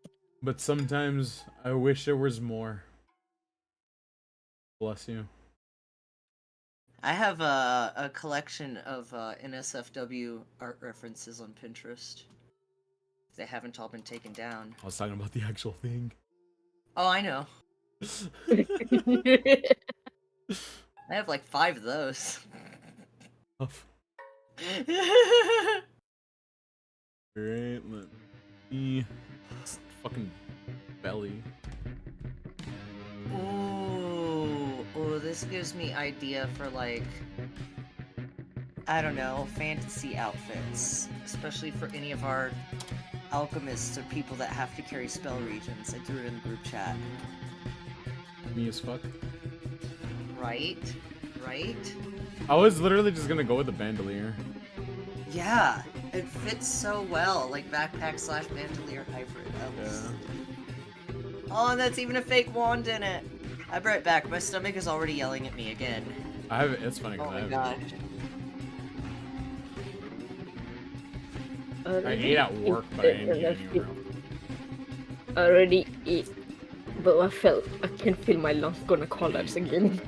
But sometimes I wish there was more. Bless you. I have a collection of NSFW art references on Pinterest. They haven't all been taken down. I was talking about the actual thing. Oh, I know. I have like 5 of those. Great, let me fucking belly. Ooh, this gives me idea for like, I don't know, fantasy outfits, especially for any of our alchemists or people that have to carry spell regions. I threw it in the group chat. Me as fuck. Right? I was literally just gonna go with the bandolier. Yeah, it fits so well, like backpack / bandolier hybrid. Oh, and that's even a fake wand in it. I'll be right back. My stomach is already yelling at me again. I have it. It's funny Oh because my I gosh. I ate at work, but I didn't eat anywhere else. I already ate, but I felt I can feel my lungs gonna collapse again.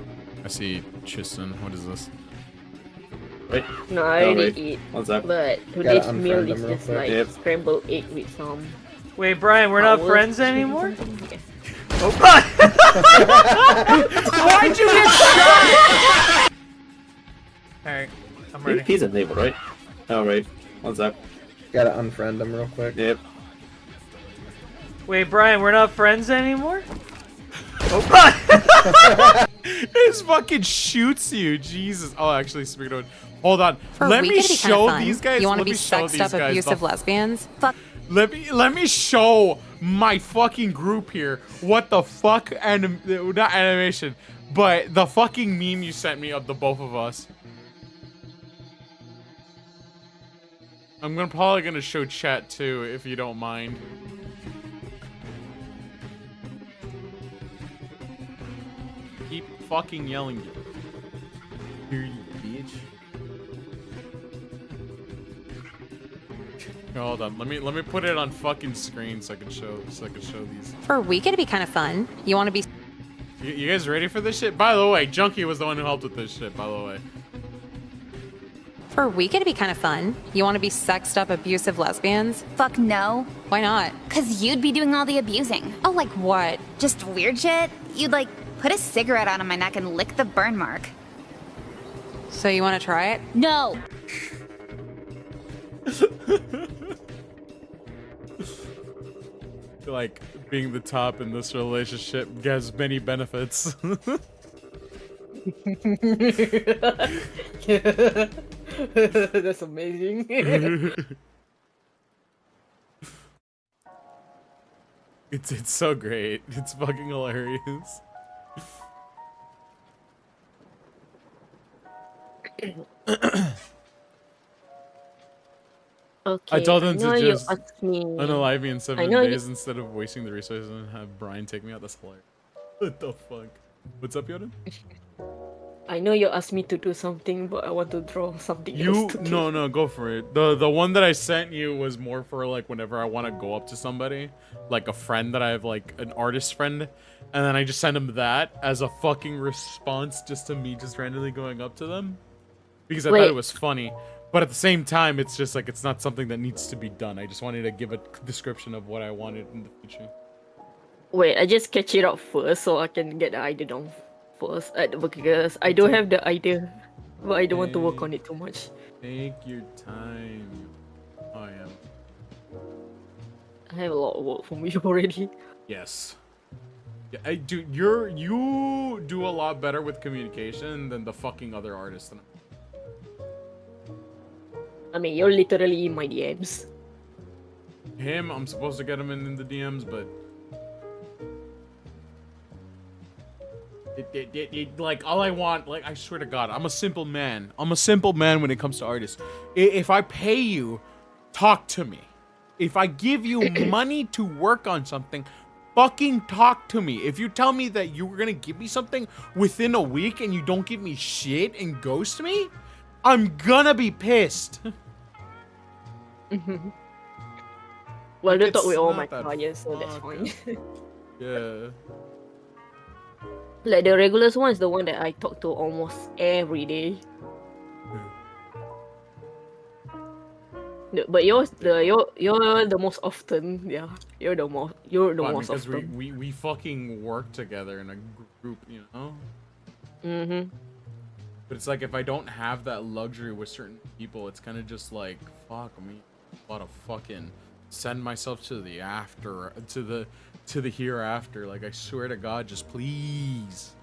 I see Tristan. What is this? Wait, No, I Oh, already wait. eat, what's up? but today's unfriend meal them is real just quick. like Yep. scrambled egg with some Wait, Brian, we're not friends anymore? Why'd you get shot? Alright, I'm ready. He's enabled, right? Alright, one sec. Gotta unfriend him real quick. Yep. Wait, Brian, we're not friends anymore? This fucking shoots you, Jesus. Oh, actually, speaking of, hold on. Let me show these guys. You want to let me be show sexed these up guys abusive the- lesbians? Fuck. Let me show my fucking group here what the fuck not animation, but the fucking meme you sent me of the both of us. I'm probably gonna show chat too, if you don't mind. Keep fucking yelling. Here you bitch. Hold on, let me put it on fucking screen so I can show these. For a week, it'd be kind of fun. You want to be... You guys ready for this shit? By the way, Junkie was the one who helped with this shit, by the way. For a week, it'd be kind of fun. You want to be sexed up abusive lesbians? Fuck no. Why not? Cause you'd be doing all the abusing. Oh, like what? Just weird shit. You'd like put a cigarette out on my neck and lick the burn mark. So you want to try it? No. Like, being the top in this relationship has many benefits. That's amazing. It's so great. It's fucking hilarious. Okay, I told him know to you just asked me. unalive me in 7 know days instead of wasting the resources and have Brian take me out. That's hilarious. What the fuck? What's up, Yoden? I know you asked me to do something, but I want to draw something else to do. No, go for it. The one that I sent you was more for like whenever I want to go up to somebody, like a friend that I have, like an artist friend, and then I just send him that as a fucking response just to me just randomly going up to them because I thought it was funny. But at the same time, it's just like it's not something that needs to be done. I just wanted to give a description of what I wanted in the future. Wait, I just sketch it out first so I can get the idea down first. Because I don't have the idea, but I don't want to work on it too much. Take your time. Oh yeah. I have a lot of work for me already. Yes. Yeah, dude, you do a lot better with communication than the fucking other artists. I mean, you're literally in my DMs. Him, I'm supposed to get him in the DMs, but like all I want, like I swear to God, I'm a simple man. I'm a simple man when it comes to artists. If I pay you, talk to me. If I give you money to work on something, fucking talk to me. If you tell me that you were gonna give me something within a week and you don't give me shit and ghost me, I'm gonna be pissed. Well, don't It's talk with all not my that clients, so that's fine. Yeah. Like the regular one is the one that I talk to almost every day. No, but you're the most often, yeah. You're the most Because often. we fucking work together in a group, you know? Mm-hmm. But it's like if I don't have that luxury with certain people, it's kind of just like, fuck me. Gotta fucking send myself to the after, to the hereafter. Like, I swear to God, just please.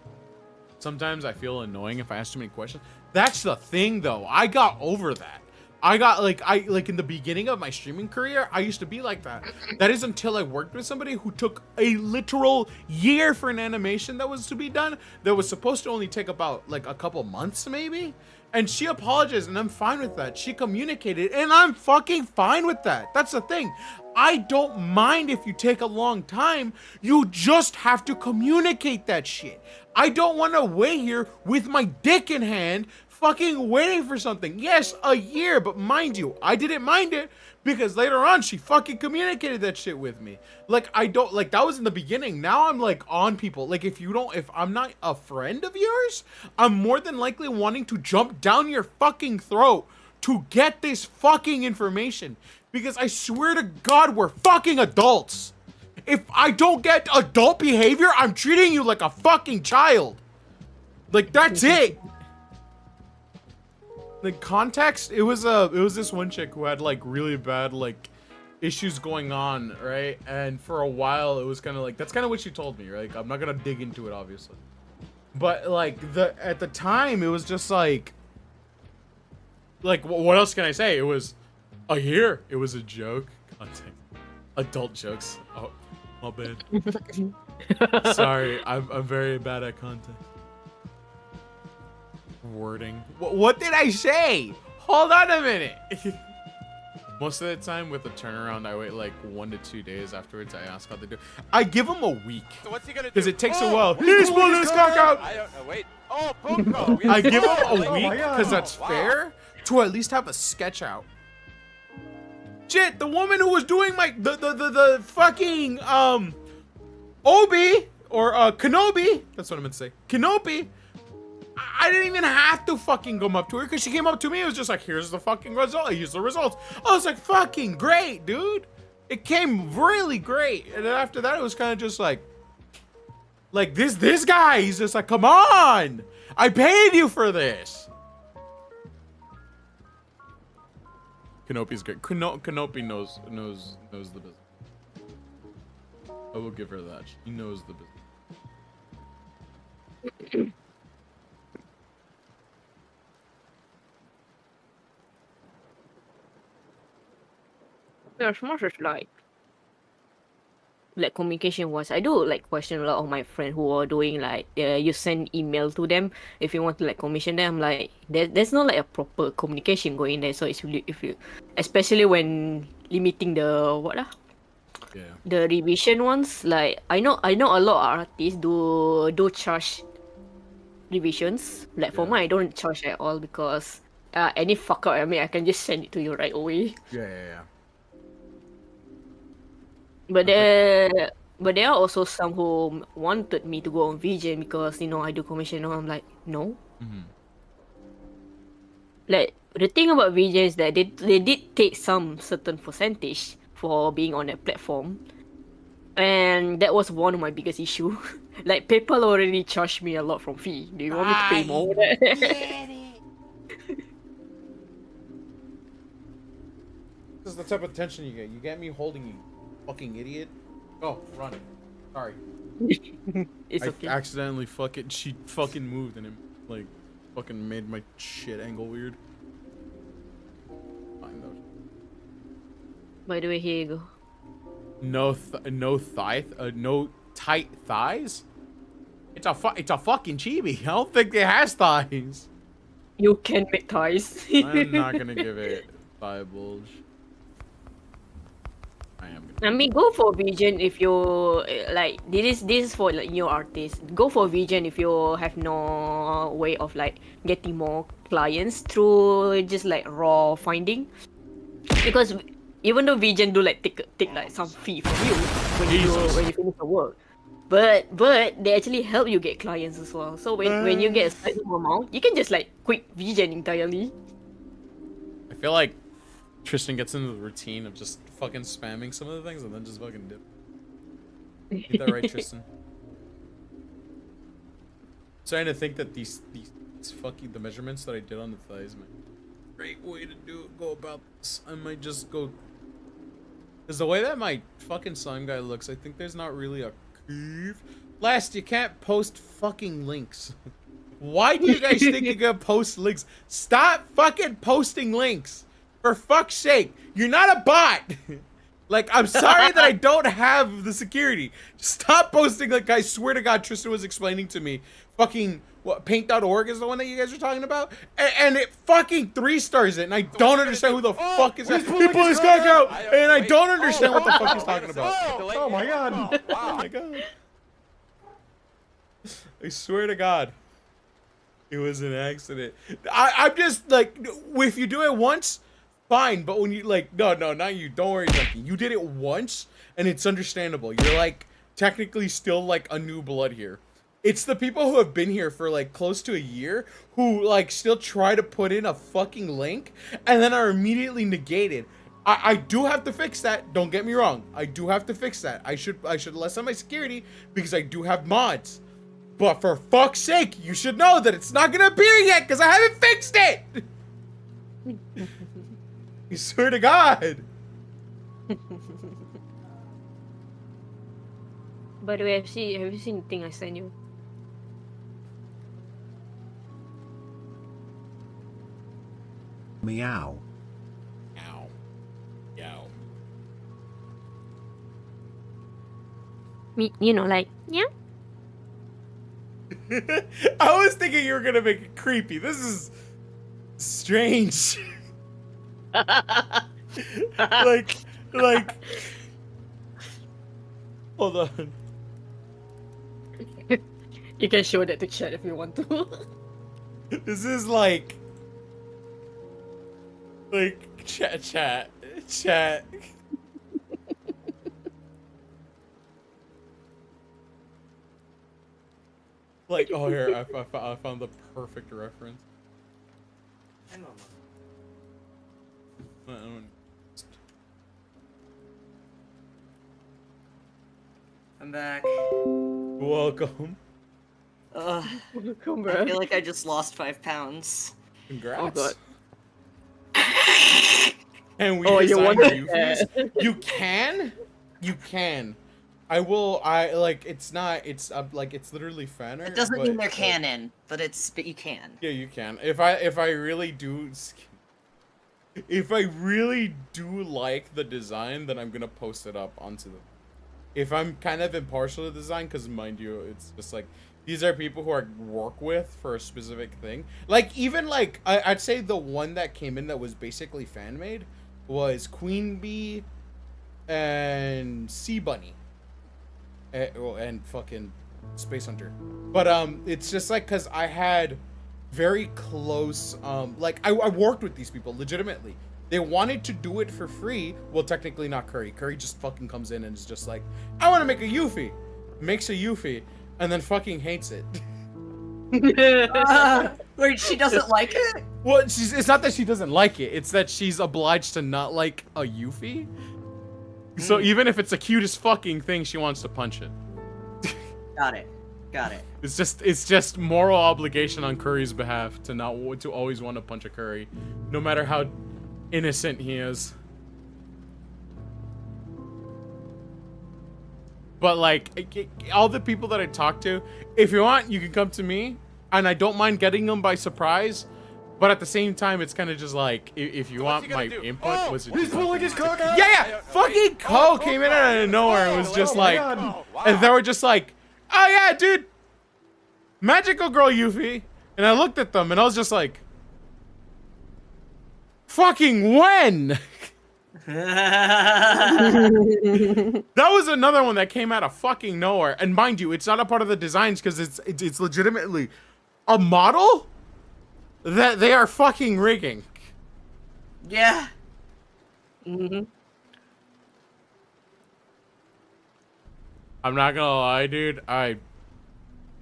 Sometimes I feel annoying if I ask too many questions. That's the thing, though. I got over that. I got like in the beginning of my streaming career, I used to be like that. That is until I worked with somebody who took a literal year for an animation that was to be done, that was supposed to only take about like a couple months maybe. And she apologized, and I'm fine with that. She communicated, and I'm fucking fine with that. That's the thing. I don't mind if you take a long time. You just have to communicate that shit. I don't want to wait here with my dick in hand, fucking waiting for something. Yes, a year, but mind you, I didn't mind it because later on she fucking communicated that shit with me. Like, I don't, like, that was in the beginning. Now I'm like on people. Like, if I'm not a friend of yours, I'm more than likely wanting to jump down your fucking throat to get this fucking information. Because I swear to God, we're fucking adults. If I don't get adult behavior, I'm treating you like a fucking child. Like, that's it. The context, it was this one chick who had like really bad like issues going on, right? And for a while it was kind of like, that's kind of what she told me, right? I'm not gonna dig into it obviously, but like at the time it was just like what else can I say? It was it was a joke. Context. Adult jokes. Oh, my bad. Sorry, I'm very bad at context. Wording. What did I say? Hold on a minute. Most of the time with the turnaround, I wait like 1 to 2 days afterwards. I ask how they do. I give them a week. So what's he gonna do? Because it takes a while. He's pulling his cock out. I don't know. Wait. Oh, Bunko. I give him a week because that's fair to at least have a sketch out. Shit, the woman who was doing my the fucking Obi or Kenobi. That's what I meant to say. Kenobi. I didn't even have to fucking come up to her because she came up to me. It was just like, here's the fucking result. Here's the results. I was like, fucking great, dude. It came really great. And then after that, it was kind of just like this guy. He's just like, come on. I paid you for this. Kenopi's good. Kenopi knows the business. I will give her that. She knows the business. Yeah, smart is like communication wise. I do like question a lot of my friends who are doing like you send email to them if you want to like commission them. I'm like there's not like a proper communication going there. So it's really, if you, especially when limiting the the revision ones. Like I know a lot of artists do charge revisions. Like for mine, I don't charge at all because any fuck up I mean I can just send it to you right away. Yeah. But there are also some who wanted me to go on VJ because I do commission. I'm like, no. Like the thing about VJ is that they did take some certain percentage for being on that platform, and that was one of my biggest issue. Like PayPal already charged me a lot from fee. Do you want me to pay more? This is the type of attention you get. You get me holding you. Fucking idiot. Oh, run. Sorry. It's okay. I accidentally she fucking moved and it like fucking made my shit angle weird. Fine though. By the way, here you go. No tight thighs? It's a fucking chibi. I don't think it has thighs. You can make thighs. I'm not gonna give it thigh bulge. I mean, go for Vision if you like. This is for like new artists. Go for Vision if you have no way of like getting more clients through just like raw finding. Because even though Vision do like take like some fee from you when you finish the work, but they actually help you get clients as well. So when you get a certain amount, you can just like quit Vision entirely. I feel like Tristan gets into the routine of just fucking spamming some of the things and then just fucking dip. Get that right, Tristan? Starting to think that these fucking the measurements that I did on the thighs, man. Great way to go about this. I might just go, because the way that my fucking slime guy looks, I think there's not really a curve. Last, you can't post fucking links. Why do you guys think you can post links? Stop fucking posting links. For fuck's sake, you're not a bot. Like, I'm sorry that I don't have the security. Stop posting. Like, I swear to God, Tristan was explaining to me. Fucking, what, paint.org is the one that you guys are talking about? And it fucking 3 stars it, and I don't understand who the fuck is that. He pulled his cock out, and I don't understand what the fuck he's talking about. Oh my god. Oh my god. I swear to God. It was an accident. I'm just, like, if you do it once, fine, but when you like, no, not you. Don't worry, Junkie. You did it once, and it's understandable. You're like technically still like a new blood here. It's the people who have been here for like close to a year who like still try to put in a fucking link and then are immediately negated. I do have to fix that. Don't get me wrong. I do have to fix that. I should lessen my security because I do have mods. But for fuck's sake, you should know that it's not gonna appear yet because I haven't fixed it. I swear to God. By the way, have you seen the thing I sent you? Meow. Ow. Yow. You know, like, yeah. I was thinking you were gonna make it creepy. This is strange. like, hold on. You can show that to chat if you want to. This is like chat. Like, oh, here, I found the perfect reference. I'm back. Welcome. Welcome, I feel like I just lost 5 pounds. Congrats. Oh god. And we Oh, you designed want Euphies. that? You can. It's literally fan art. It doesn't but, mean they're canon, but you can. Yeah, you can. If I really do like the design, then I'm gonna post it up onto the. If I'm kind of impartial to design, because mind you, it's just like these are people who I work with for a specific thing. Like even like I'd say the one that came in that was basically fan made was Queen Bee and Sea Bunny and fucking Space Hunter. But it's just like because I had very close like I worked with these people legitimately. They wanted to do it for free. Well, technically not Curry. Curry just fucking comes in and is just like, I want to make a Yuffie. Makes a Yuffie and then fucking hates it. Wait, she doesn't like it? Well, it's not that she doesn't like it. It's that she's obliged to not like a Yuffie. So even if it's the cutest fucking thing, she wants to punch it. Got it. It's just moral obligation on Curry's behalf to always want to punch a Curry, no matter how innocent he is. But like all the people that I talk to, if you want, you can come to me, and I don't mind getting them by surprise. But at the same time, it's kind of just like if you want my input, was it he's just pulling his cock out. yeah, fucking Cole came in out of nowhere and was just like, and they were just like, oh yeah, dude, magical girl Yuffie, and I looked at them and I was just like, fucking when? That was another one that came out of fucking nowhere. And mind you, it's not a part of the designs because it's legitimately a model that they are fucking rigging. Yeah. Mm-hmm. I'm not gonna lie, dude.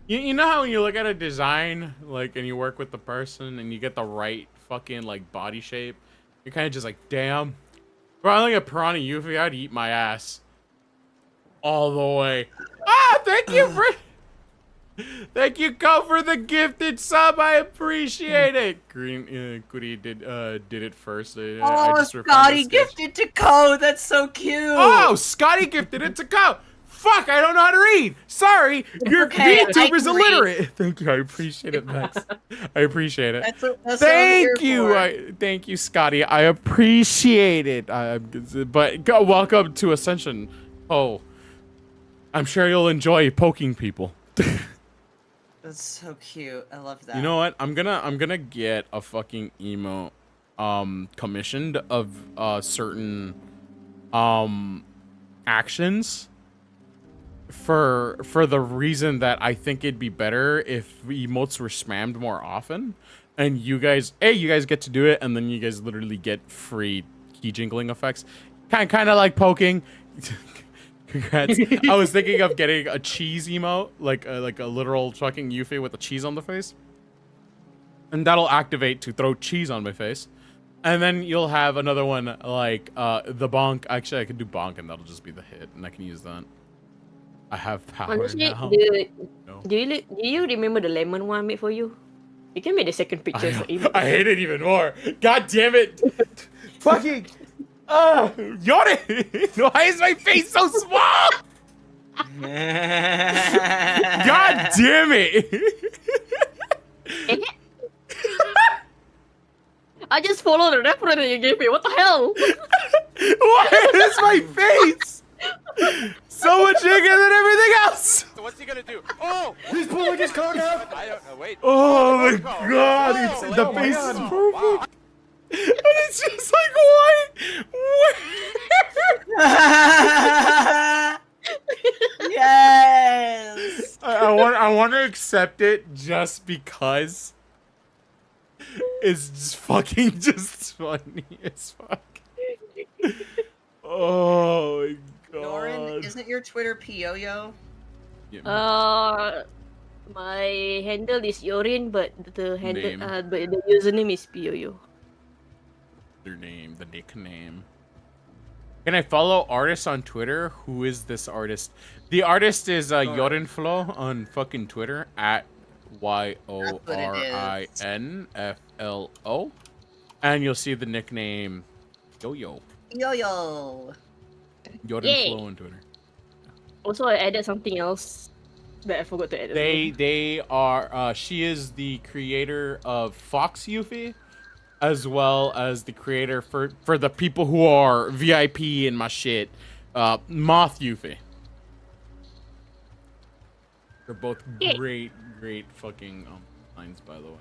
You know how when you look at a design, like, and you work with the person and you get the right fucking like body shape, you're kind of just like, damn. Bro, I look at Piranha Yuffie, I'd eat my ass all the way. Ah, thank you for. Thank you, Ko, for the gifted sub. I appreciate it. Green Goody did it first. Oh, Scotty gifted to Ko. That's so cute. Oh, Scotty gifted it to Ko. Fuck, I don't know how to read. Sorry, your okay, VTuber's illiterate. Thank you, I appreciate it, Max. I appreciate it. That's thank you, thank you, Scotty. I appreciate it. But welcome to Ascension. Oh, I'm sure you'll enjoy poking people. That's so cute. I love that. You know what? I'm gonna get a fucking emote commissioned of certain actions for the reason that I think it'd be better if emotes were spammed more often, and you guys get to do it, and then you guys literally get free key jingling effects, kind of like poking. Congrats. I was thinking of getting a cheese emote, like a literal fucking Yuffie with a cheese on the face, and that'll activate to throw cheese on my face. And then you'll have another one like the bonk. Actually, I could do bonk, and that'll just be the hit, and I can use that. I have power Honestly, now. No. do you remember the lemon one I made for you? You can make the second picture. I hate it even more. God damn it! Fucking. Yori! Why is my face so small? God damn it! I just followed the reference that you gave me. What the hell? Why is my face so much bigger than everything else? So what's he gonna do? Oh! He's pulling his cock out. I don't know. Wait. Oh my Coco. god! Oh, It's, oh the my face God. is perfect. Wow. And it's just like, what? Yes. I want to accept it just because it's just fucking just funny as fuck. Oh my god. Norin, isn't your Twitter Pioyo? My handle is Yorin, but the handle, Name. but the username is Pioyo. Their name, the nickname. Can I follow artists on Twitter? Who is this artist? The artist is Yorinflo on fucking Twitter at YORINFLO. And you'll see the nickname Yo-Yo. Yo-Yo. Yorinflo on Twitter. Also, I added something else that I forgot to add. They are she is the creator of Fox Yuffie, as well as the creator for the people who are VIP in my shit, Moth Yuffie. They're both great fucking lines, by the way.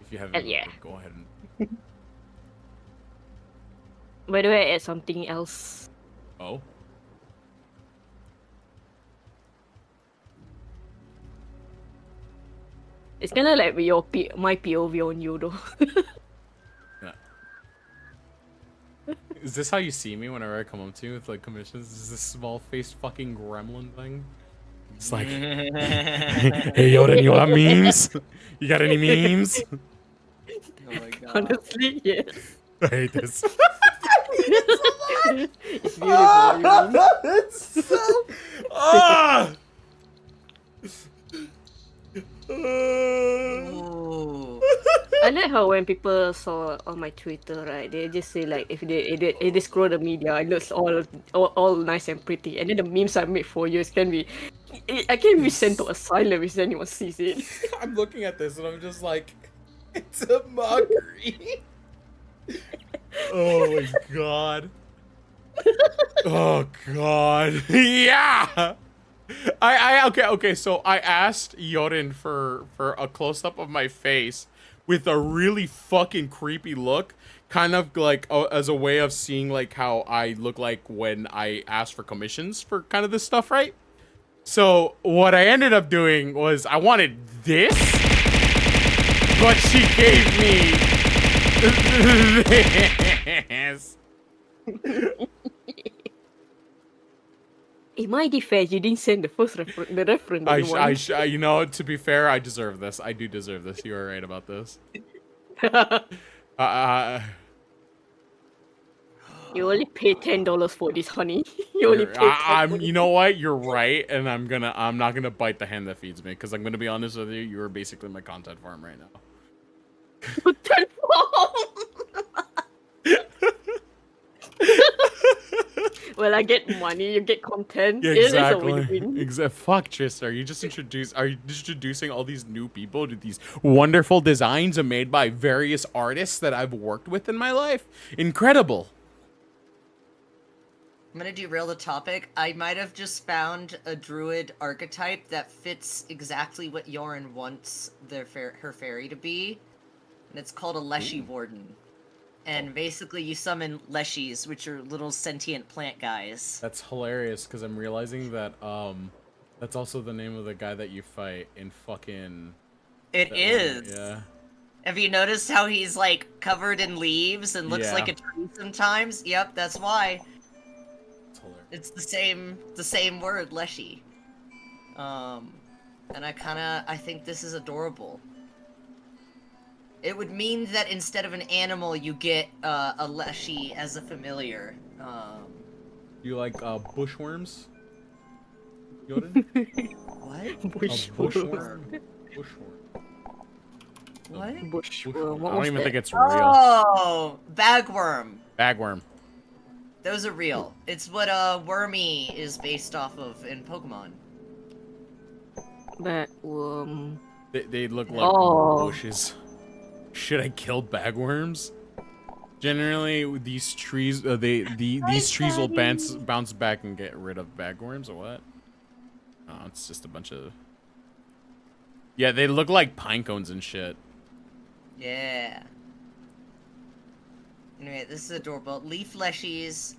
If you haven't, go ahead and. By the way, I add something else. Oh. It's kind of like my POV on you, though. Yeah. Is this how you see me whenever I come up to you with like commissions? Is this small faced fucking gremlin thing? It's like, hey Yoden, you got memes? You got any memes? Oh my god. Honestly, yes. I hate this. It's beautiful. It's so. Ah! I like how when people saw on my Twitter, right, they just say like if they scroll the media, it looks all nice and pretty, and then the memes I made for you can be, I can be sent to asylum if anyone sees it. I'm looking at this and I'm just like, it's a mockery. Oh my god. Oh god. Yeah. Okay, so I asked Yorin for a close-up of my face with a really fucking creepy look, kind of like as a way of seeing like how I look like when I ask for commissions for kind of this stuff, right? So what I ended up doing was I wanted this, but she gave me this. In my defense, you didn't send the reference. You know, to be fair, I deserve this. I do deserve this. You are right about this. You only paid $10 for this, honey. You only paid. You know what? You're right, and I'm not gonna bite the hand that feeds me, because I'm gonna be honest with you. You are basically my content farm right now. Content farm. Well, I get money, you get content. Yeah, It is a exactly. win-win. Fuck, Trista. Are you introducing all these new people to these wonderful designs made by various artists that I've worked with in my life? Incredible. I'm gonna derail the topic. I might have just found a druid archetype that fits exactly what Yorin wants her fairy to be, and it's called a Leshy Warden. And basically you summon Leshies, which are little sentient plant guys. That's hilarious, because I'm realizing that that's also the name of the guy that you fight in fucking... It is! Yeah. Have you noticed how he's like covered in leaves and looks like a tree sometimes? Yep, that's why. It's the same word, Leshy. And I think this is adorable. It would mean that instead of an animal, you get a leshy as a familiar. You like bushworms? Yoden? What? Bushworm. Bushworm. What? Bushworm. I don't even think it's real. Oh, bagworm. Bagworm. Those are real. It's what Wormy is based off of in Pokemon. Bagworm. They look like bushes. Should I kill bagworms? Generally, these trees, these trees will bounce back and get rid of bagworms, or what? Oh, it's just a bunch of. Yeah, they look like pine cones and shit. Yeah. Anyway, this is adorable. Leaf leshies.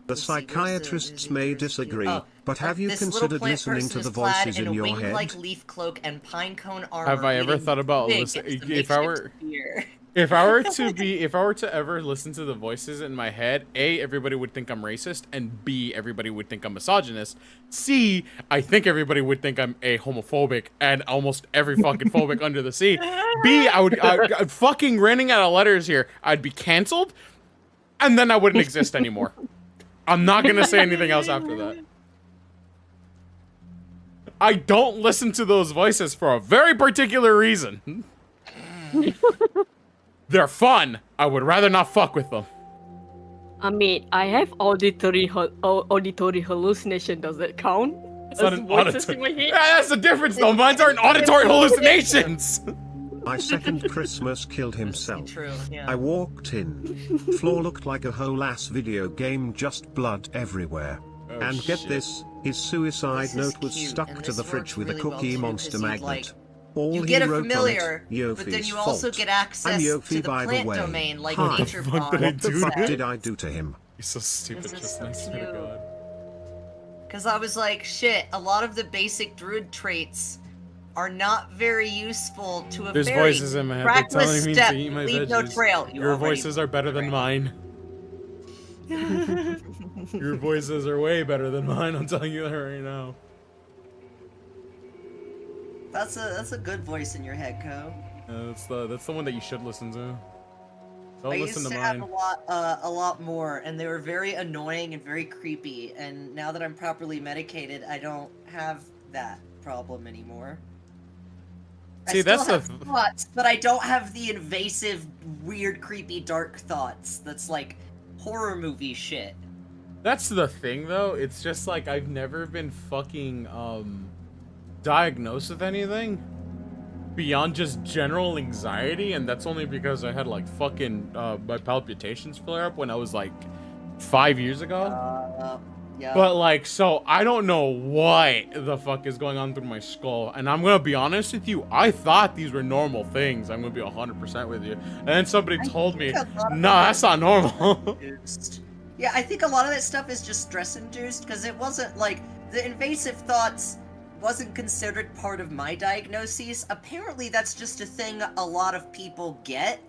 The psychiatrists may disagree, but have you considered listening to the voices in your head? Like leaf cloak and pine cone armor. Have I ever thought about listening? If I were to ever listen to the voices in my head, A, everybody would think I'm racist, and B, everybody would think I'm misogynist. C, I think everybody would think I'm a homophobic and almost every fucking phobic under the sea. B, I'd fucking running out of letters here. I'd be canceled, and then I wouldn't exist anymore. I'm not gonna say anything else after that. I don't listen to those voices for a very particular reason. They're fun. I would rather not fuck with them. I mean, I have auditory hallucination. Does that count? It's not an auditory. Yeah, that's the difference, though. Mine aren't auditory hallucinations. My second Christmas killed himself. True, yeah. I walked in. Floor looked like a whole ass video game, just blood everywhere. Oh, and get shit. this, his suicide note was stuck to the fridge with a Cookie Monster magnet. All you he get a wrote familiar, on it, but then you Yofi's also fault. get access I'm to Yofi, the by plant the way. domain, like Hi. Nature What Farm. What the fuck said. did I do to him? You're so stupid, This is just so I swear to cute. God. Because I was like, shit, a lot of the basic druid traits are not very useful to a There's very voices in my head. They're practice telling me step. to eat my Leave no veggies. trail. You Your already- voices are better than mine. Your voices are way better than mine. I'm telling you that right now. That's a good voice in your head, Ko. That's the one that you should listen to. Don't I listen used to to have mine. a lot more, and they were very annoying and very creepy. And now that I'm properly medicated, I don't have that problem anymore. See, I still that's have the thoughts, but I don't have the invasive, weird, creepy, dark thoughts. That's like horror movie shit. That's the thing, though. It's just like I've never been fucking diagnosed with anything beyond just general anxiety, and that's only because I had like fucking my palpitations flare up when I was like 5 years ago. Yeah. But like, so I don't know what the fuck is going on through my skull, and I'm gonna be honest with you. I thought these were normal things. I'm gonna be 100% with you, and then somebody told me, no, that's not normal. Yeah, I think a lot of that stuff is just stress-induced, because it wasn't, like, the invasive thoughts wasn't considered part of my diagnoses. Apparently, that's just a thing a lot of people get.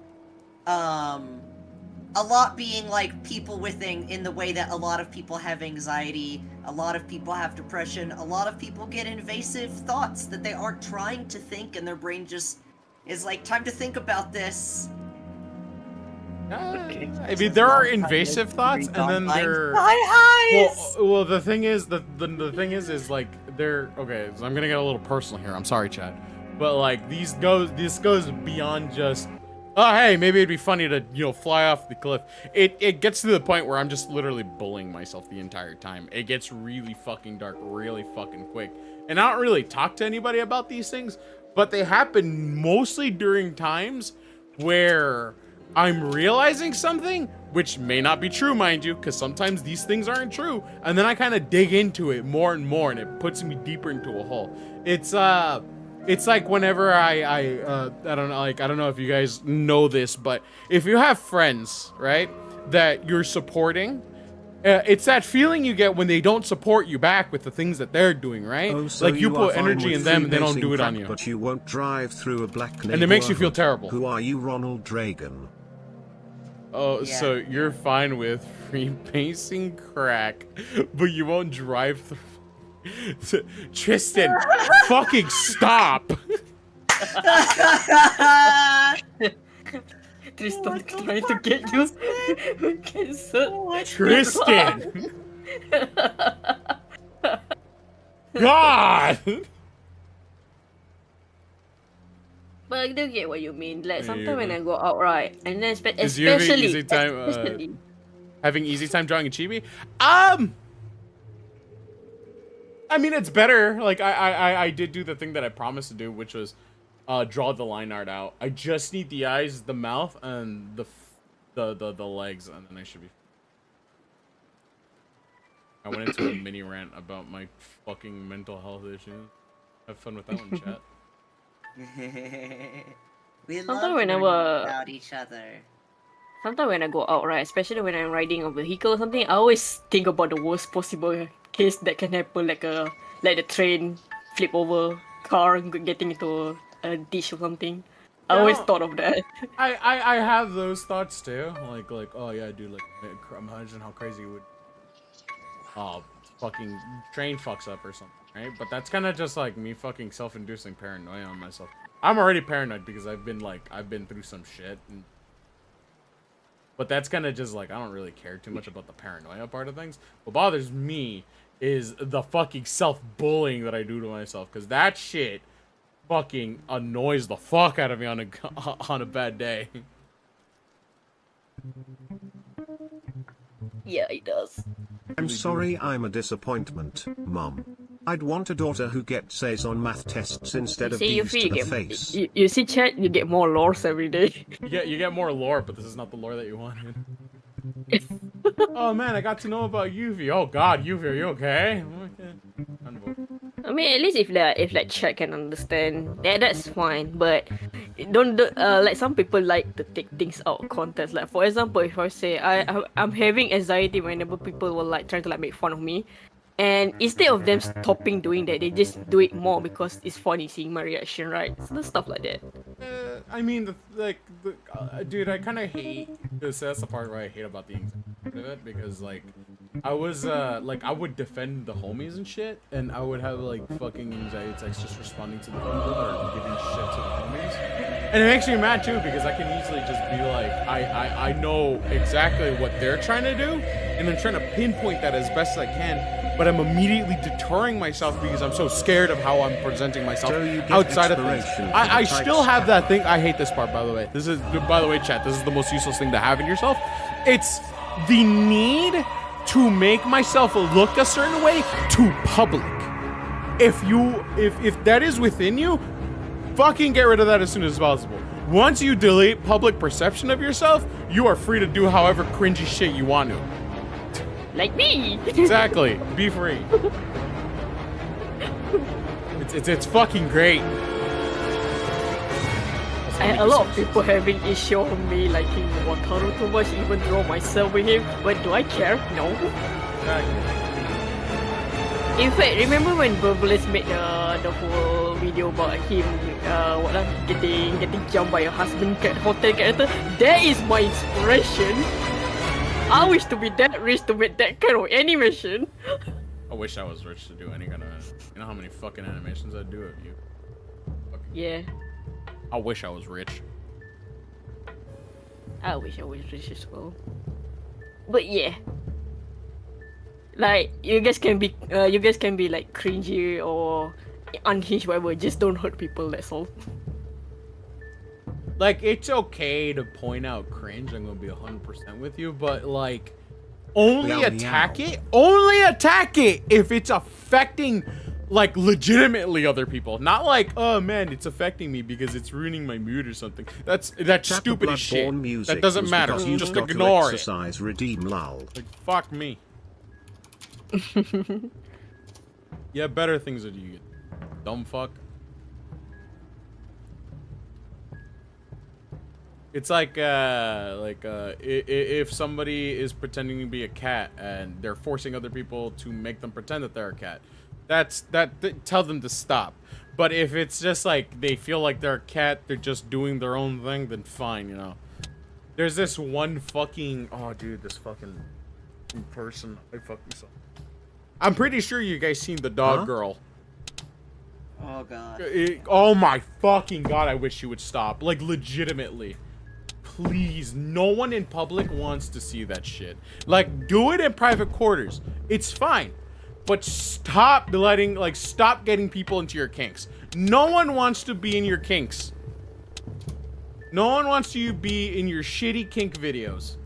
A lot being, like, people within, in the way that a lot of people have anxiety, a lot of people have depression, a lot of people get invasive thoughts that they aren't trying to think, and their brain just is like, time to think about this. I mean, there are invasive thoughts, and then there. Hi. Well, the thing is, the thing is like they're okay. So I'm gonna get a little personal here. I'm sorry, Chad, but like this goes beyond just. Oh, hey, maybe it'd be funny to fly off the cliff. It gets to the point where I'm just literally bullying myself the entire time. It gets really fucking dark, really fucking quick, and I don't really talk to anybody about these things, but they happen mostly during times where I'm realizing something, which may not be true, mind you, because sometimes these things aren't true, and then I kind of dig into it more and more, and it puts me deeper into a hole. It's like whenever I don't know, like, I don't know if you guys know this, but if you have friends, right, that you're supporting, it's that feeling you get when they don't support you back with the things that they're doing, right? Oh, so like you are put fine energy with in them, and they don't freebasing do it on crap, you. But you won't drive through a black neighborhood. And it makes you feel terrible. Who are you, Ronald Reagan? Oh, Yeah. so you're fine with freebasing crack, but you won't drive through. Tristan, fucking stop! Tristan trying to get you cancelled. Tristan! God! But I do get what you mean. Like Yeah, sometimes when yeah. I go out, right, and then Is you having especially, easy time, especially. having easy time drawing a chibi? I mean, it's better. Like, I did do the thing that I promised to do, which was draw the line art out. I just need the eyes, the mouth, and the legs, and then I should be. I went into a mini rant about my fucking mental health issues. Have fun with that one, chat. We Sometimes love whenever- learning about each other. Sometimes when I go out, right, especially when I'm riding a vehicle or something, I always think about the worst possible case that can happen, like the train flip over, car getting into a ditch or something. I always Yeah. thought of that. I have those thoughts too. Like oh yeah, dude. Like imagine how crazy it would. Oh, fucking train fucks up or something, right? But that's kind of just like me fucking self-inducing paranoia on myself. I'm already paranoid because I've been through some shit. But that's kind of just like I don't really care too much about the paranoia part of things. What bothers me is the fucking self-bullying that I do to myself, because that shit fucking annoys the fuck out of me on a bad day. Yeah, it does. I'm sorry I'm a disappointment, Mom. I'd want a daughter who gets A's on math tests instead of See, D's to the face. you see, chat, you get more lores every day. You get more lore, but this is not the lore that you wanted. Oh man, I got to know about Yuvi. Oh god, Yuvi, are you okay? Okay. I mean, at least if chat can understand, that's fine. But don't do, like some people like to take things out of context. Like for example, if I say I'm having anxiety whenever people will like try to like make fun of me, and instead of them stopping doing that, they just do it more because it's funny seeing my reaction, right? So stuff like that. I mean, dude, I kind of hate this. That's the part where I hate about the anxiety of it, because like, I was I would defend the homies and shit, and I would have like fucking anxiety attacks just responding to the people or giving shit to the homies, and it makes me mad too because I can easily just be like, I know exactly what they're trying to do, and I'm trying to pinpoint that as best as I can. But I'm immediately deterring myself because I'm so scared of how I'm presenting myself outside of things. I still have that thing. I hate this part, by the way. By the way, chat, this is the most useless thing to have in yourself. It's the need to make myself look a certain way to public. If that is within you, fucking get rid of that as soon as possible. Once you delete public perception of yourself, you are free to do however cringy shit you want to. Like me. Exactly. Be free. It's fucking great. A lot of people having issue on me liking Wataru too much, even draw myself with him. But do I care? No. In fact, remember when Burbulis made the whole video about him getting jumped by a husband hotel character? That is my inspiration. I wish to be that rich to make that kind of animation. I wish I was rich to do any kind of. You know how many fucking animations I'd do of you? Yeah. I wish I was rich. I wish I was rich as well. But yeah. Like you guys can be like cringy or unhinged, whatever. Just don't hurt people. That's all. Like, it's okay to point out cringe. I'm gonna be 100% with you, but like, only attack it if it's affecting, like, legitimately other people. Not like, oh man, it's affecting me because it's ruining my mood or something. That's stupid as shit. That doesn't matter. Just ignore it. Redeem lol. Like, fuck me. You have better things to do, you dumb fuck. It's like if somebody is pretending to be a cat and they're forcing other people to make them pretend that they're a cat, tell them to stop. But if it's just like they feel like they're a cat, they're just doing their own thing, then fine, you know. There's this one fucking, oh dude, this fucking person, I fucked myself. I'm pretty sure you guys seen the dog girl. Oh god. Oh my fucking god, I wish she would stop. Like, legitimately. please, no one in public wants to see that shit. Like, do it in private quarters. It's fine. But stop getting people into your kinks. No one wants to be in your kinks. No one wants you to be in your shitty kink videos.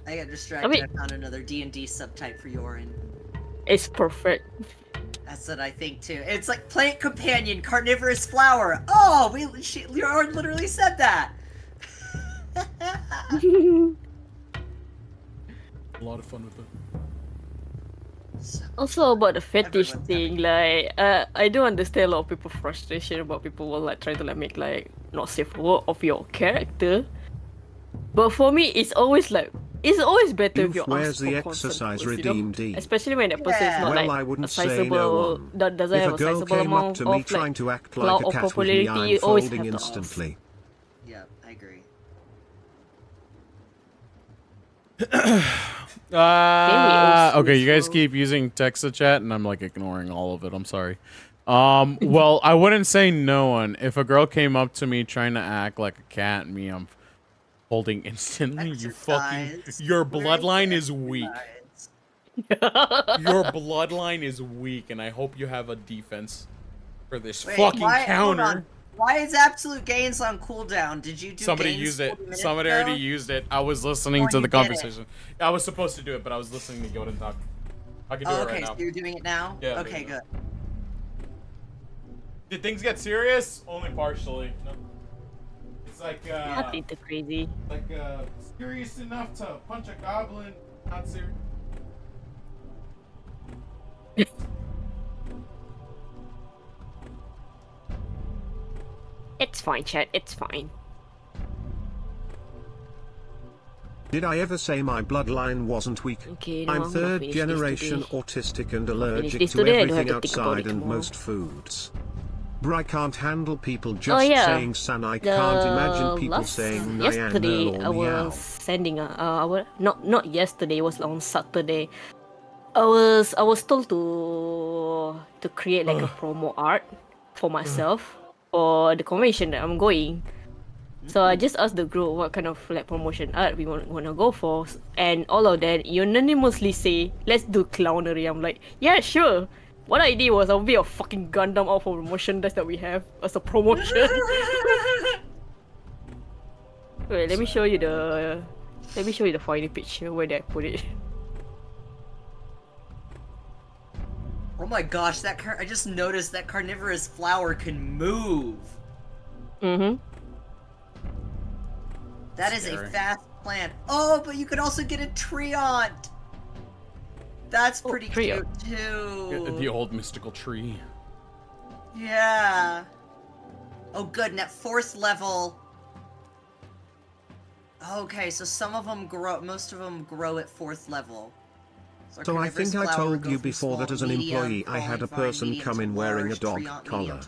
I got distracted. I found another D&D subtype for Yorin. It's perfect. That's what I think too. It's like plant companion, carnivorous flower. Oh, Yorin literally said that. A lot of fun with it. Also about the fetish thing, like I do understand a lot of people's frustration about people will like try to like make like not safe word of your character. But for me, it's always better if you Where's ask the for exercise consent, redeem D? Especially when that person is not Well, like I wouldn't a say sizable, no one. that doesn't If have a a girl sizable came up amount to me of trying like to act clout like a or cat with me, popularity, I'm you always folding have to ask. instantly. Yeah, I agree. Okay, you guys keep using text-to-chat, and I'm like ignoring all of it. I'm sorry. Well, I wouldn't say no one. If a girl came up to me trying to act like a cat, I'm holding instantly. Your bloodline is weak. Your bloodline is weak, and I hope you have a defense for this fucking counter. Hold on. Why is Absolute Gains on cooldown? Did you do Somebody gains used it. 40 minutes Somebody ago? already used it. I was listening to the conversation. I was supposed to do it, but I was listening to Gildan talk. I can do it right now. So you're doing it now? Yeah. Okay, good. Did things get serious? Only partially. No. It's like Nothing too crazy. Like serious enough to punch a goblin. Not serious. It's fine, chat. It's fine. Did I ever say my bloodline wasn't weak? Okay, no, I'm I'm gonna third finish generation this today. autistic and Finish allergic this to today, I don't everything have to think about outside it and tomorrow. most foods. Bruh, I can't handle people just yeah. saying san. I can't imagine people saying yesterday Nyan I or meow. was sending not yesterday, it was on Saturday. I was told to create like a promo art for myself for the convention that I'm going. So I just asked the group what kind of like promotion art we wanna go for, and all of them unanimously say let's do clownery. I'm like, yeah, sure. What I did was I'll be a fucking Gundam out for merchandise that we have as a promotion. Wait, let me show you the final picture where I put it. Oh my gosh, I just noticed that carnivorous flower can move. Mm-hmm. That is a fast plant. Oh, but you could also get a Treant. That's pretty cute too. The old mystical tree. Yeah. Oh, good. And at 4th level. Okay, so some of them grow. Most of them grow at 4th level. So I think I told you before that as an employee I had a person come in wearing a dog collar,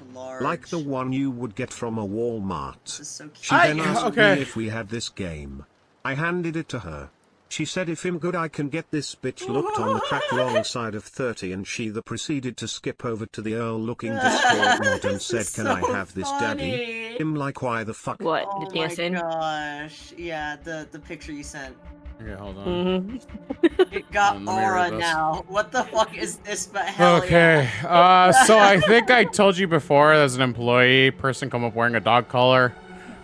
like the one you would get from a Walmart. She then asked me if we had this game. I handed it to her. She said if I'm good I can get this bitch. Looked on the track wrong side of 30 and she proceeded to skip over to the Earl looking Discord mod and said can I have this daddy? Him like why the fuck? What? Oh the thing I my sent? gosh. Yeah, the picture you sent. Okay, hold on. Mm-hmm. It got aura now. What the fuck is this but hell Okay, so I think I told you before as an employee, person come up wearing a dog collar,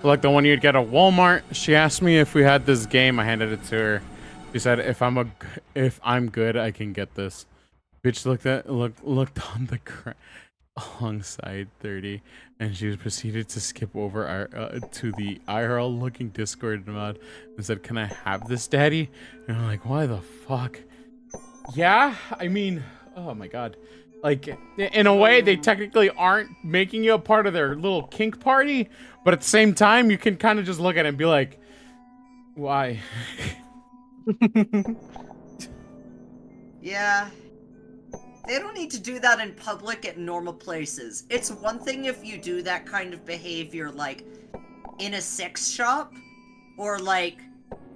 like the one you'd get at Walmart. She asked me if we had this game. I handed it to her. She said if I'm good, I can get this. Bitch looked on the alongside 30, and she proceeded to skip over to the IRL looking Discord mod and said, "Can I have this, daddy?" And I'm like, "Why the fuck?" Yeah, I mean, oh my god. Like, in a way, they technically aren't making you a part of their little kink party, but at the same time, you can kind of just look at it and be like, why? Yeah. They don't need to do that in public at normal places. It's one thing if you do that kind of behavior, like, in a sex shop, or, like,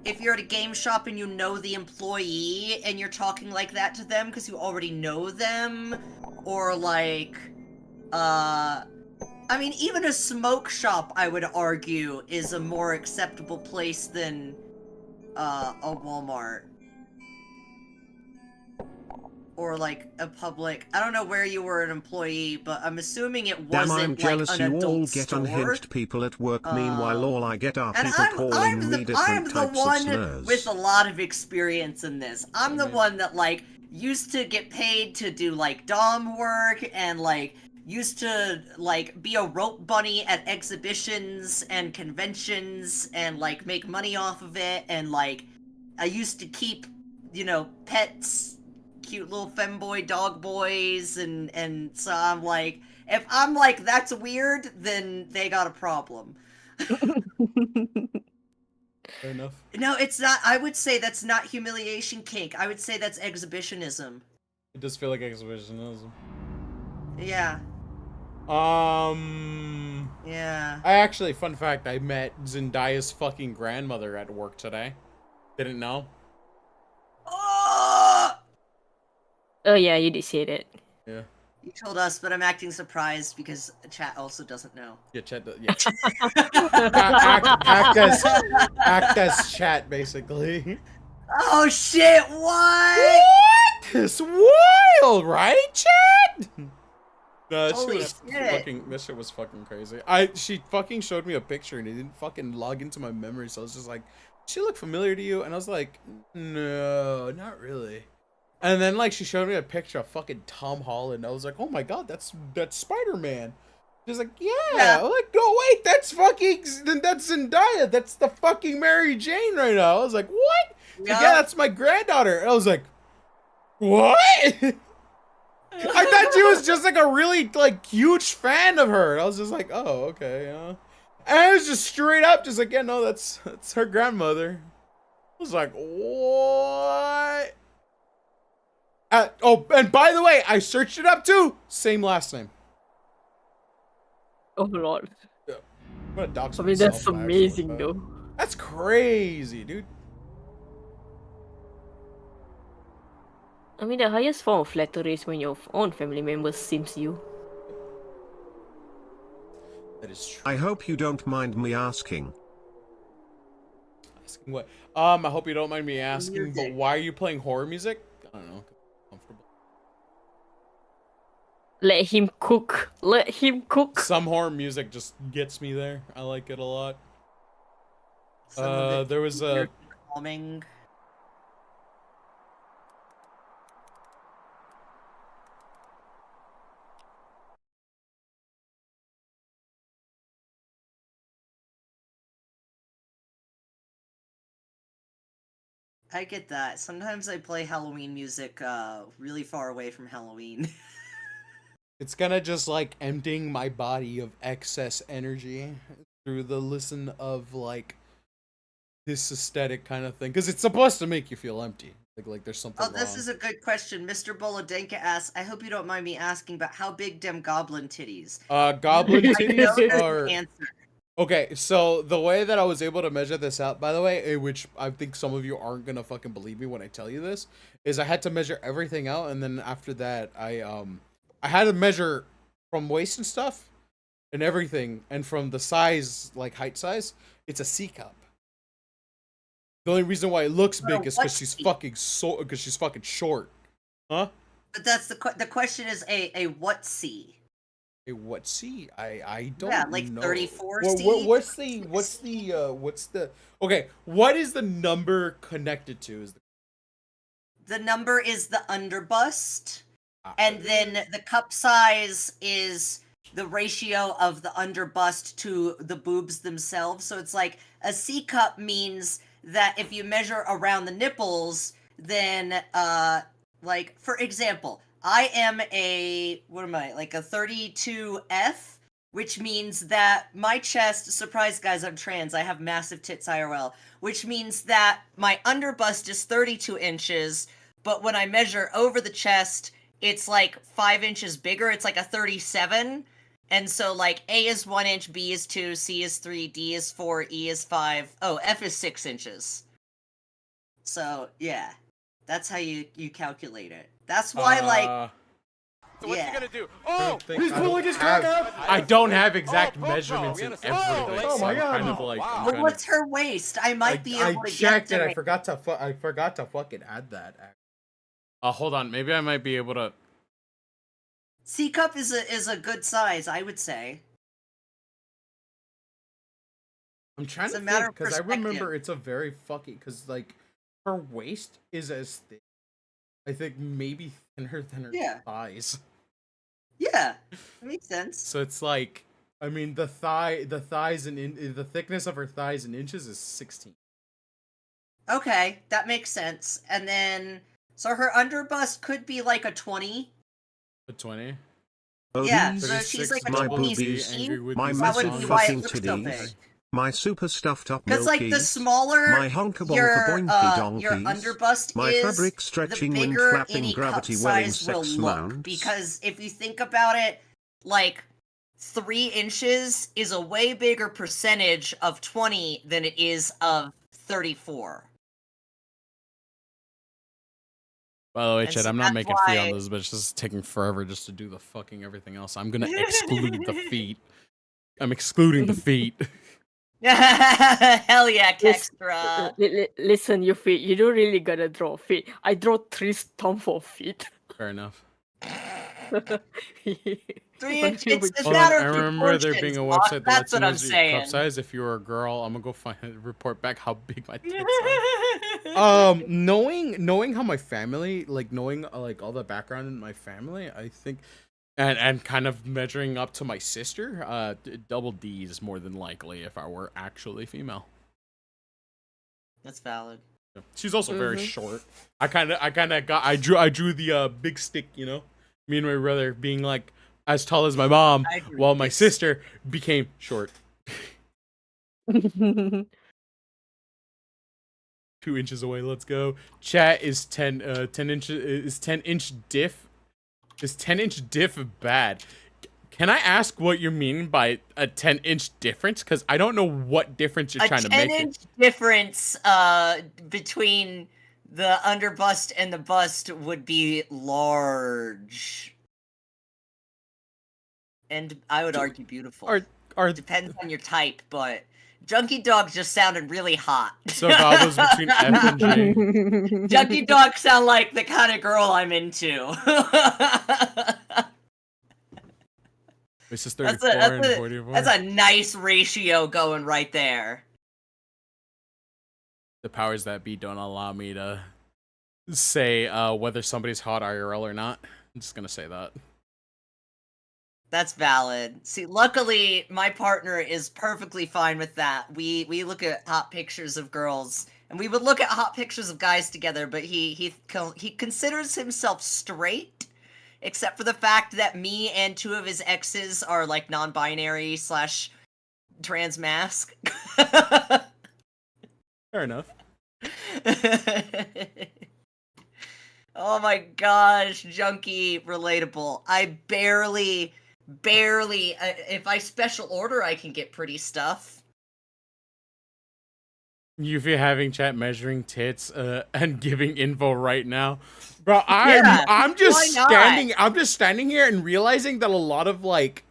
if you're at a game shop and you know the employee and you're talking like that to them because you already know them, or, like, I mean, even a smoke shop, I would argue, is a more acceptable place than, a Walmart. Or, like, a public... I don't know where you were an employee, but I'm assuming it Damn, wasn't, I'm jealous like, an you adult all get store. unhinged people at work, meanwhile all I get are And people calling me different types of one slurs. with a lot of experience in this. I'm the one that, like, used to get paid to do, like, dom work and, like, used to, like, be a rope bunny at exhibitions and conventions and, like, make money off of it, and, like, I used to keep, you know, pets, cute little femboy dog boys, and so I'm like, if I'm like, that's weird, then they got a problem. Fair enough. No, it's not. I would say that's not humiliation kink. I would say that's exhibitionism. It does feel like exhibitionism. Yeah. Yeah. I actually, fun fact, I met Zendaya's fucking grandmother at work today. Didn't know. Oh yeah, you did say that. Yeah. You told us, but I'm acting surprised because chat also doesn't know. Yeah, chat. Yeah. act as chat, basically. Oh shit! What? It's wild, right, chat? No, that Holy shit was shit. fucking. That shit was fucking crazy. She fucking showed me a picture and it didn't fucking log into my memory, so I was just like, "She look familiar to you?" And I was like, "No, not really." And then like she showed me a picture of fucking Tom Holland. I was like, "Oh my god, that's Spider-Man." She's like, "Yeah." I'm like, "No, wait, that's Zendaya. That's the fucking Mary Jane right now." I was like, "What?" Yeah, that's my granddaughter. And I was like, "What?" I thought she was just like a really like huge fan of her. I was just like, "Oh, okay, yeah." And I was just straight up, just like, "Yeah, no, that's her grandmother." I was like, "What?" Oh, and by the way, I searched it up too. Same last name. Oh lord. Yeah. I'm gonna dox I mean, myself that's by accident amazing with that. though. That's crazy, dude. I mean, the highest form of flattery is when your own family members sims you. That is true. I hope you don't mind me asking. Asking what? I hope you don't mind me asking, but why are you playing horror music? I don't know. Comfortable. Let him cook. Let him cook. Some horror music just gets me there. I like it a lot. There was a calming. I get that. Sometimes I play Halloween music really far away from Halloween. It's gonna just like emptying my body of excess energy through the listen of like this aesthetic kind of thing, because it's supposed to make you feel empty. Like there's something wrong. This is a good question. Mr. Bolodenka asks, I hope you don't mind me asking, but how big dem goblin titties? Goblin titties are... Answer. Okay, so the way that I was able to measure this out, by the way, which I think some of you aren't gonna fucking believe me when I tell you this, is I had to measure everything out, and then after that, I had to measure from waist and stuff, and everything, and from the size, like height size, it's a C cup. The only reason why it looks big is because she's fucking short, huh? But that's the question is a what C? A what C? I don't. Yeah, like know. 34 Well, C. what's the okay? What is the number connected to? The number is the underbust, and then the cup size is the ratio of the underbust to the boobs themselves. So it's like a C cup means that if you measure around the nipples, then like for example, I am like a 32F, which means that my chest, surprise guys, I'm trans, I have massive tits IRL, which means that my underbust is 32 inches, but when I measure over the chest, it's like 5 inches bigger, it's like a 37, and so like A is 1 inch, B is 2, C is 3, D is 4, E is 5, oh, F is 6 inches. So, yeah, that's how you calculate it. That's why, like... So what's Yeah. he gonna do? Oh! He's pulling his cock up. I don't have exact measurements in every way. Oh my god! Kind of like, Wow. Well, what's her waist? I might be able to checked get it. to I forgot to fucking add that. Hold on. Maybe I might be able to. C cup is a good size, I would say. I'm trying It's to a matter think of because I remember perspective. it's a very fucking because like her waist is as thick. I think maybe thinner than her thighs. Yeah, that makes sense. So it's like, I mean, the thighs and the thickness of her thighs in inches is 16. Okay, that makes sense. And then, so her underbust could be like a 20. A 20. Yeah, so she's like a my 20. boobies, my That would massive be why it fucking looks so titties, big. my super stuffed up Because like the milkies, smaller my honka bonka your boinky donkeys, underbust my is, fabric the stretching wind bigger flapping any gravity cup welling size will sex look. mounts. Because if you think about it, like 3 inches is a way bigger percentage of 20 than it is of 34. By the way, And Chad, so I'm not that's making fee on why- this, but it's just taking forever just to do the fucking everything else. I'm gonna exclude the feet. I'm excluding the feet. Hell yeah, Kextra. Listen, you feet. You don't really gotta draw feet. I draw 3 stomp for feet. Fair enough. 3 inches. It's a Hold matter on, I of remember there being a proportions, website that That's lets you what I'm measure your saying. cup size. If you were a girl, I'm gonna go find report back how big my tits are. Knowing how my family, like knowing like all the background in my family, I think, and kind of measuring up to my sister, double D is more than likely if I were actually female. That's valid. She's also very short. I drew the big stick, you know. Me and my brother being like as tall as my mom, while my sister became short. 2 inches away. Let's go. Chat is 10 inches. Is 10-inch diff? Is 10-inch diff bad? Can I ask what you mean by a 10-inch difference? Because I don't know what difference you're trying to make. A 10-inch difference between the underbust and the bust would be large. And I would argue beautiful. Depends on your type, but Junkie Dog just sounded really hot. So if I was between F and G. Junkie Dog sound like the kind of girl I'm into. This is 34 and 44. That's a nice ratio going right there. The powers that be don't allow me to say whether somebody's hot IRL or not. I'm just gonna say that. That's valid. See, luckily, my partner is perfectly fine with that. We look at hot pictures of girls, and we would look at hot pictures of guys together, but he considers himself straight, except for the fact that me and 2 of his exes are, like, non-binary / trans mask. Fair enough. Oh my gosh, Junkie relatable. I barely, if I special order, I can get pretty stuff. You feel having chat measuring tits and giving info right now, bro. I'm just standing here and realizing that a lot of the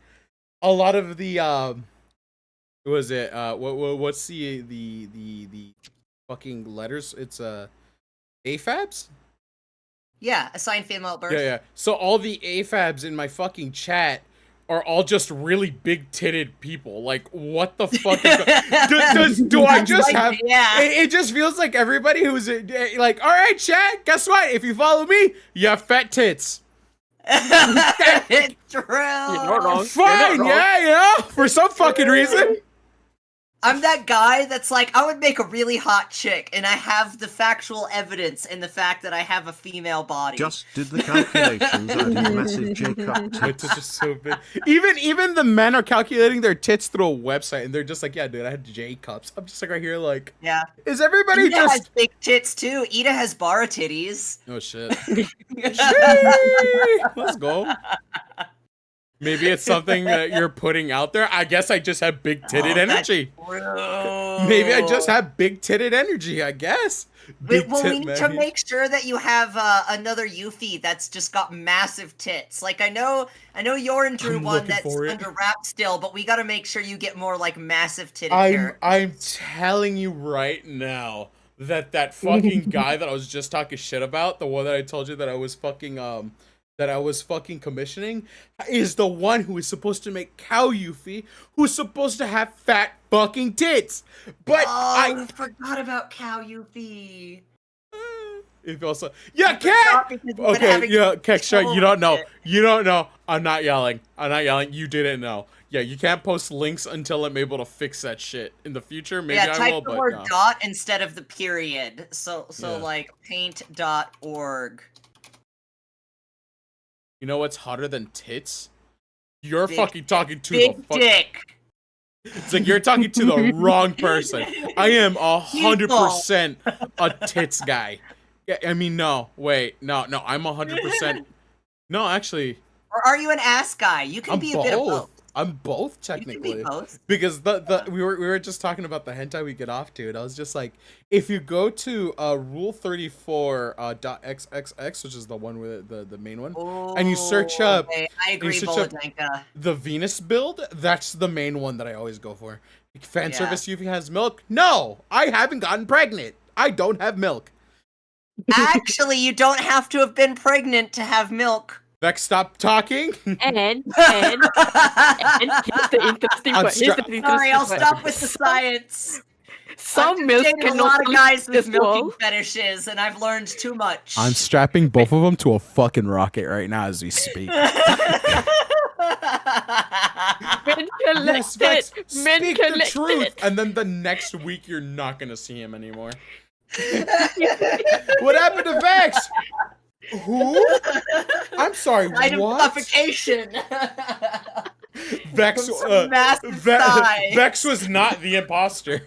what was it? What's the fucking letters? It's AFABs. Yeah, assigned female at birth. Yeah. So all the AFABs in my fucking chat are all just really big-titted people. Like, what the fuck is do I just have... Yeah. It just feels like everybody who's... like, all right, chat, guess what? If you follow me, you have fat tits. It's true. You're not wrong. Fine, yeah, for some fucking reason. I'm that guy that's like, I would make a really hot chick, and I have the factual evidence in the fact that I have a female body. Just did the calculations adding massive J cup My tits are so big. Even the men are calculating their tits through a website, and they're just like, yeah, dude, I had J cups. I'm just like right here, like, yeah. Is everybody Ida just... has big tits too. Ida has bara titties. Oh shit. Let's go. Maybe it's something that you're putting out there. I guess I just have big titted energy. Maybe I just have big titted energy, I guess. We need to make sure that you have another Yuffie that's just got massive tits. Like I know Yorin drew one that's under wrap still, but we gotta make sure you get more like massive titted characters. I'm telling you right now that fucking guy that I was just talking shit about, the one that I told you that I was fucking commissioning, is the one who is supposed to make cow Yuffie, who's supposed to have fat fucking tits. But I forgot about cow Yuffie. If also, yeah, Cat. Okay, yeah, Cat. Sure, you don't know. You don't know. I'm not yelling. You didn't know. Yeah, you can't post links until I'm able to fix that shit in the future. Maybe I type will, the but word no. dot instead of the period. So like paint.org. You know what's hotter than tits? You're fucking talking to big the dick. It's like you're talking to the wrong person. I am 100% a tits guy. Yeah, I mean, no, wait, no, I'm 100%. No, actually. Or are you an ass guy? You can be a bit of both. I'm both technically. You can be both. Because we were just talking about the hentai we get off to, and I was just like, if you go to rule34.xxx, which is the one with the main one, and you search up, I agree, the Venus build, that's the main one that I always go for. Fan service Yuffie has milk? No, I haven't gotten pregnant. I don't have milk. Actually, you don't have to have been pregnant to have milk. Vex, stop talking. And here's the interesting part. Sorry, I'll stop with the science. Some milk can a lot of guys with milking fetishes, and I've learned too much. I'm strapping both of them to a fucking rocket right now as we speak. Yes, Vex, speak the truth, and then the next week you're not gonna see him anymore. What happened to Vex? Who? I'm sorry, what? Suffocation. Vex was not the imposter.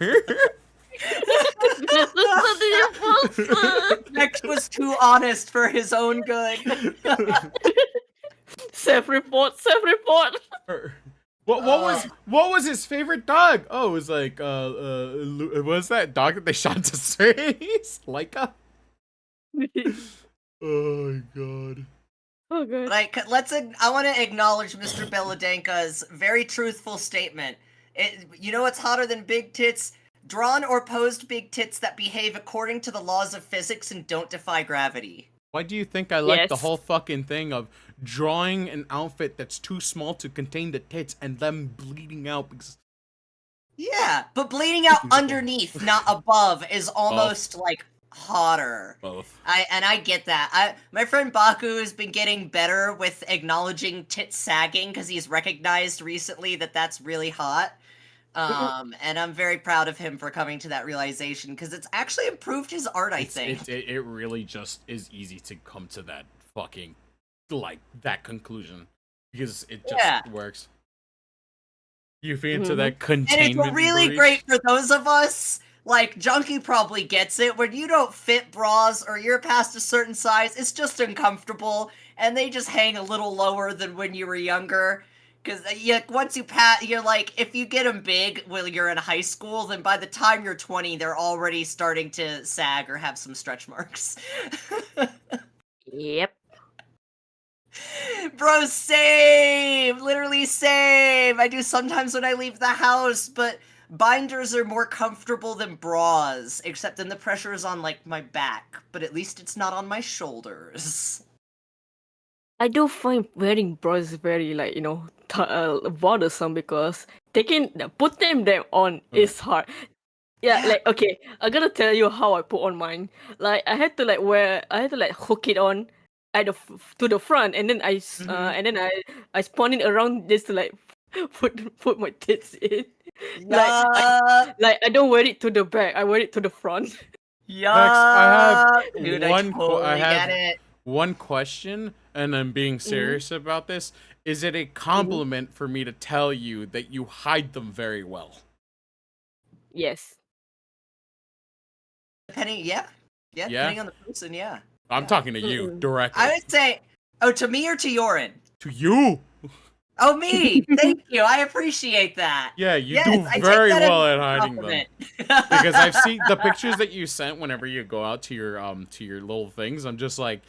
Vex was too honest for his own good. Self-report. What was his favorite dog? Oh, it was like what was that dog that they shot to space? Laika? Oh my god. Oh god. Like, I want to acknowledge Mr. Beladenka's very truthful statement. You know what's hotter than big tits? Drawn or posed big tits that behave according to the laws of physics and don't defy gravity. Why do you think I like the whole fucking thing of drawing an outfit that's too small to contain the tits and them bleeding out? Because... Yeah, but bleeding out underneath, not above, is almost like hotter. Both. I get that. My friend Baku has been getting better with acknowledging tits sagging because he's recognized recently that that's really hot. And I'm very proud of him for coming to that realization because it's actually improved his art, I think. It really just is easy to come to that fucking, like, that conclusion because it just works. You fit into that containment. And it's really great for those of us. Like, Junkie probably gets it. When you don't fit bras or you're past a certain size, it's just uncomfortable. And they just hang a little lower than when you were younger. Because once you you're like, if you get them big when you're in high school, then by the time you're 20, they're already starting to sag or have some stretch marks. Yep. Bro, same! Literally same! I do sometimes when I leave the house, but... Binders are more comfortable than bras, except then the pressure is on, like, my back. But at least it's not on my shoulders. I do find wearing bras very, like, bothersome because putting them on is hard. Yeah, like, okay, I gotta tell you how I put on mine. Like, I had to hook it on to the front, and then I spun it around just to, like, put my tits in. Like I don't wear it to the back. I wear it to the front. Yeah. I have Dude, one question, and I'm being serious about this. Is it a compliment for me to tell you that you hide them very well? Yes. Depending on the person, I'm talking to you directly. I would say, to me or to Yorin? To you. Oh, me! Thank you. I appreciate that. Yeah, you Yes, do I take very that as well a at hiding them. compliment. Because I've seen the pictures that you sent whenever you go out to your little things. I'm just like,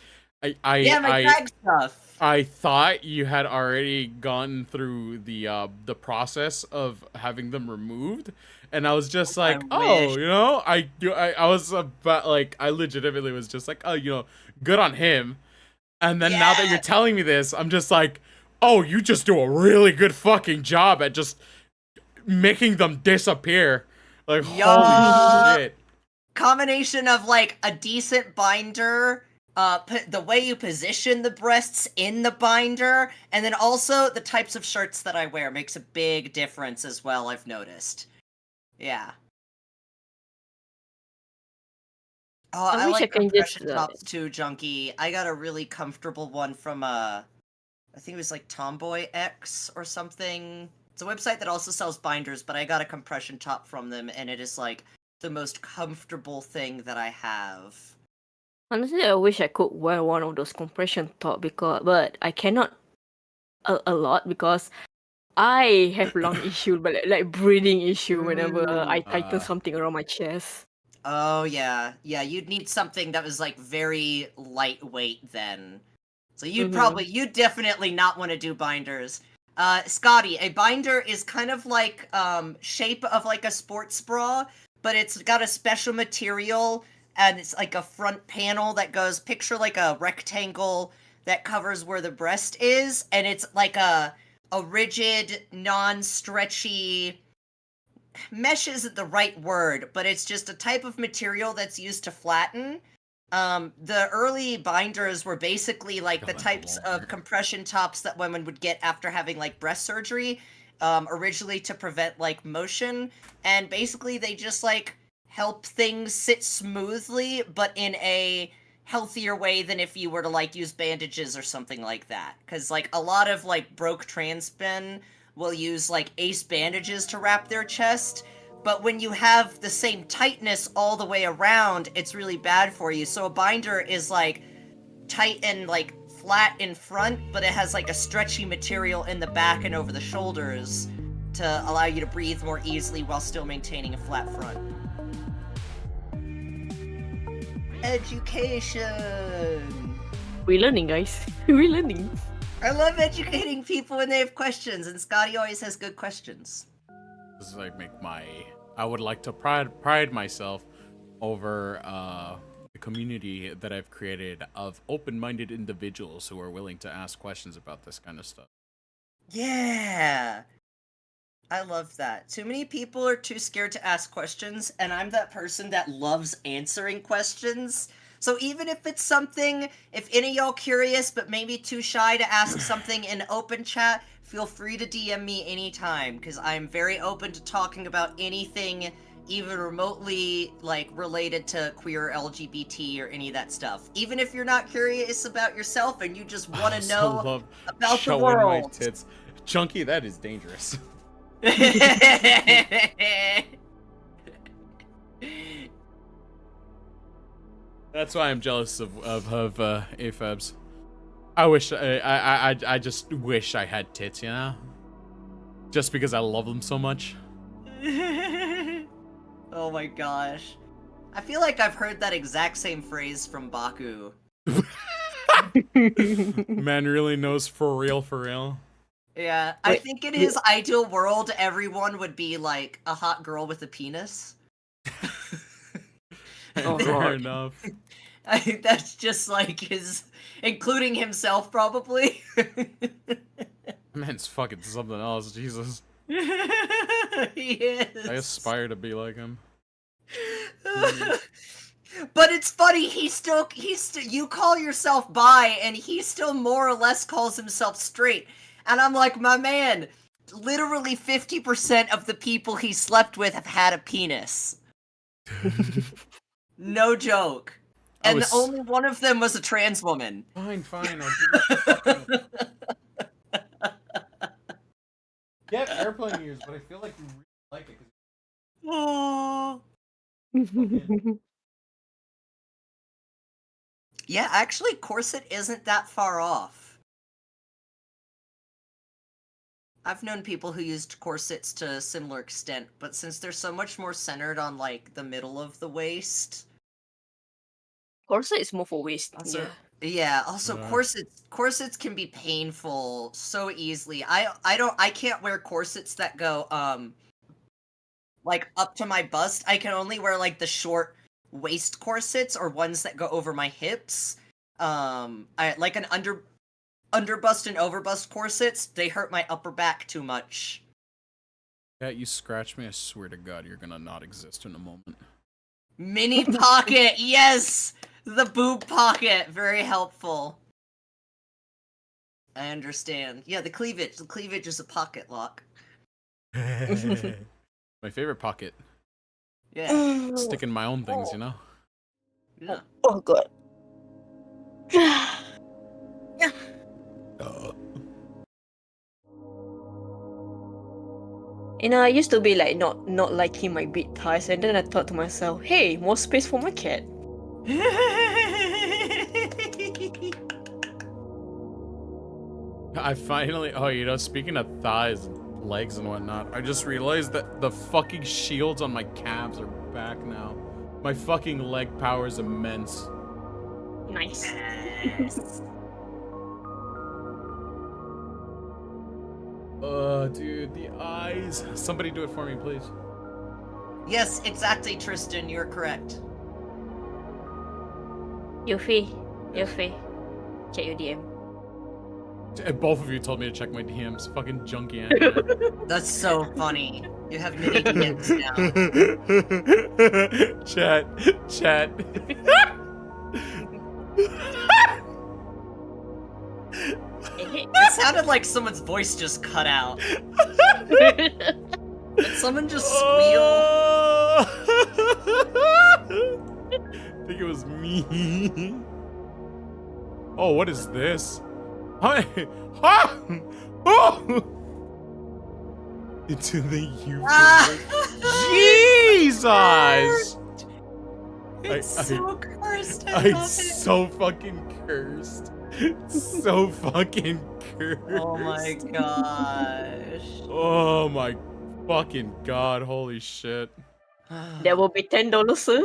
Yeah, my drag stuff. I thought you had already gone through the process of having them removed, and I was just like, oh, wish. you know, I was about like, I legitimately was just like, oh, you know, good on him. And then now that you're telling me this, I'm just like, oh, you just do a really good fucking job at just making them disappear. Like, holy shit. Combination of like a decent binder, the way you position the breasts in the binder, and then also the types of shirts that I wear makes a big difference as well, I've noticed. Yeah. Oh, I wish I like can just, compression tops too, Junkie. I got a really comfortable one from I think it was like Tomboy X or something. It's a website that also sells binders, but I got a compression top from them, and it is like the most comfortable thing that I have. Honestly, I wish I could wear one of those compression top but I cannot a lot because I have lung issue, but like breathing issue whenever I tighten something around my chest. Oh yeah, you'd need something that was like very lightweight then. So you'd definitely not want to do binders. Scotty, a binder is kind of like shape of like a sports bra, but it's got a special material and it's like a front panel that goes, picture like a rectangle that covers where the breast is, and it's like a rigid, non-stretchy, mesh isn't the right word, but it's just a type of material that's used to flatten. The early binders were basically like the types of compression tops that women would get after having like breast surgery, originally to prevent like motion, and basically they just like help things sit smoothly, but in a healthier way than if you were to like use bandages or something like that. Because like a lot of like broke trans men will use like ace bandages to wrap their chest, but when you have the same tightness all the way around, it's really bad for you. So a binder is like tight and like flat in front, but it has like a stretchy material in the back and over the shoulders to allow you to breathe more easily while still maintaining a flat front. Education! We're learning, guys. We're learning. I love educating people when they have questions, and Scotty always has good questions. This is like I would like to pride myself over the community that I've created of open-minded individuals who are willing to ask questions about this kind of stuff. Yeah! I love that. Too many people are too scared to ask questions, and I'm that person that loves answering questions. So even if it's something, if any of y'all curious but maybe too shy to ask something in open chat, feel free to DM me anytime, because I'm very open to talking about anything even remotely, like, related to queer LGBT or any of that stuff. Even if you're not curious about yourself and you just want to know about the world. My tits. Chunky, that is dangerous. That's why I'm jealous of AFABs. I just wish I had tits, you know? Just because I love them so much. Oh my gosh. I feel like I've heard that exact same phrase from Baku. Man really knows for real. Yeah, I think in his ideal world, everyone would be like a hot girl with a penis. Fair enough. I think that's just like his, including himself, probably. Man's fucking something else, Jesus. He is. I aspire to be like him. But it's funny, you call yourself bi, and he still more or less calls himself straight. And I'm like, my man, literally 50% of the people he slept with have had a penis. No joke. And only one of them was a trans woman. Fine. Get airplane ears, but I feel like you really like it. Oh. Yeah, actually, corset isn't that far off. I've known people who used corsets to a similar extent, but since they're so much more centered on like the middle of the waist. Corset is more for waist. Also, yeah. Also, corsets can be painful so easily. I can't wear corsets that go like up to my bust. I can only wear like the short waist corsets or ones that go over my hips. I like an underbust and overbust corsets. They hurt my upper back too much. Yeah, you scratch me, I swear to God, you're gonna not exist in a moment. Mini pocket, yes! The boob pocket, very helpful. I understand. Yeah, the cleavage. The cleavage is a pocket lock. My favorite pocket. Yeah. Sticking my own things, you know? Yeah. Oh god. You know, I used to be like not liking my big thighs, and then I thought to myself, hey, more space for my cat. I finally, speaking of thighs, legs and whatnot, I just realized that the fucking shields on my calves are back now. My fucking leg power is immense. Nice. Dude, the eyes. Somebody do it for me, please. Yes, exactly, Tristan, you're correct. Yuffie, check your DM. Both of you told me to check my DMs. Fucking junkie animal. That's so funny. You have mini DMs now. Chat. It sounded like someone's voice just cut out. Did someone just squeal? I think it was me. Oh, what is this? Into the universe. Jesus! It's so cursed. I'm so fucking cursed. So fucking cursed. Oh my gosh. Oh my fucking god, holy shit. There will be $10, sir.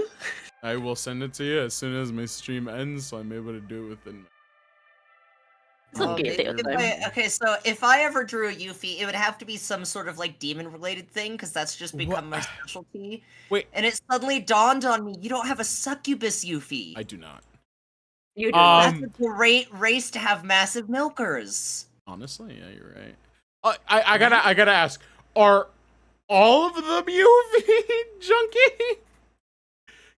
I will send it to you as soon as my stream ends, so I'm able to do it within. Okay, so if I ever drew a Yuffie, it would have to be some sort of like demon-related thing, because that's just become my specialty. Wait. And it suddenly dawned on me, you don't have a succubus Yuffie. I do not. You do. That's a great race to have massive milkers. Honestly, yeah, you're right. I gotta ask, are all of them Yuffie junkie?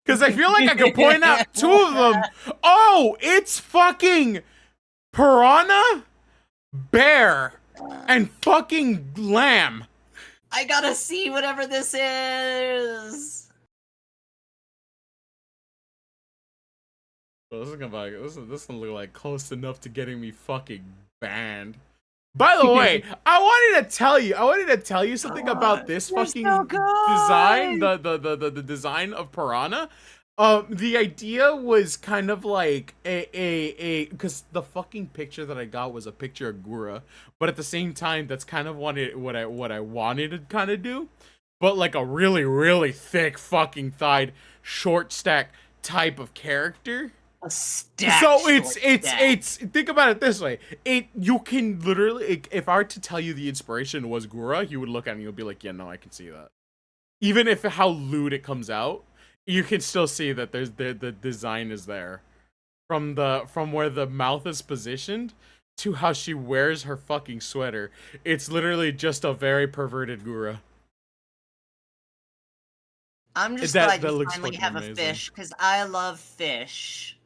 Because I feel like I could point out 2 of them. Oh, it's fucking piranha, bear, and fucking lamb. I gotta see whatever this is. Well, this is gonna look like close enough to getting me fucking banned. By the way, I wanted to tell you something about this fucking design, the design of piranha. The idea was kind of like because the fucking picture that I got was a picture of Gura, but at the same time, that's kind of what I wanted to kind of do, but like a really thick fucking thighed, short stack type of character. A stack. So it's think about it this way. You can literally, if I were to tell you the inspiration was Gura, you would look at it and you'll be like, yeah, no, I can see that. Even if how lewd it comes out, you can still see that there's the design is there. From where the mouth is positioned to how she wears her fucking sweater. It's literally just a very perverted Gura. I'm just glad you finally have a fish, because I love fish.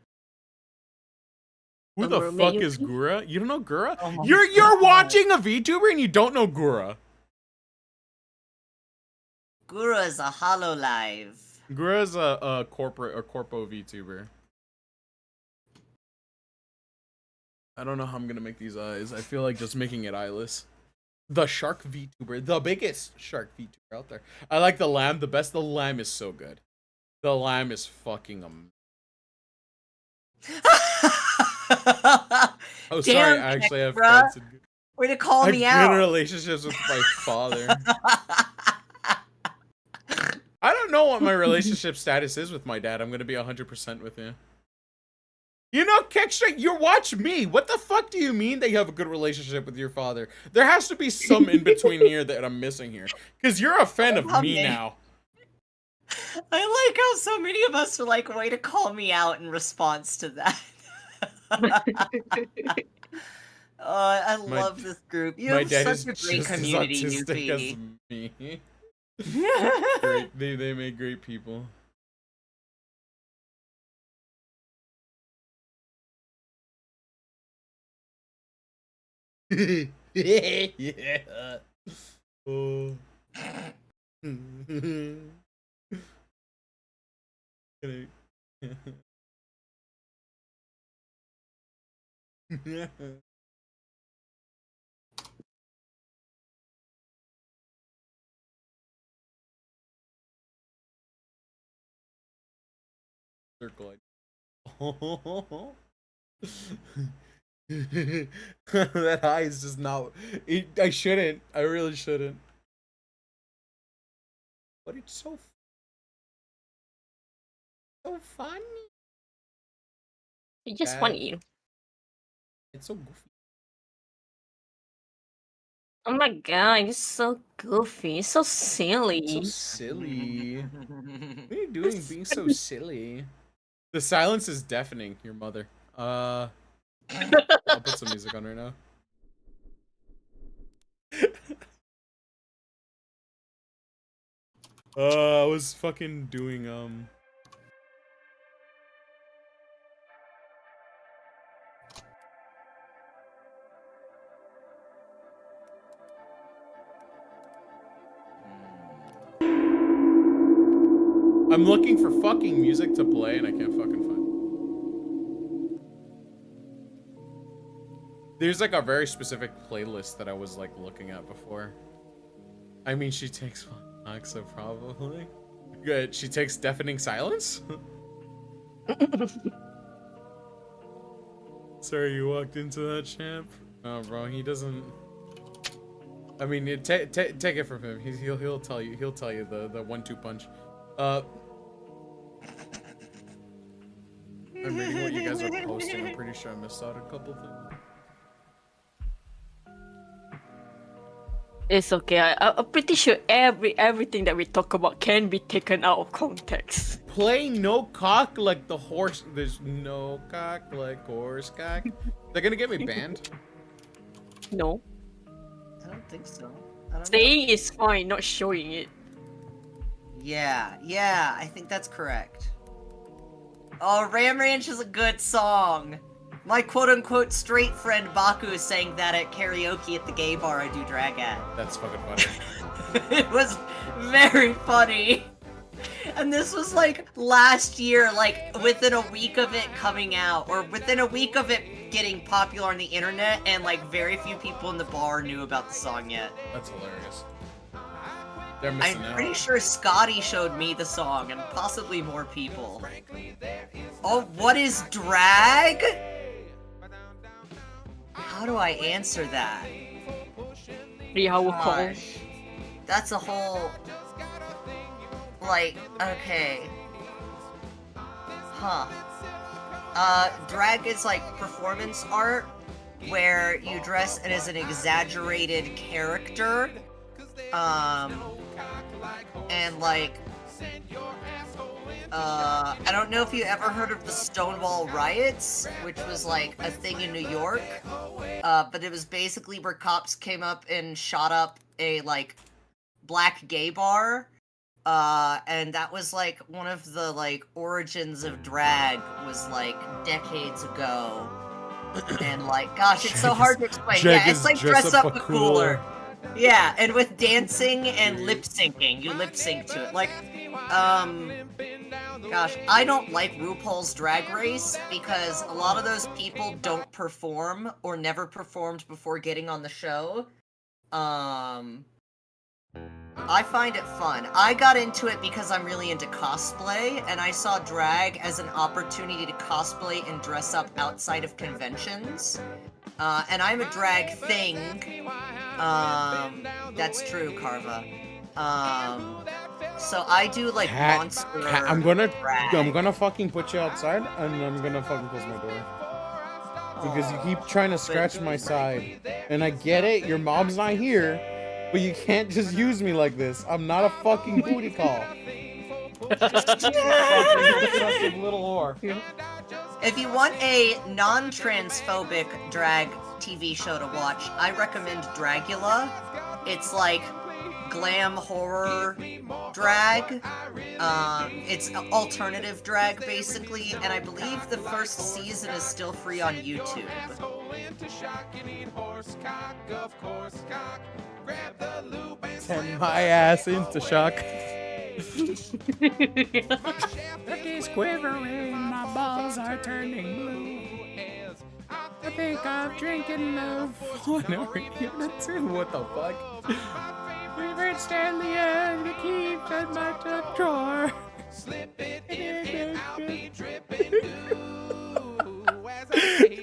Who the fuck is Gura? You don't know Gura? Oh You're watching a VTuber and you don't know Gura. Gura is a Hololive. Gura is a corporate or corpo VTuber. I don't know how I'm gonna make these eyes. I feel like just making it eyeless. The shark VTuber, the biggest shark VTuber out there. I like the lamb the best. The lamb is so good. The lamb is fucking Oh, sorry. Actually, I have friends. Way to call me I've been in out. relationships with my father. I don't know what my relationship status is with my dad. I'm gonna be 100% with you. You know, Keksha, you watch me. What the fuck do you mean that you have a good relationship with your father? There has to be some in between here that I'm missing here. Because you're a fan of me now. I like how so many of us are like, way to call me out in response to that. I love this group. You have such a great community, as autistic as Yuffie. me. Great. They make great people. Yeah. Oh. Circle. That eye is just not. I shouldn't. I really shouldn't. But it's so funny. It's just funny. It's so goofy. Oh my god, it's so goofy. It's so silly. It's so silly. What are you doing being so silly? The silence is deafening, your mother. I'll put some music on right now. I was fucking doing I'm looking for fucking music to play and I can't fucking find it. There's like a very specific playlist that I was like looking at before. I mean, she takes one, so probably. Good. She takes deafening silence? Sorry, you walked into that, champ. Oh, bro, he doesn't. I mean, take it from him. He'll tell you. He'll tell you the 1-2 punch. I'm reading what you guys are posting. I'm pretty sure I missed out a couple things. It's okay. I'm pretty sure everything that we talk about can be taken out of context. Playing no cock like the horse. There's no cock like horse cock. They're gonna get me banned? No. I don't think so. Saying is fine, not showing it. Yeah, I think that's correct. Oh, Ram Ranch is a good song. My quote-unquote straight friend Baku sang that at karaoke at the gay bar I do drag at. That's fucking funny. It was very funny. And this was like last year, like within a week of it coming out, or within a week of it getting popular on the internet, and like very few people in the bar knew about the song yet. That's hilarious. They're missing out. I'm pretty sure Scotty showed me the song, and possibly more people. Oh, what is drag? How do I answer that? Yeah, we'll call. Gosh. That's a whole... Like, okay. Huh. Drag is like performance art, where you dress as an exaggerated character. And like... I don't know if you ever heard of the Stonewall Riots, which was like a thing in New York, but it was basically where cops came up and shot up a like black gay bar, and that was like one of the like origins of drag, was like decades ago, and like gosh, it's so hard to explain. Yeah, it's like dress up but cooler. Yeah, and with dancing and lip syncing, you lip sync to it. Like, gosh, I don't like RuPaul's Drag Race because a lot of those people don't perform or never performed before getting on the show. I find it fun. I got into it because I'm really into cosplay, and I saw drag as an opportunity to cosplay and dress up outside of conventions. And I'm a drag thing. That's true, Carva. So I do like monster I'm gonna drag. fucking put you outside, and I'm gonna fucking close my door. Because you keep trying to scratch my side. And I get it, your mom's not here, but you can't just use me like this. I'm not a fucking booty call. Fucking little whore. If you want a non-transphobic drag TV show to watch, I recommend Dragula. It's like glam horror drag. It's alternative drag, basically, and I believe the first season is still free on YouTube. Send my ass into shock. He's quivering, my balls are turning blue. I think I'm drinking love. What the fuck? We've reached Stanley and it keeps in my tuck drawer.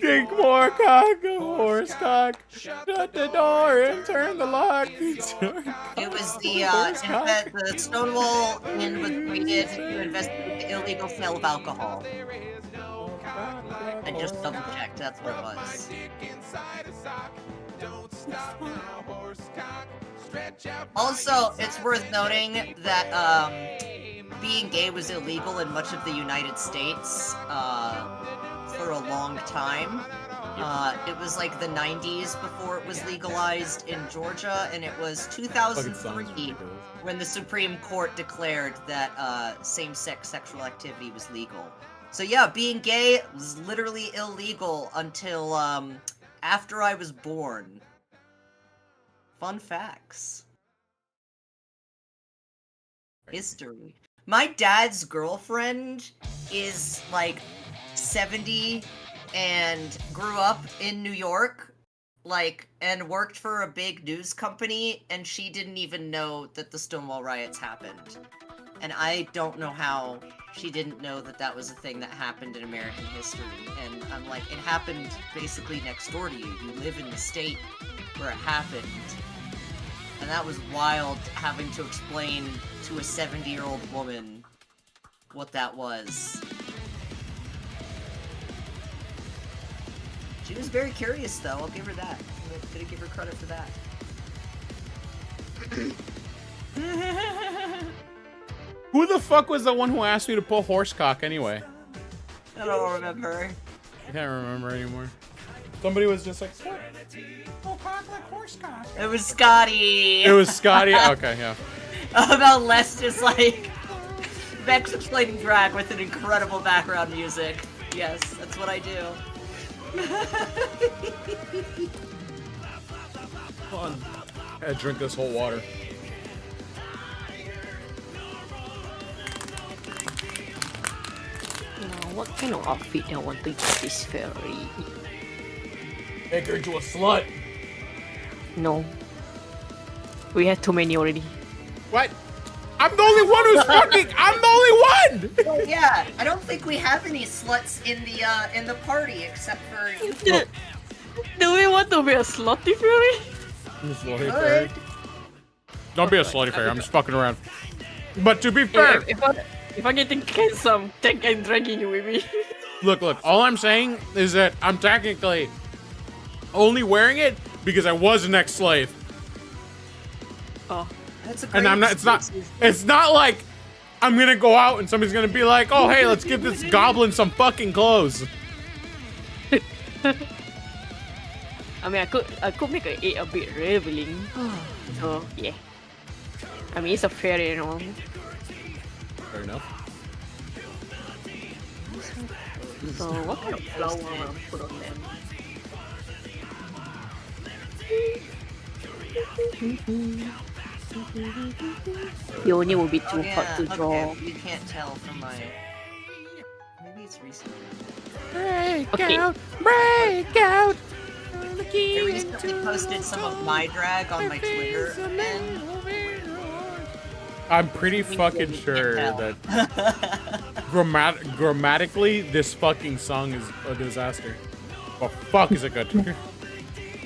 Drink more cock, a horse cock. Shut the door and turn the lock. It was the Stonewall Inn was created to investigate the illegal sale of alcohol. I just double checked, that's what it was. Also, it's worth noting that being gay was illegal in much of the United States for a long time. It was like the 90s before it was legalized in Georgia, and it was 2003 when the Supreme Court declared that same-sex sexual activity was legal. So yeah, being gay was literally illegal until after I was born. Fun facts. History. My dad's girlfriend is like 70 and grew up in New York, like, and worked for a big news company, and she didn't even know that the Stonewall riots happened. And I don't know how she didn't know that that was a thing that happened in American history. And I'm like, it happened basically next door to you. You live in the state where it happened. And that was wild, having to explain to a 70-year-old woman what that was. She was very curious, though. I'll give her that. I'm gonna give her credit for that. Who the fuck was the one who asked me to pull horsecock anyway? I don't remember. I can't remember anymore. Somebody was just like, pull cock like horsecock. It was Scotty. It was Scotty? Okay, yeah. About Les just like Vex explaining drag with an incredible background music. Yes, that's what I do. Fun. I had to drink this whole water. Now, what kind of outfit I want to use this fairy? Make her into a slut. No. We had too many already. What? I'm the only one who's fucking. I'm the only one. Well, yeah, I don't think we have any sluts in the party except for you. Do we want to be a slutty fairy? Good. Don't be a slutty fairy. I'm just fucking around. But to be fair, If I'm getting handsome, take and dragging you with me. look. All I'm saying is that I'm technically only wearing it because I was an ex-slave. Oh. That's a great And I'm not. It's not like I'm gonna go out and somebody's gonna be like, "Oh, hey, let's give this goblin some fucking clothes." I mean, I could make it a bit revealing. So yeah. I mean, it's a fairy, you know. Fair enough. So what kind of flower will I put on them? The only will be too hard to draw. Okay, you can't tell from my. Maybe it's recent. Break Okay. out! Break out! I recently posted some of my drag on my Twitter, and I'm pretty fucking sure that grammatically, this fucking song is a disaster. Well, fuck is it good?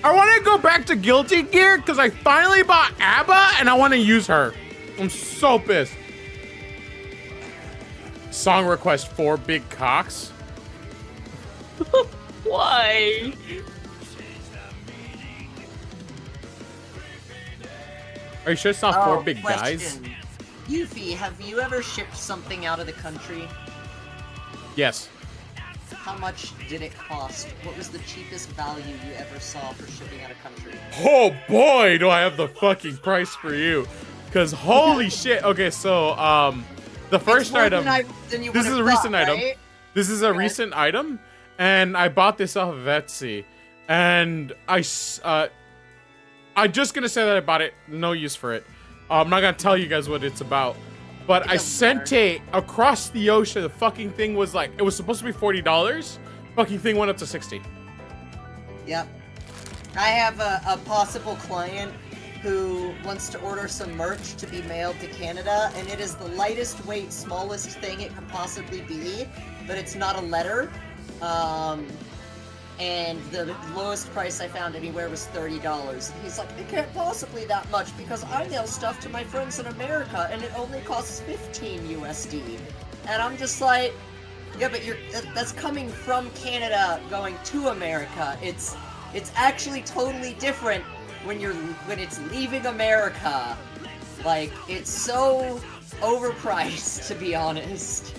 I want to go back to Guilty Gear because I finally bought ABBA and I want to use her. I'm so pissed. Song request 4 big cocks. Why? Are you sure it's not 4 big guys? Yuffie, have you ever shipped something out of the country? Yes. How much did it cost? What was the cheapest value you ever saw for shipping out of country? Oh boy, do I have the fucking price for you. Cause holy shit. Okay, so the first item. This is a recent item. This is a recent item, and I bought this off of Etsy, and I'm just gonna say that I bought it. No use for it. I'm not gonna tell you guys what it's about. But I sent it across the ocean. The fucking thing was like, it was supposed to be $40. Fucking thing went up to 60. Yep. I have a possible client who wants to order some merch to be mailed to Canada, and it is the lightest weight, smallest thing it could possibly be, but it's not a letter. And the lowest price I found anywhere was $30. And he's like, it can't possibly that much because I mail stuff to my friends in America and it only costs 15 USD. And I'm just like, yeah, but that's coming from Canada going to America. It's actually totally different when it's leaving America. Like, it's so overpriced, to be honest.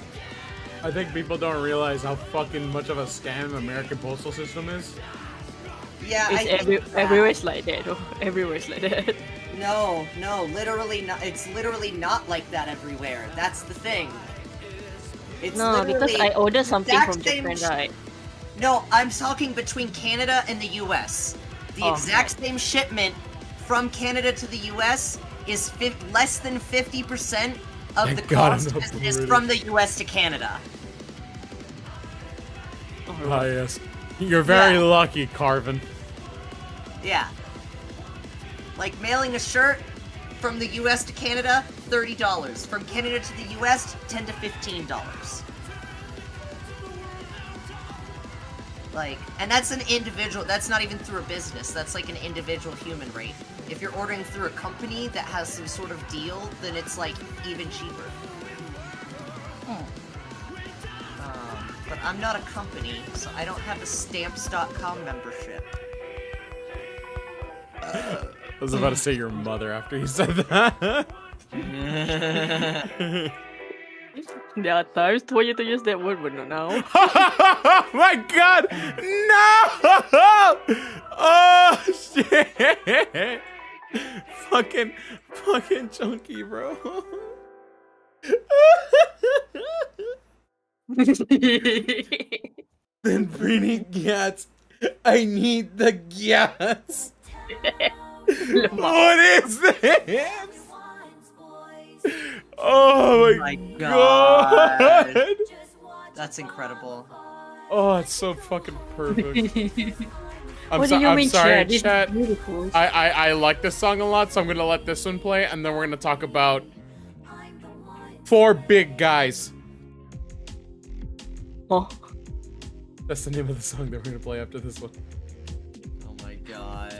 I think people don't realize how fucking much of a scam American postal system is. Yeah, everywhere's like that, though. Everywhere's like that. No, literally not. It's literally not like that everywhere. That's the thing. It's no, because I ordered something from Japan, right? No, I'm talking between Canada and the US. The exact same shipment from Canada to the US is less than 50% of the cost is from the US to Canada. Ah, yes. You're very lucky, Carvin. Yeah. Like mailing a shirt from the US to Canada, $30. From Canada to the US, $10 to $15. Like, and that's an individual, that's not even through a business, that's like an individual human rate. If you're ordering through a company that has some sort of deal, then it's like even cheaper. But I'm not a company, so I don't have a Stamps.com membership. I was about to say your mother after you said that. There are times for you to use that word, but not now. Oh my god! No! Oh shit! Fucking chunky, bro. Then bringing gas. I need the gas. What is this? Oh my god. That's incredible. Oh, it's so fucking perfect. What do you mean, sorry, Chad? chat. I like this song a lot, so I'm gonna let this one play, and then we're gonna talk about 4 big guys. Oh. That's the name of the song that we're gonna play after this one. Oh my gosh.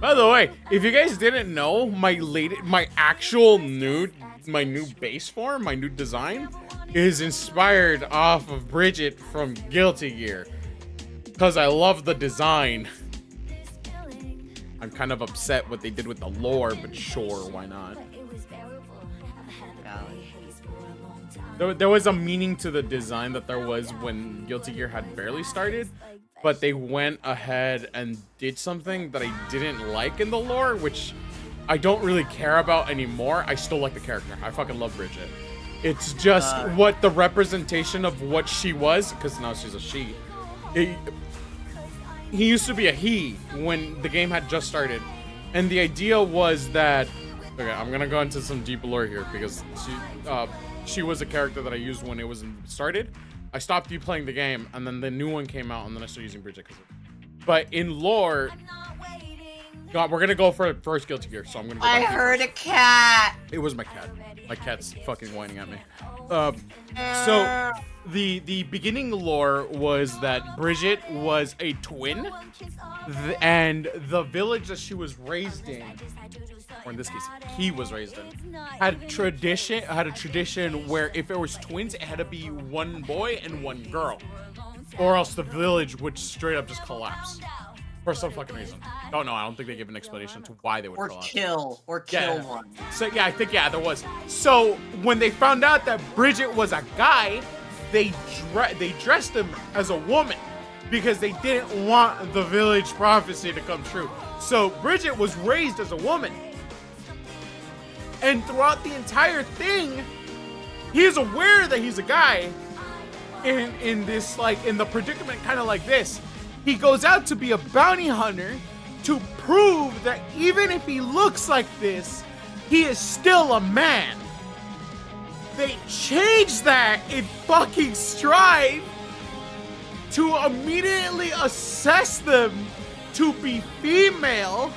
By the way, if you guys didn't know, my new base form, my new design, is inspired off of Bridget from Guilty Gear. Because I love the design. I'm kind of upset what they did with the lore, but sure, why not? There was a meaning to the design that there was when Guilty Gear had barely started. But they went ahead and did something that I didn't like in the lore, which I don't really care about anymore. I still like the character. I fucking love Bridget. It's just what the representation of what she was, because now she's a she. He used to be a he when the game had just started. And the idea was that Okay, I'm gonna go into some deep lore here because she was a character that I used when it was started. I stopped playing the game, and then the new one came out, and then I started using Bridget. But in lore, God, we're gonna go for first Guilty Gear, so I'm gonna go I heard a cat. It was my cat. My cat's fucking whining at me. So the beginning lore was that Bridget was a twin, and the village that she was raised in, or in this case, he was raised in, had a tradition where if it was twins, it had to be one boy and one girl, or else the village would straight up just collapse. For some fucking reason. Don't know. I don't think they give an explanation to why they would collapse. Or kill one. So yeah, I think there was. So when they found out that Bridget was a guy, they dressed him as a woman because they didn't want the village prophecy to come true. So Bridget was raised as a woman, and throughout the entire thing, he is aware that he's a guy. In this, like, in the predicament, kind of like this. He goes out to be a bounty hunter to prove that even if he looks like this, he is still a man. They changed that in fucking Strive to immediately assess them to be female,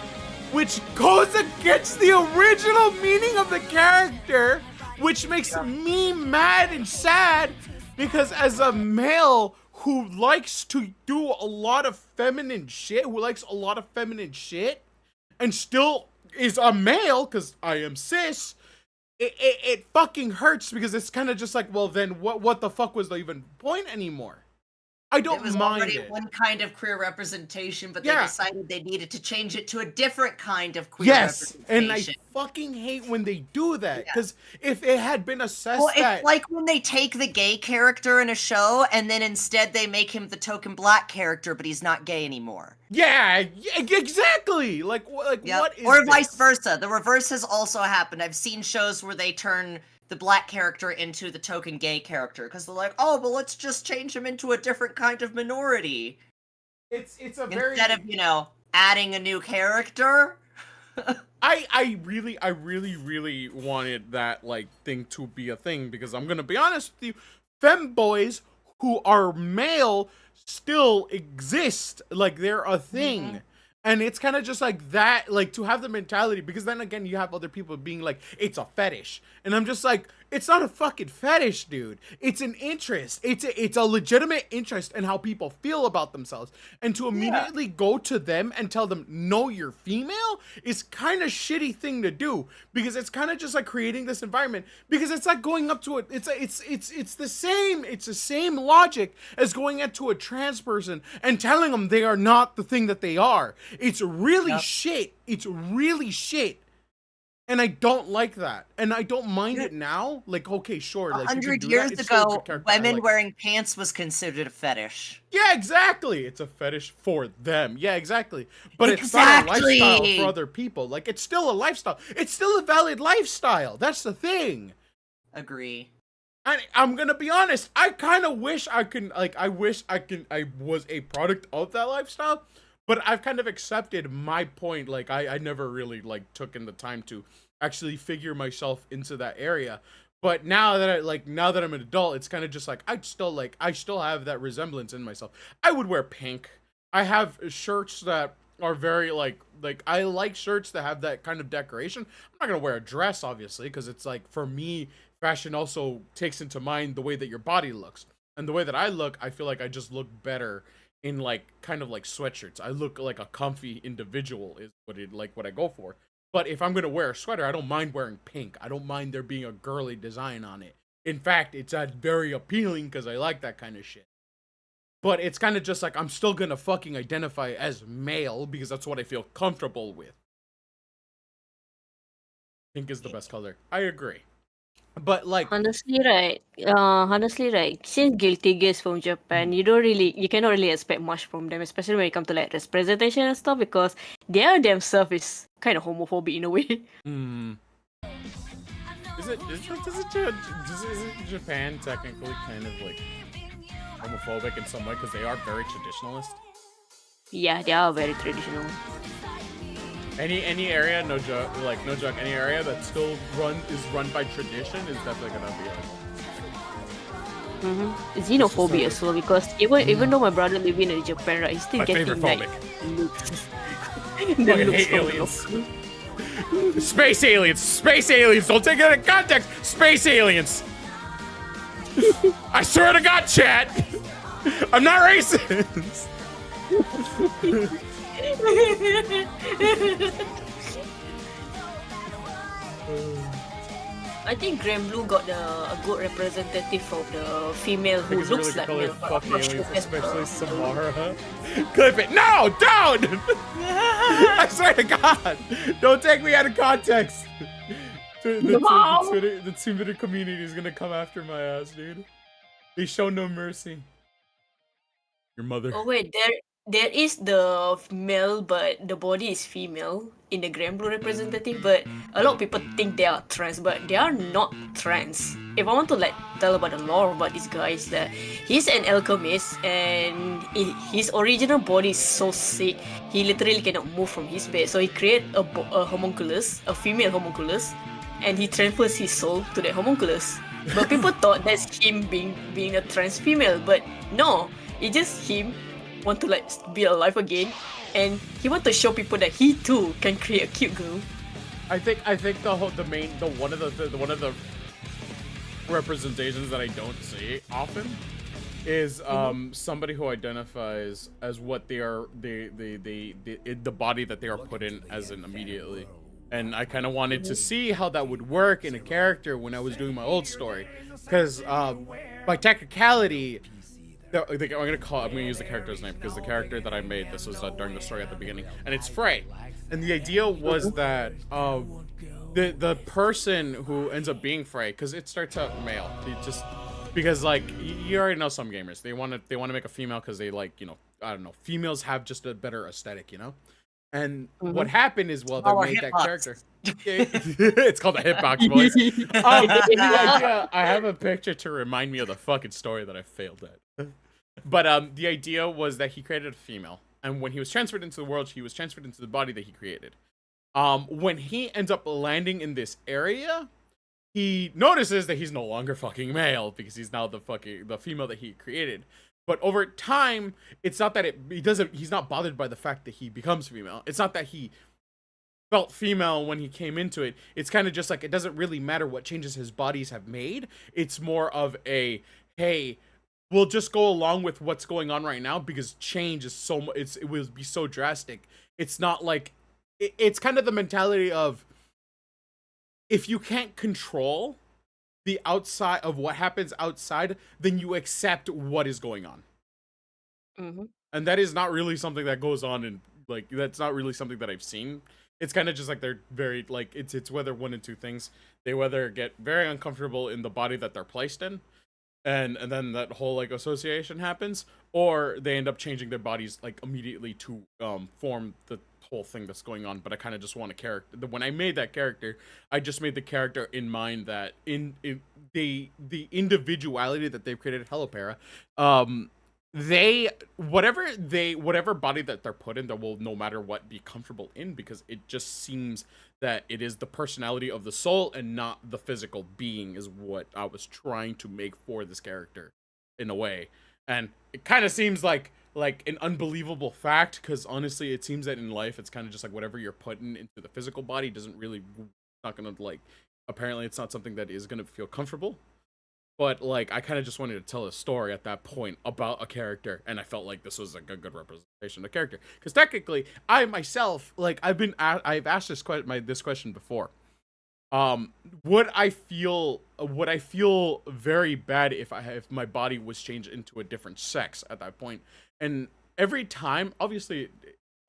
which goes against the original meaning of the character, which makes me mad and sad because as a male who likes to do a lot of feminine shit, and still is a male, because I am cis, it fucking hurts because it's kind of just like, well, then what the fuck was the even point anymore? I don't mind it. It was already one kind of queer representation, but they decided they needed to change it to a different kind of queer representation. And I fucking hate when they do that, because if it had been assessed it's like when they take the gay character in a show, and then instead they make him the token black character, but he's not gay anymore. Yeah, exactly! Like what is Or vice versa. The reverse has also happened. I've seen shows where they turn the black character into the token gay character because they're like, oh, but let's just change him into a different kind of minority. It's a very instead of adding a new character. I really wanted that like thing to be a thing because I'm gonna be honest with you, femboys who are male still exist, like they're a thing. Mm-hmm. And it's kind of just like that, like to have the mentality, because then again, you have other people being like, it's a fetish. And I'm just like, it's not a fucking fetish, dude. It's an interest. It's a legitimate interest in how people feel about themselves. And to immediately go to them and tell them, no, you're female, is kind of shitty thing to do. Because it's kind of just like creating this environment. Because it's like going up to it's the same logic as going into a trans person and telling them they are not the thing that they are. It's really shit. It's really shit. And I don't like that. And I don't mind it now. Like, okay, sure. Like, 100 years ago, women wearing pants was considered a fetish. Yeah, exactly. It's a fetish for them. Yeah, exactly. But it's not a lifestyle for other people. Like, it's still a lifestyle. It's still a valid lifestyle. That's the thing. Agree. I'm gonna be honest. I kind of wish I was a product of that lifestyle. But I've kind of accepted my point. Like, I never really, like, took in the time to actually figure myself into that area. But now that I'm an adult, it's kind of just like, I still have that resemblance in myself. I would wear pink. I have shirts that are very, like, I like shirts that have that kind of decoration. I'm not going to wear a dress, obviously, because it's like, for me, fashion also takes into mind the way that your body looks. And the way that I look, I feel like I just look better in like kind of like sweatshirts. I look like a comfy individual is what I go for. But if I'm gonna wear a sweater, I don't mind wearing pink. I don't mind there being a girly design on it. In fact, it's very appealing because I like that kind of shit. But it's kind of just like I'm still gonna fucking identify as male because that's what I feel comfortable with. Pink is the best color. I agree. But like honestly, right? Since Guilty Gear is from Japan, you cannot really expect much from them, especially when it comes to like representation and stuff, because they are themselves is kind of homophobic in a way. Isn't Japan technically kind of like homophobic in some way because they are very traditionalist? Yeah, they are very traditional. Any area, no joke, any area that still is run by tradition is definitely gonna be like. Xenophobia as well, because even though my brother living in Japan, right, he's still My getting favorite like phobic. looks. Fucking hate aliens. Space aliens! Space aliens! Don't take it out of context! Space aliens! I swear to God, chat! I'm not racist! I think Granblue got a good representative of the female who looks like male. Fuck aliens, especially Samara. Clip it! No! Don't! I swear to God! Don't take me out of context! The Twitter community is gonna come after my ass, dude. They show no mercy. Your mother. Oh wait, there is the male, but the body is female in the Granblue representative. But a lot of people think they are trans, but they are not trans. If I want to like tell about the lore about this guy, is that he's an alchemist, and his original body is so sick he literally cannot move from his bed. So he created a homunculus, a female homunculus, and he transfers his soul to that homunculus. But people thought that's him being a trans female, but no, it's just him want to like be alive again, and he want to show people that he too can create a cute girl. I think one of the representations that I don't see often is somebody who identifies as what they are, the body that they are put in as an immediately. And I kind of wanted to see how that would work in a character when I was doing my old story, because by technicality, I'm gonna use the character's name because the character that I made, this was during the story at the beginning, and it's Frey. And the idea was that the person who ends up being Frey, because it starts out male, because like you already know some gamers, they want to make a female because they like, you know, I don't know, females have just a better aesthetic, you know. And what happened is, well, they made that character. It's called the hitbox, boys. I have a picture to remind me of the fucking story that I failed at. But the idea was that he created a female, and when he was transferred into the world, he was transferred into the body that he created. When he ends up landing in this area, he notices that he's no longer fucking male because he's now the female that he created. But over time, it's not that he's not bothered by the fact that he becomes female. It's not that he felt female when he came into it. It's kind of just like, it doesn't really matter what changes his bodies have made. It's more of a, hey, we'll just go along with what's going on right now because change is it will be so drastic. It's not like, it's kind of the mentality of, if you can't control the outside of what happens outside, then you accept what is going on. And that is not really something that goes on in, like, that's not really something that I've seen. It's kind of just like they're very, like, it's whether one and two things. They whether get very uncomfortable in the body that they're placed in, and then that whole, like, association happens, or they end up changing their bodies, like, immediately to form the whole thing that's going on. But I kind of just want a character. When I made that character, I just made the character in mind that in the individuality that they've created. Hello, Para. Whatever body that they're put in, they will no matter what be comfortable in, because it just seems that it is the personality of the soul and not the physical being is what I was trying to make for this character in a way. And it kind of seems like an unbelievable fact, because honestly it seems that in life it's kind of just like whatever you're putting into the physical body doesn't really, not gonna, like, apparently it's not something that is gonna feel comfortable. But like, I kind of just wanted to tell a story at that point about a character, and I felt like this was like a good representation of the character, because technically I myself, like, I've asked this question before. Would I feel very bad if my body was changed into a different sex at that point? And every time, obviously,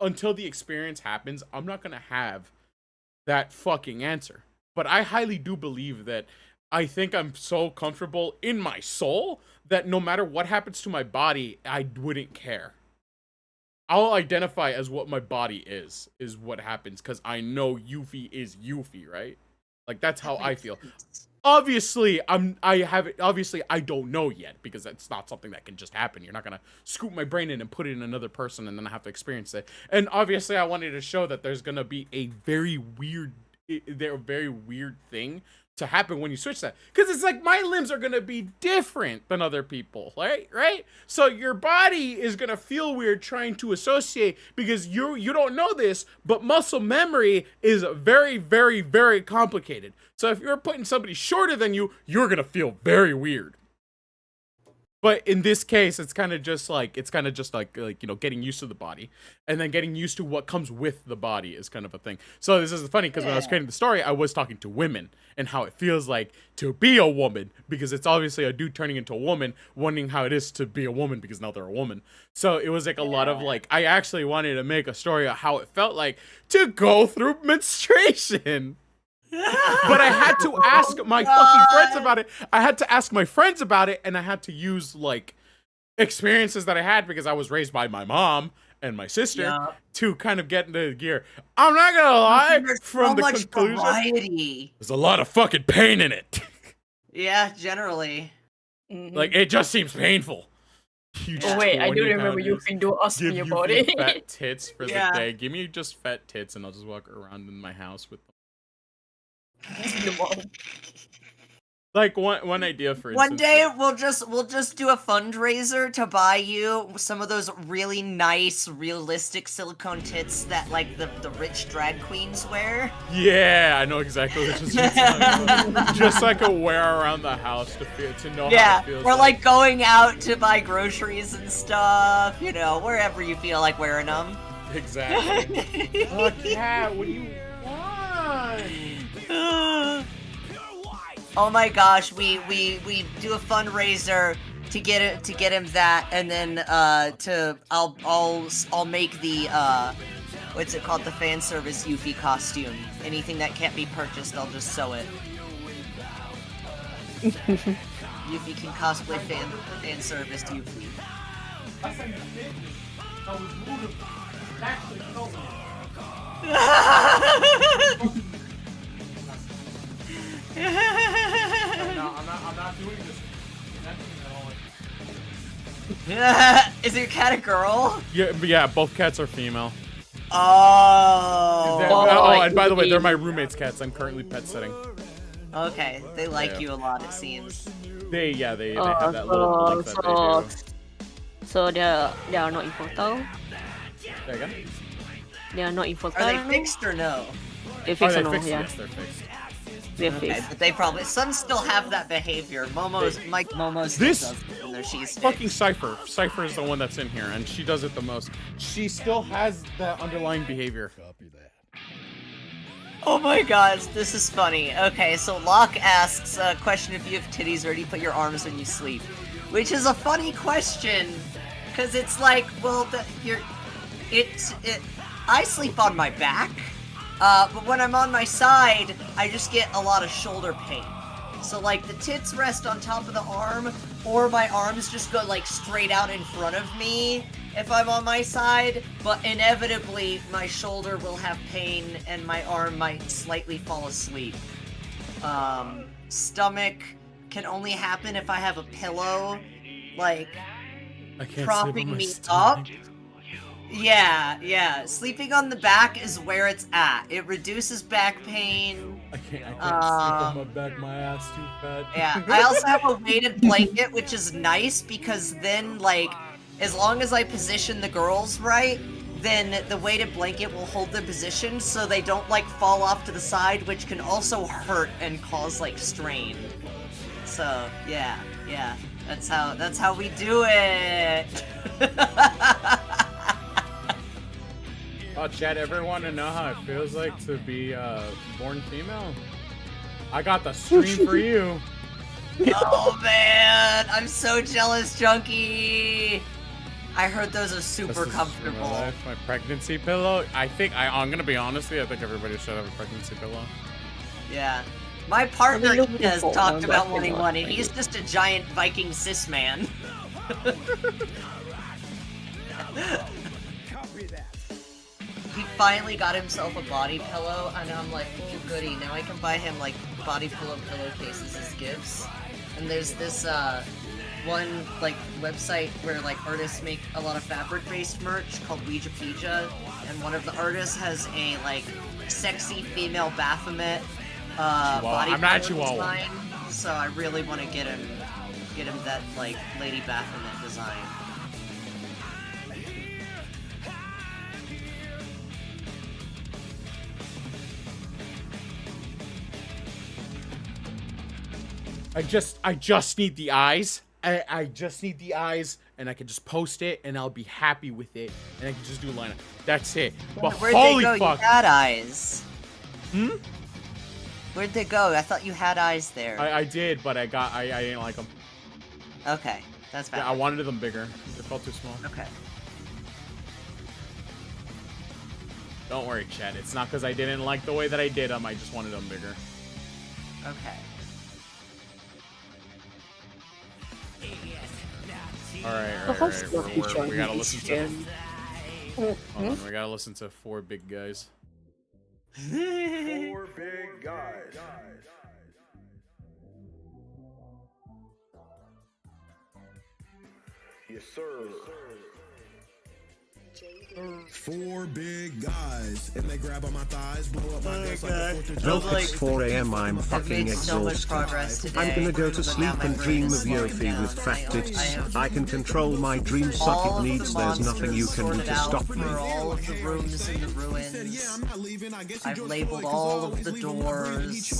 until the experience happens, I'm not gonna have that fucking answer. But I highly do believe that I think I'm so comfortable in my soul that no matter what happens to my body, I wouldn't care. I'll identify as what my body is what happens, because I know Yuffie is Yuffie, right? Like, that's how I feel. obviously I don't know yet because that's not something that can just happen. You're not gonna scoop my brain in and put it in another person and then I have to experience it. And obviously I wanted to show that there's gonna be a very weird thing to happen when you switch that, because it's like my limbs are gonna be different than other people, right? So your body is gonna feel weird trying to associate, because you don't know this, but muscle memory is very, very, very complicated. So if you're putting somebody shorter than you, you're gonna feel very weird. But in this case, it's kind of just like you know, getting used to the body, and then getting used to what comes with the body is kind of a thing. So this is funny, because when I was creating the story, I was talking to women and how it feels like to be a woman, because it's obviously a dude turning into a woman, wondering how it is to be a woman because now they're a woman. So it was like a lot of like, I actually wanted to make a story of how it felt like to go through menstruation. But I had to ask my fucking friends about it. I had to ask my friends about it, and I had to use like experiences that I had because I was raised by my mom and my sister to kind of get into gear. I'm not gonna lie, from the conclusion, variety. There's a lot of fucking pain in it. Yeah, generally. Like, it just seems painful. Oh wait, I do remember you can do us in your body. Fat tits for the day. Give me just fat tits, and I'll just walk around in my house with them. Like one idea for instance. One day we'll just do a fundraiser to buy you some of those really nice, realistic silicone tits that like the rich drag queens wear. Yeah, I know exactly what you're talking. Just like a wear around the house to know how it feels. Or like going out to buy groceries and stuff, you know, wherever you feel like wearing them. Exactly. Oh, cat, what do you want? Oh my gosh, we do a fundraiser to get him that, and then I'll make the what's it called, the fan service Yuffie costume. Anything that can't be purchased, I'll just sew it. Yuffie can cosplay fan service Yuffie. I'm not doing this. Is your cat a girl? Yeah, both cats are female. Oh. And by the way, they're my roommate's cats. I'm currently pet sitting. Okay, they like you a lot, it seems. They have that little link that they do. So they are not infertile? There you go. They are not infertile. Are they fixed or no? They're fixed or no, fixed? yeah. Yes, they're fixed. They're Okay, fixed. but they probably, some still have that behavior. Momo still does it when she's fucking Cypher. Cypher is the one that's in here, and she does it the most. She still has that underlying behavior. Copy that. Oh my gosh, this is funny. Okay, so Locke asks a question: if you have titties, where do you put your arms when you sleep? Which is a funny question, because it's like, well, I sleep on my back. But when I'm on my side, I just get a lot of shoulder pain. So like the tits rest on top of the arm, or my arms just go like straight out in front of me if I'm on my side, but inevitably my shoulder will have pain and my arm might slightly fall asleep. Stomach can only happen if I have a pillow, like, propping me up. Yeah, sleeping on the back is where it's at. It reduces back pain. I can't sleep on my back, my ass too fat. Yeah, I also have a weighted blanket, which is nice because then, like, as long as I position the girls right, then the weighted blanket will hold their position so they don't, like, fall off to the side, which can also hurt and cause, like, strain. So, yeah, that's how we do it. Oh, Chad, ever want to know how it feels like to be born female? I got the stream for you. Oh man, I'm so jealous, Junkie. I heard those are super comfortable. My pregnancy pillow. I'm gonna be honest with you. I think everybody should have a pregnancy pillow. Yeah, my partner has talked about wanting one, and he's just a giant Viking cis man. He finally got himself a body pillow, and I'm like, oh goody, now I can buy him like body pillowcases as gifts. And there's this one like website where like artists make a lot of fabric-based merch called Ouijapedia, and one of the artists has a like sexy female Baphomet body pillow design. So I really want to get him that like Lady Baphomet design. I just need the eyes. I just need the eyes, and I can just post it, and I'll be happy with it, and I can just do a lineup. That's it. But Where'd holy they go? fuck! You had eyes. Hmm? Where'd they go? I thought you had eyes there. I did, but I didn't like them. Okay, that's fine. Yeah, I wanted them bigger. They felt too small. Okay. Don't worry, Chad. It's not because I didn't like the way that I did them. I just wanted them bigger. Okay. Alright. We gotta listen to... Hold on, we gotta listen to 4 big guys. 4 big guys. Yes, sir. 4 big guys, and they grab on my thighs, blow up my guts like the 4th of Well, July. it's 4 AM, I'm fucking exhausted. I'm gonna go to sleep and dream of Yofi with fat tits. I can control my dream, suck it needs, there's nothing you can do to stop me. All of the rooms in the ruins. I've labeled all of the doors.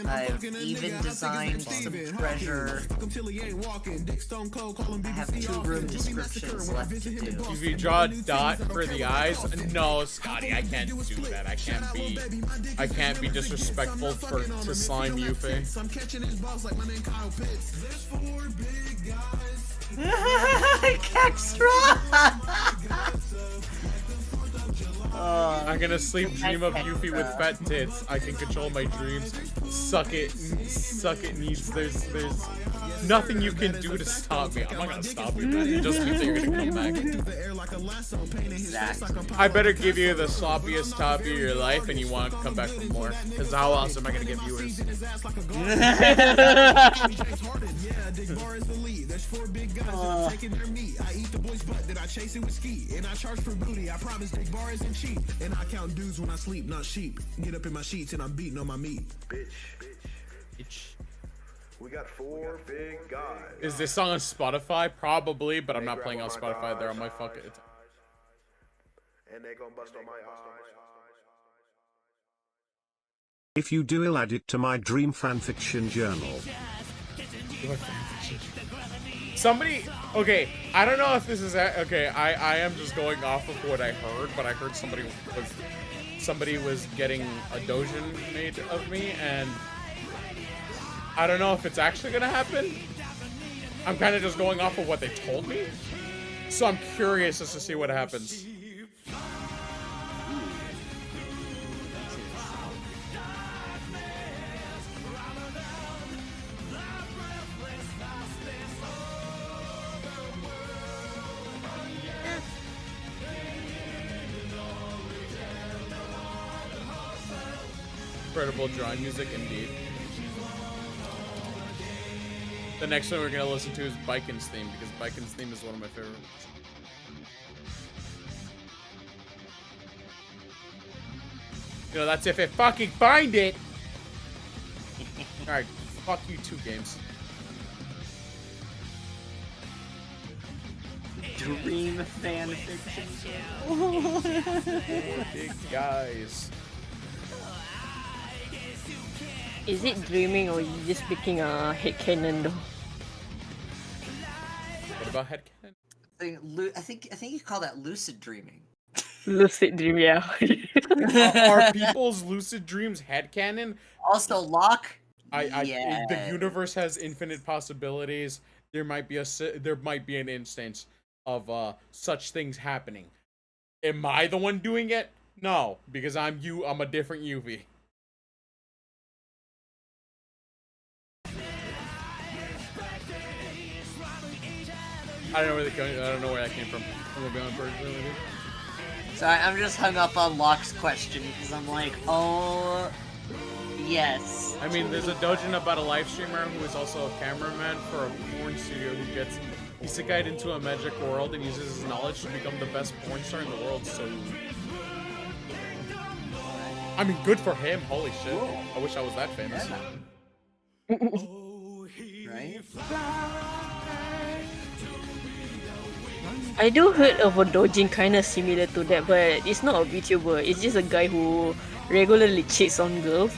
I've even designed some treasure. I have 2 room descriptions left to do. If you draw a dot for the eyes, no, Scotty, I can't do that. I can't be disrespectful to slime Yuffie. Kextra! I'm gonna sleep dream of Yuffie with fat tits. I can control my dreams. Suck it needs. There's nothing you can do to stop me. I'm not gonna stop you, man. It just means that you're gonna come back. Exactly. I better give you the sloppiest top of your life, and you want to come back for more. Because how else am I gonna get viewers? There's 4 big guys that I'm taking their meat. I eat the boy's butt that I chase it with ski. And I charge for booty. I promise big bar isn't cheap. And I count dudes when I sleep, not sheep. Get up in my sheets and I'm beating on my meat. Bitch. We got 4 big guys. Is this song on Spotify? Probably, but I'm not playing on Spotify. They're on my fucking... And they gonna bust on my eyes. If you do, I'll add it to my dream fanfiction journal. Somebody, okay, I don't know if this is, okay, I am just going off of what I heard, but I heard somebody was getting a dojin made of me, and I don't know if it's actually gonna happen. I'm kind of just going off of what they told me, so I'm curious as to see what happens. Incredible drawing music, indeed. The next one we're gonna listen to is Biken's theme, because Biken's theme is one of my favorites. You know, that's if it fucking find it! Alright, fuck you 2 games. Dream fanfiction. 4 big guys. Is it dreaming or you just picking a headcanon though? What about headcanon? I think you call that lucid dreaming. Lucid dream, yeah. Are people's lucid dreams headcanon? Also, Locke. The universe has infinite possibilities. There might be an instance of such things happening. Am I the one doing it? No, because I'm a different Yuffie. I don't know where that came from. I'm gonna be on personality. Sorry, I'm just hung up on Locke's question because I'm like, oh, Yes. I mean, there's a dojin about a live streamer who is also a cameraman for a porn studio who gets isekai'd into a magic world and uses his knowledge to become the best porn star in the world. So, I mean, good for him. Holy shit! I wish I was that famous. Right? I do heard of a dojin kind of similar to that, but it's not a VTuber. It's just a guy who regularly cheats on girls.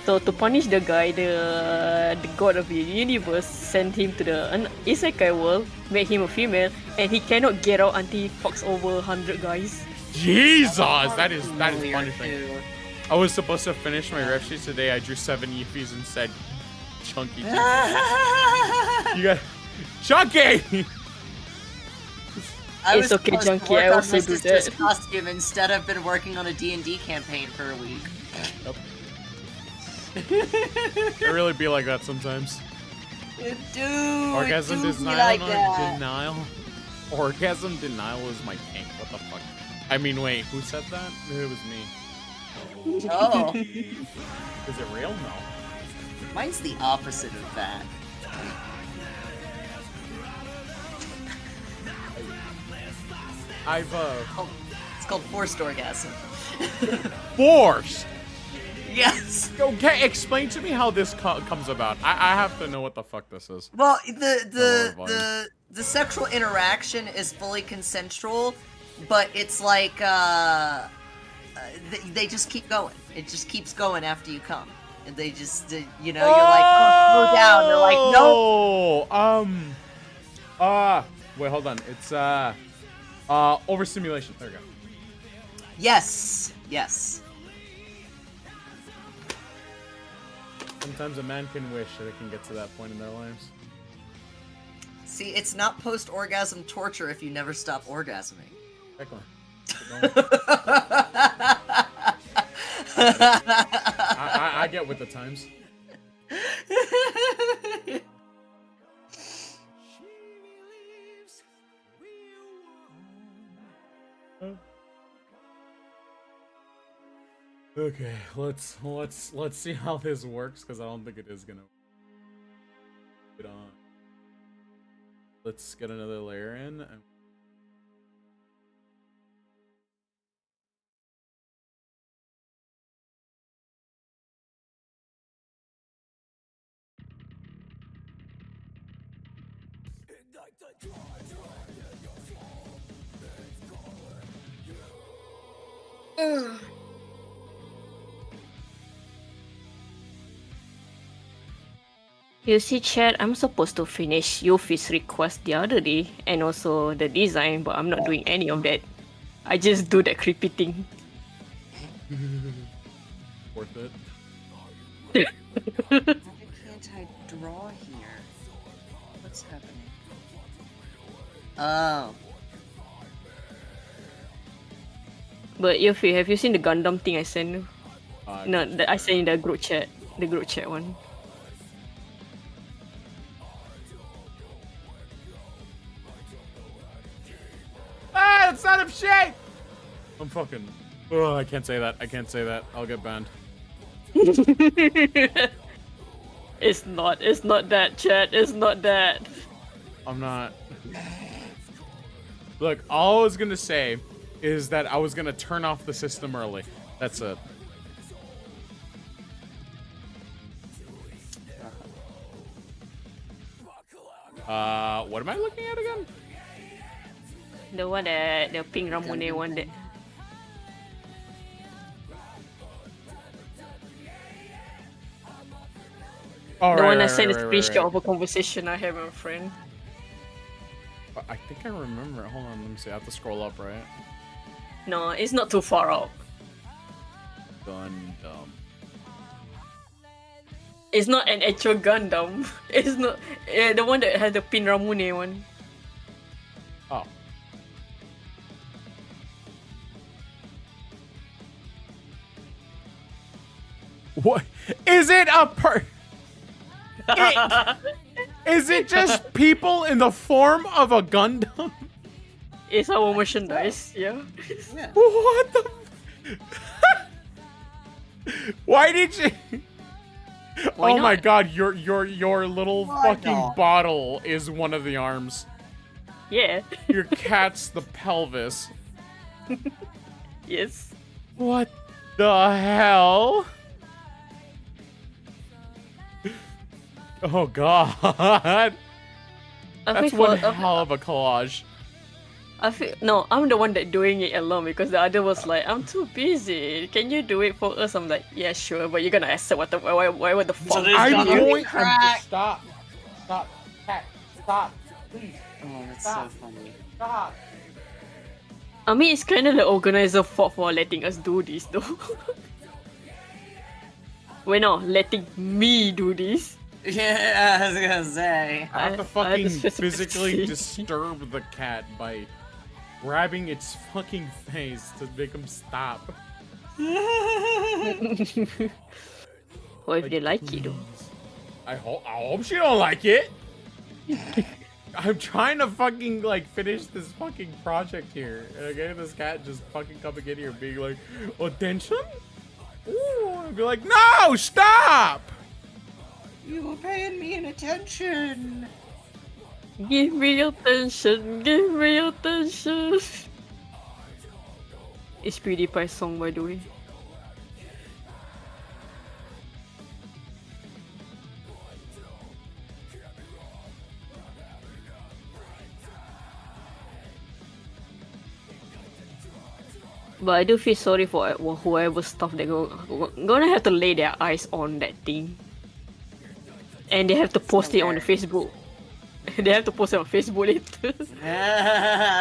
So to punish the guy, the god of the universe sent him to the isekai world, made him a female, and he cannot get out until he fucks over 100 guys. Jesus, that is punishing. I was supposed to finish my ref sheet today. I drew 7 Yippies and said, "Chunky." You got Chunky. I It's was okay, supposed to Junkie, work I on also my do sister's that. costume instead I've been working on a D&D campaign for a week. Yep. It really be like that sometimes. Dude, Orgasm it do be denial, like that. denial. Orgasm denial is my kink. What the fuck? I mean, wait, who said that? It was me. Oh. Is it real? No. Mine's the opposite of that. Oh, it's called forced orgasm. Forced? Yes. Okay, explain to me how this comes about. I have to know what the fuck this is. Well, the sexual interaction is fully consensual, but it's like they just keep going. It just keeps going after you come. And they just, you know, you're like, oh, slow down. They're like, nope. Wait, hold on. It's overstimulation. There we go. Yes. Yes. Sometimes a man can wish that it can get to that point in their lives. See, it's not post-orgasm torture if you never stop orgasming. I get with the times. Okay, let's see how this works, because I don't think it is gonna get on. Let's get another layer in. And You see, chat, I'm supposed to finish Yuffie's request the other day, and also the design, but I'm not doing any of that. I just do that creepy thing. Worth it. Why can't I draw here? What's happening? Oh. But Yuffie, have you seen the Gundam thing I sent you? No, I sent in the group chat. The group chat one. Ah, it's out of shape! I'm fucking... Oh, I can't say that. I can't say that. I'll get banned. It's not that, chat. It's not that. I'm not. Look, all I was gonna say is that I was gonna turn off the system early. That's it. What am I looking at again? The one that the pink Ramune one that. Oh, the right, one I right, sent right, a right, screenshot right. of a conversation I had with a friend. I think I remember. Hold on, let me see. I have to scroll up, right? No, it's not too far out. Gundam. It's not an actual Gundam. It's not the one that had the pin Ramune one. Oh. What? Is it a Is it just people in the form of a Gundam? It's our merchandise, yeah. What the? Why did you? Why Oh my not? god, your little fucking bottle is one of the arms. Yeah. Your cat's the pelvis. Yes. What the hell? Oh god. That's one hell of a collage. I feel no, I'm the one that doing it alone because the other was like, I'm too busy. Can you do it for us? I'm like, yeah, sure, but you're gonna accept what the fuck? I'm going. Stop. Stop. Cat. Stop. Please. Oh, that's Stop. so funny. Stop. I mean, it's kind of the organizer fault for letting us do this, though. We're not letting me do this. Yeah, I was gonna say. I have to fucking physically disturb the cat by grabbing its fucking face to make him stop. What if they like it, though? I hope she don't like it. I'm trying to fucking like finish this fucking project here, and again, this cat just fucking coming in here being like, attention? Ooh, I'd be like, no, stop! You were paying me an attention. Give me attention, give me attention. It's PewDiePie's song, by the way. But I do feel sorry for whoever stuff they gonna have to lay their eyes on that thing. And they have to post it on the Facebook. They have to post it on Facebook later.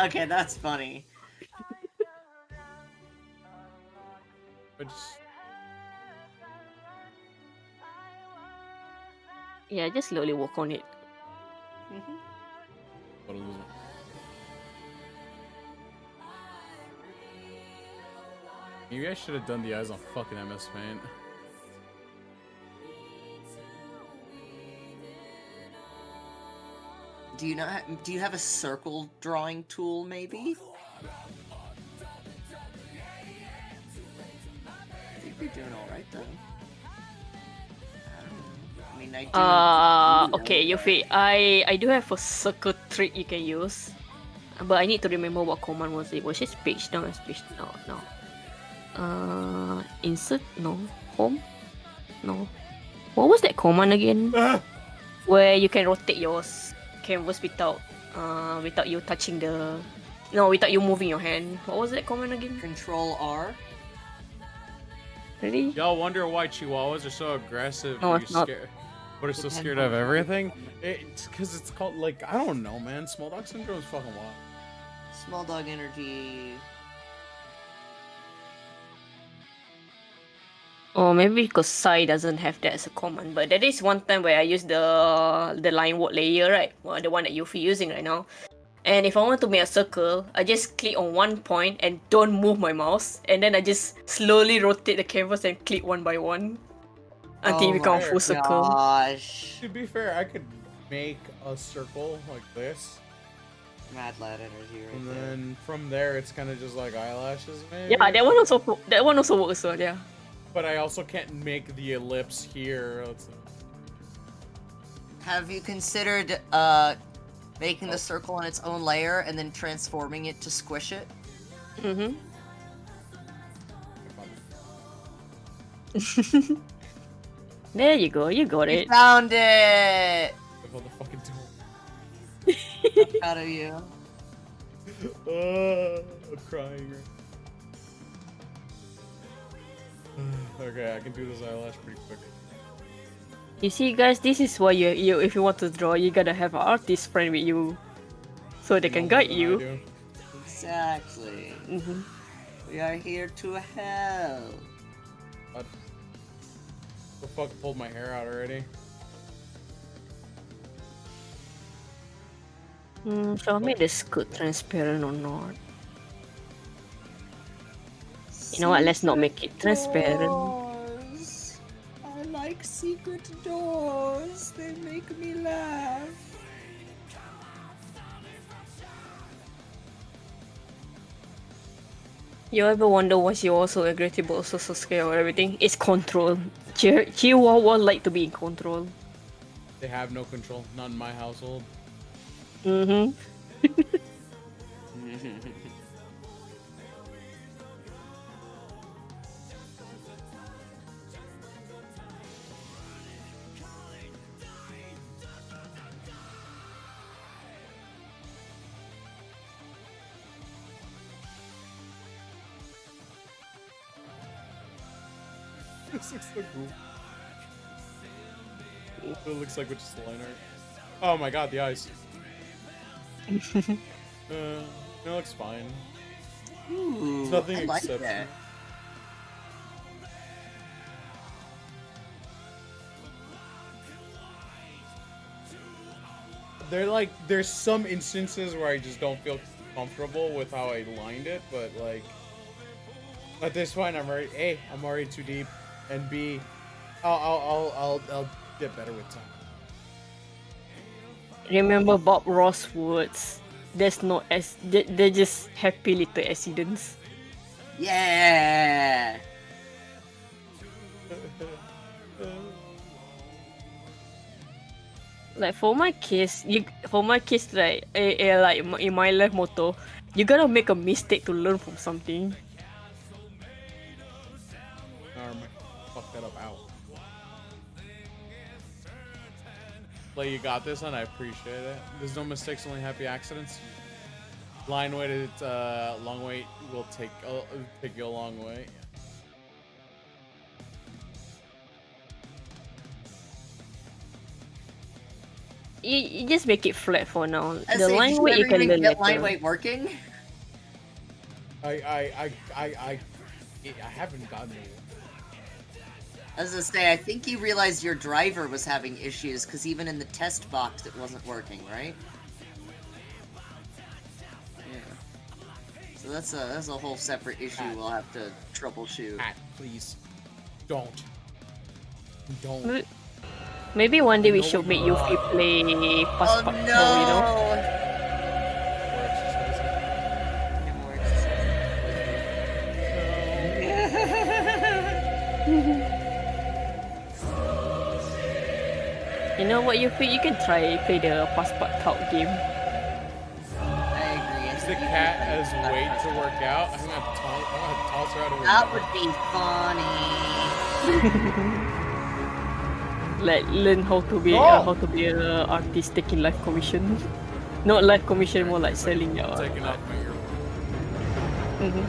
Okay, that's funny. Yeah, just slowly work on it. Maybe I should have done the eyes on fucking MS Paint. Do you not? Do you have a circle drawing tool, maybe? I think you're doing all right, though. I mean, I do. Okay, Yuffie, I do have a circle trick you can use, but I need to remember what command was it. Was it page down? Page no. Insert? No. Home? No. What was that command again? Where you can rotate your canvas without you touching the... No, without you moving your hand. What was that command again? Control R. Really? Y'all wonder why Chihuahuas are so aggressive. No, it's not. But are so scared of everything? It's because it's called, like, I don't know, man. Small dog syndrome is fucking wild. Small dog energy. Or maybe because Sai doesn't have that as a command, but there is one time where I use the line word layer, right? Well, the one that you're using right now. And if I want to make a circle, I just click on one point and don't move my mouse, and then I just slowly rotate the canvas and click one by one until it becomes full circle. Gosh. To be fair, I could make a circle like this. Mad lad energy right And there. then from there, it's kind of just like eyelashes, maybe. Yeah, that one also works well, yeah. But I also can't make the ellipse here. Have you considered making the circle on its own layer and then transforming it to squish it? Mm-hmm. There you go, you got it. Found it! What the fucking I'm proud of you. I'm crying. Okay, I can do this eyelash pretty quick. You see, guys, this is why you if you want to draw, you gotta have an artist friend with you, so they can guide you. Exactly. Mm-hmm. We are here to help. What the fuck pulled my hair out already? Shall I make the skirt transparent or not? You know what? Let's not make it transparent. Doors. I like secret doors. They make me laugh. You ever wonder why she was so aggressive but also so scared of everything? It's control. Chihuahua like to be in control. They have no control. Not in my household. Mm-hmm. This looks so cool. It looks like with just line art. Oh my god, the eyes. It looks fine. Ooh, It's nothing I like exceptional. that. There's some instances where I just don't feel comfortable with how I lined it, but like at this point I'm already too deep, and B, I'll get better with time. Remember Bob Ross words? There's no they're just happy little accidents. Yeah. Like for my case, like like in my life motto, you gotta make a mistake to learn from something. Fuck that up, ow. Like you got this, and I appreciate it. There's no mistakes, only happy accidents. Line weighted, long wait will take you a long way. You just make it flat for now. I The say, line did you weight you ever can even learn get line later. weight working? I haven't gotten it. As I say, I think you realized your driver was having issues because even in the test box it wasn't working, right? Yeah. So that's a whole separate issue we'll have to troubleshoot. Pat, please, don't. Maybe one day we should make Yuffie play Passepartout, you know? You know what, Yuffie? You can try play the Passepartout game. I agree. Use the cat as weight to work out. I'm gonna toss her out of a That window. would be funny. Like learn how to be an artist taking live commission. Not live commission, more like selling your art. Taking off my earphone.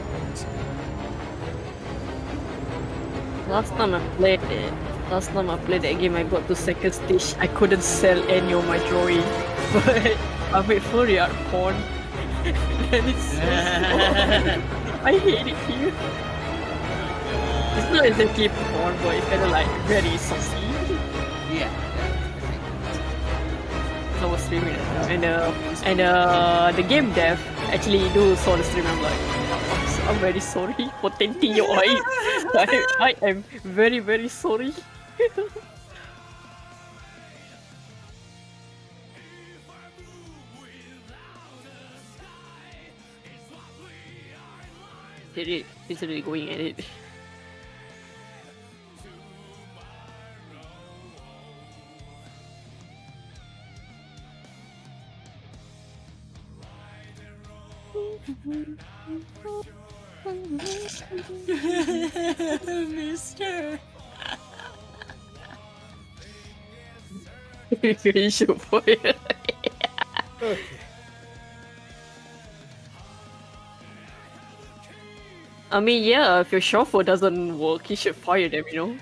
Last time I played that game, I got to second stage. I couldn't sell any of my drawing, but I made furry art porn, and it's so I hate it here. It's not exactly porn, but it's kind of like very saucy. Yeah. So I was streaming it, and the game dev actually do saw the stream. I'm like, I'm very sorry for tainting your eye. I am very, very sorry. He's really going at it. Mister. You should for it. I mean, yeah, if your chauffeur doesn't work, you should fire them, you know?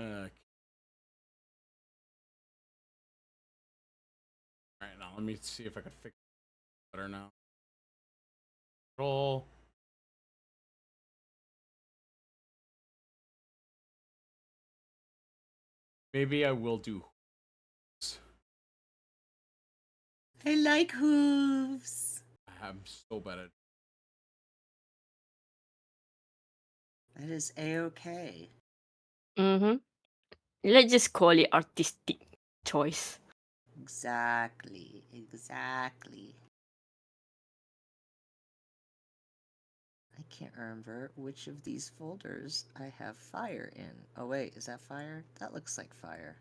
Alright, now let me see if I can fix it better now. Control. Maybe I will do hooves. I like hooves. I'm so bad at. That is a-okay. Let's just call it artistic choice. Exactly. I can't remember which of these folders I have fire in. Oh wait, is that fire? That looks like fire.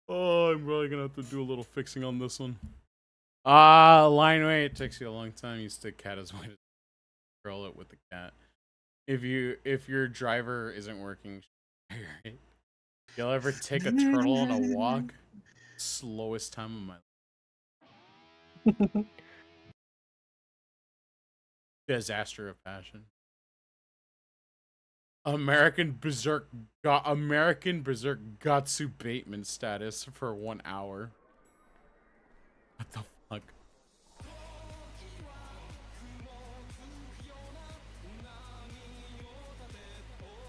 Oh, I'm probably gonna have to do a little fixing on this one. Line weight. It takes you a long time. You stick cat as way to control it with the cat. If your driver isn't working, you'll ever take a turtle on a walk? Slowest time of my life. Disaster of passion. American Berserk Gatsu Bateman status for 1 hour. What the fuck?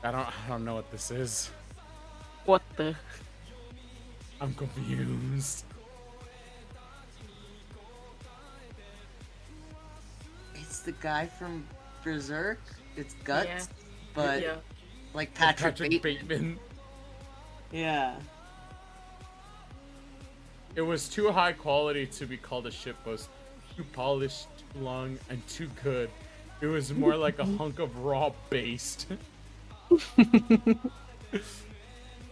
I don't know what this is. What the? I'm confused. It's the guy from Berserk. It's Guts, Yeah. but Yeah. like Patrick Bateman. Yeah. It was too high quality to be called a shitpost. Too polished, too long, and too good. It was more like a hunk of raw based.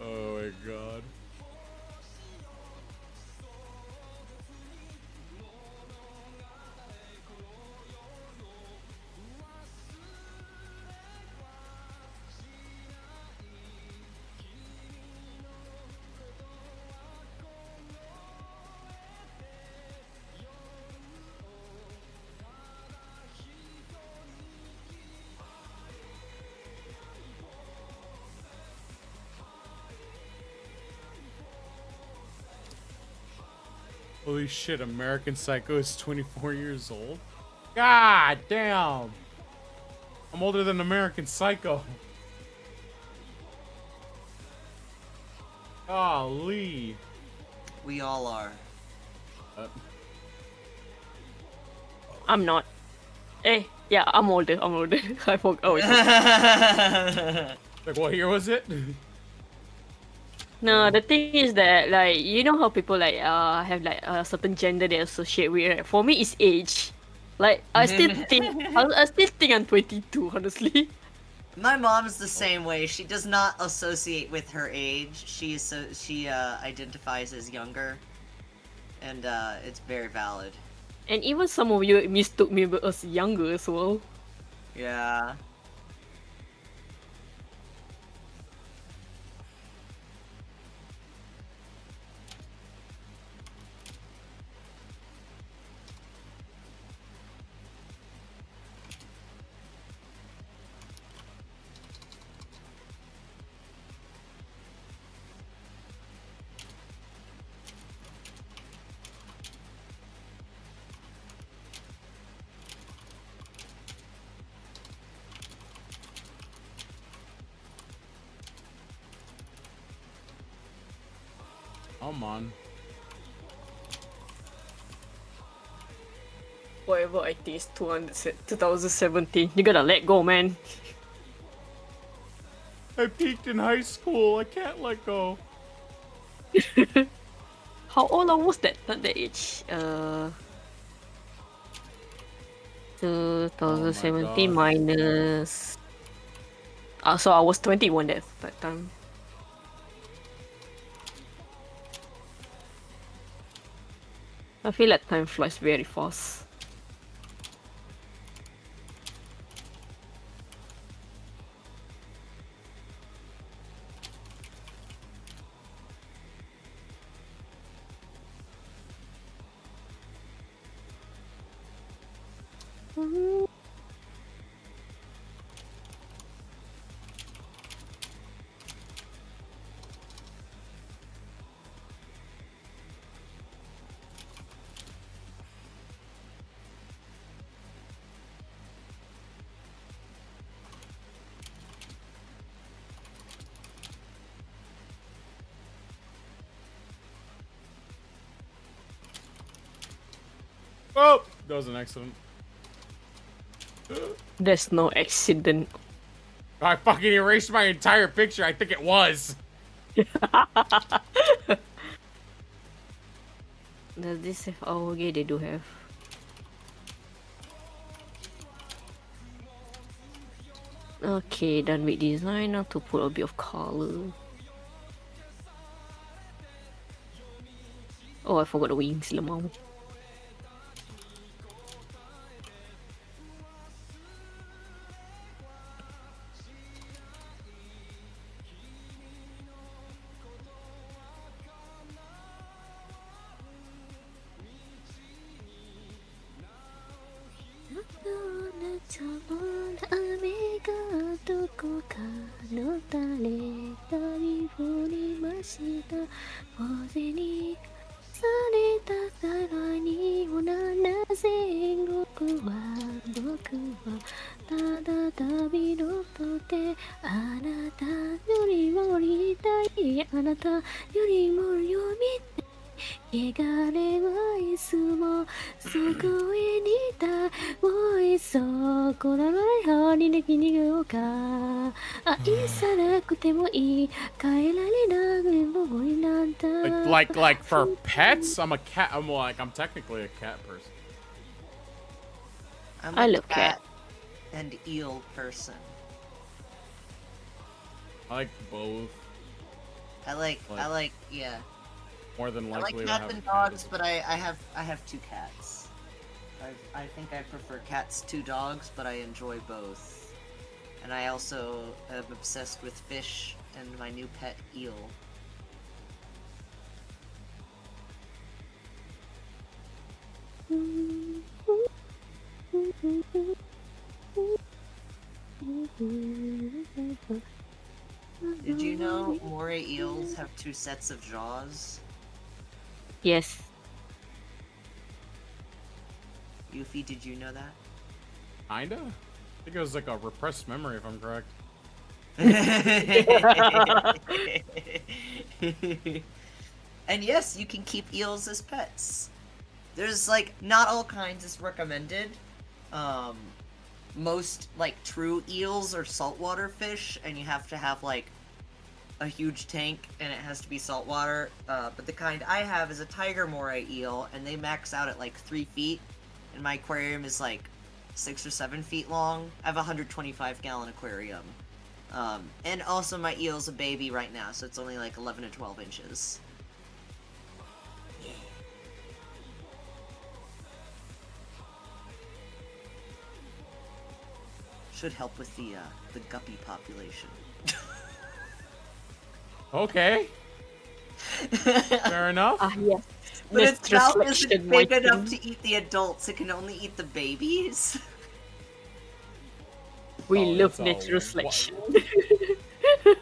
Oh my god. Holy shit, American Psycho is 24 years old? God damn! I'm older than American Psycho. Golly. We all are. I'm not. Yeah, I'm older. I forgot. Oh, like, what year was it? No, the thing is that, like, you know how people like have like a certain gender they associate with, right? For me, it's age. Like, I still think I'm 22, honestly. My mom's the same way. She does not associate with her age. She identifies as younger, and it's very valid. And even some of you mistook me as younger as well. Yeah. Come on. Whatever I think is 2017. You gotta let go, man. I peaked in high school. I can't let go. How old I was that age? 2017 minus. So I was 21 at that time. I feel like time flies very fast. Oh, that was an accident. There's no accident. I fucking erased my entire picture. I think it was. Does this have? Oh, okay, they do have. Okay, done with design. Now to put a bit of color. Oh, I forgot the wings, lemau. Like for pets, I'm a cat. I'm technically a cat person. I'm I a love cat and eel person. I like both. I like, yeah. More than I likely like to have cats a and cat. dogs, but I have two cats. I think I prefer cats to dogs, but I enjoy both. And I also am obsessed with fish and my new pet eel. Did you know moray eels have 2 sets of jaws? Yes. Yuffie, did you know that? Kinda? I think it was like a repressed memory, if I'm correct. And yes, you can keep eels as pets. There's like, not all kinds is recommended. Most like true eels are saltwater fish, and you have to have like a huge tank, and it has to be saltwater. But the kind I have is a tiger moray eel, and they max out at like 3 feet. And my aquarium is like 6 or 7 feet long. I have a 125-gallon aquarium. And also my eel's a baby right now, so it's only like 11 to 12 inches. Should help with the guppy population. Okay. Fair enough. Yes. But its mouth isn't big enough to eat the adults, it can only eat the babies. We love natural selection.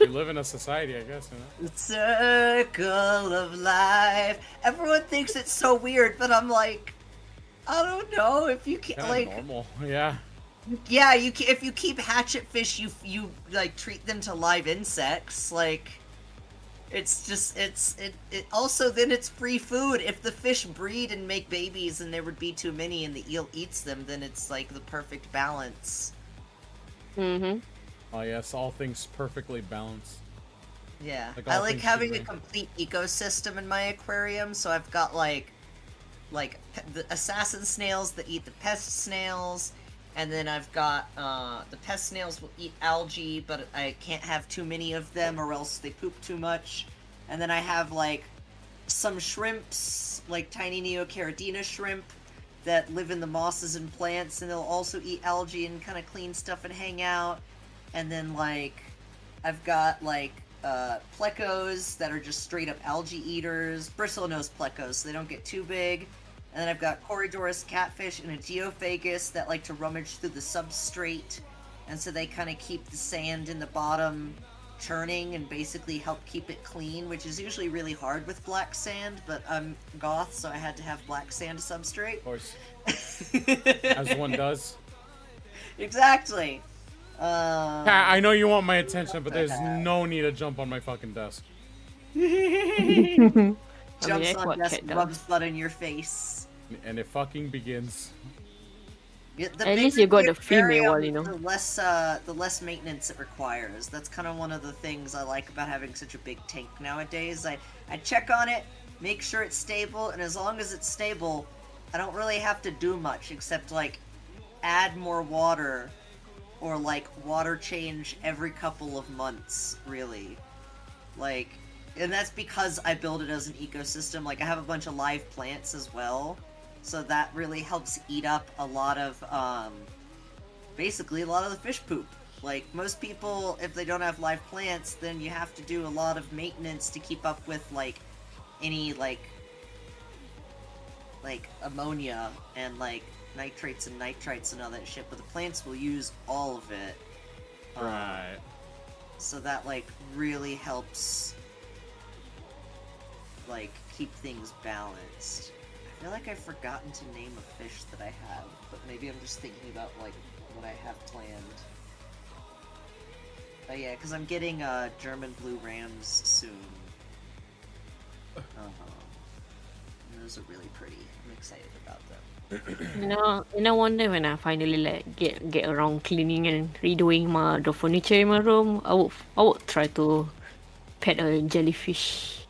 We live in a society, I guess, you know? The circle of life. Everyone thinks it's so weird, but I'm like, I don't know if you can like normal, yeah. Yeah, if you keep hatchet fish, you like treat them to live insects, like it's just it also then it's free food. If the fish breed and make babies and there would be too many and the eel eats them, then it's like the perfect balance. Mm-hmm. Oh yes, all things perfectly balanced. Yeah, Like, I all like things having a considered. complete ecosystem in my aquarium, so I've got like the assassin snails that eat the pest snails, and then I've got the pest snails will eat algae, but I can't have too many of them or else they poop too much. And then I have like some shrimps, like tiny Neocaridina shrimp, that live in the mosses and plants, and they'll also eat algae and kind of clean stuff and hang out. And then like I've got like plecos that are just straight up algae eaters, bristlenose plecos, so they don't get too big. And then I've got Corydoras catfish and a geophagus that like to rummage through the substrate, and so they kind of keep the sand in the bottom churning and basically help keep it clean, which is usually really hard with black sand, but I'm goth, so I had to have black sand substrate. Of course. As one does. Exactly. Kat, I know you want my attention, but there's no need to jump on my fucking desk. Jumps on desk, rubs blood in your face. And it fucking begins. Yeah, At least you got the female aquarium, one, you know. The less maintenance it requires. That's kind of one of the things I like about having such a big tank nowadays. I check on it, make sure it's stable, and as long as it's stable, I don't really have to do much except like add more water or like water change every couple of months, really. Like, and that's because I build it as an ecosystem. Like, I have a bunch of live plants as well, so that really helps eat up a lot of, basically a lot of the fish poop. Like, most people, if they don't have live plants, then you have to do a lot of maintenance to keep up with, like, any, like ammonia and, like, nitrates and nitrites and all that shit, but the plants will use all of it. Right. So that, like, really helps, like, keep things balanced. I feel like I've forgotten to name a fish that I have, but maybe I'm just thinking about, like, what I have planned. Oh yeah, because I'm getting, German blue rams soon. Those are really pretty. I'm excited about them. No wonder when I finally like get around cleaning and redoing the furniture in my room, I would try to pet a jellyfish.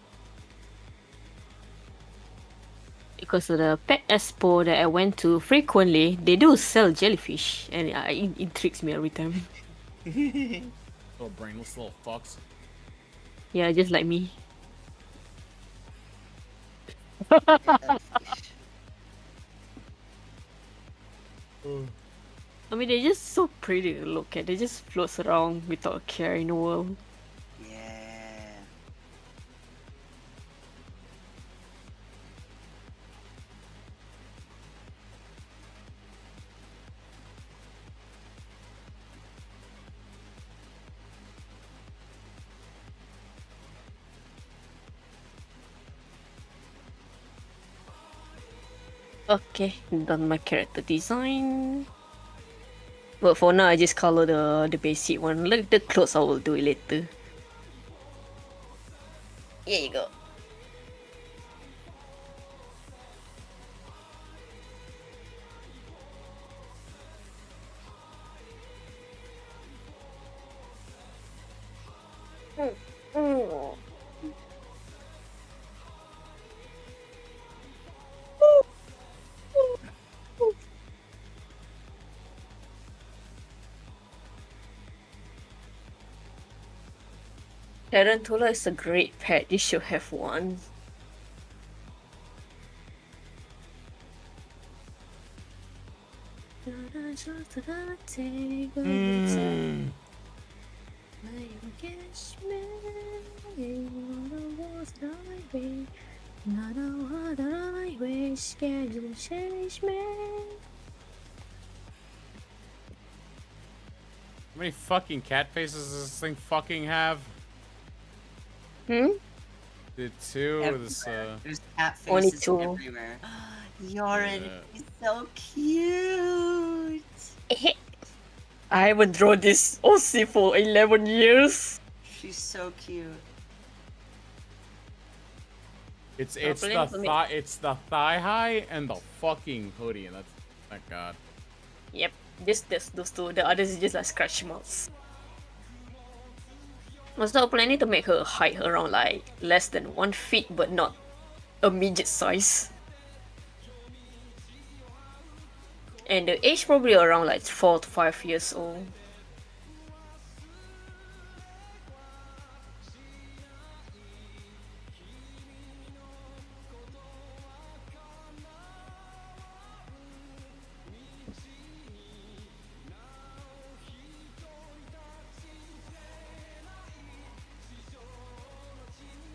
Because of the pet expo that I went to frequently, they do sell jellyfish, and it intrigues me every time. Little brainless little fucks. Yeah, just like me. I mean, they're just so pretty to look at. They just float around without a care in the world. Yeah. Okay, done my character design. But for now, I just color the basic one. Like the clothes, I will do it later. Here you go. Tarantula is a great pet. You should have one. How many fucking cat faces does this thing fucking have? Hmm? The two? Everywhere. There's cat Only faces two. everywhere. Yorin, Yeah. he's so cute. I haven't drawn this OC for 11 years. She's so cute. It's Problem for me. the thigh high and the fucking hoodie, and that's thank God. Yep, just those two. The others is just like scratch marks. Also planning to make her height around like less than 1 feet, but not a midget size. And the age probably around like 4 to 5 years old.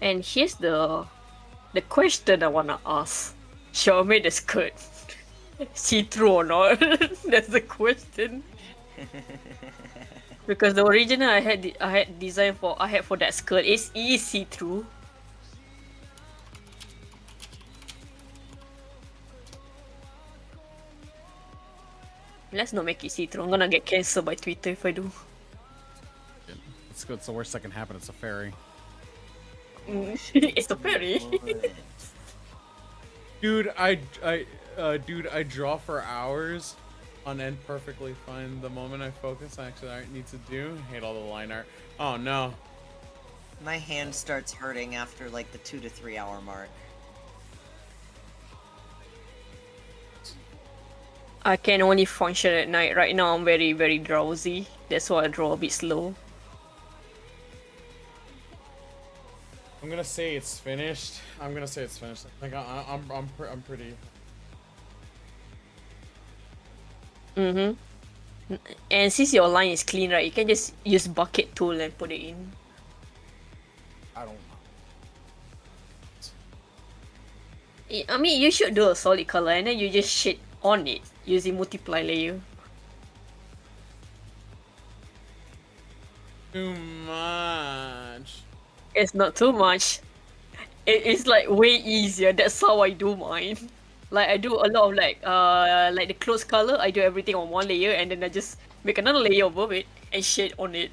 And here's the question I wanna ask. Show me the skirt. See-through or not? That's the question. Because the original I had designed for that skirt is see-through. Let's not make it see-through. I'm gonna get cancelled by Twitter if I do. It's good. It's the worst that can happen. It's a fairy. It's a fairy. Dude, I draw for hours on end perfectly fine. The moment I focus, I actually need to do. Hate all the line art. Oh no. My hand starts hurting after like the 2 to 3 hour mark. I can only function at night. Right now I'm very, very drowsy. That's why I draw a bit slow. I'm gonna say it's finished. I'm gonna say it's finished. Like I'm pretty. And since your line is clean, right, you can just use bucket tool and put it in. I don't know. I mean, you should do a solid color and then you just shade on it using multiply layer. Too much. It's not too much. It's like way easier. That's how I do mine. Like I do a lot of like the clothes color. I do everything on one layer and then I just make another layer above it and shade on it.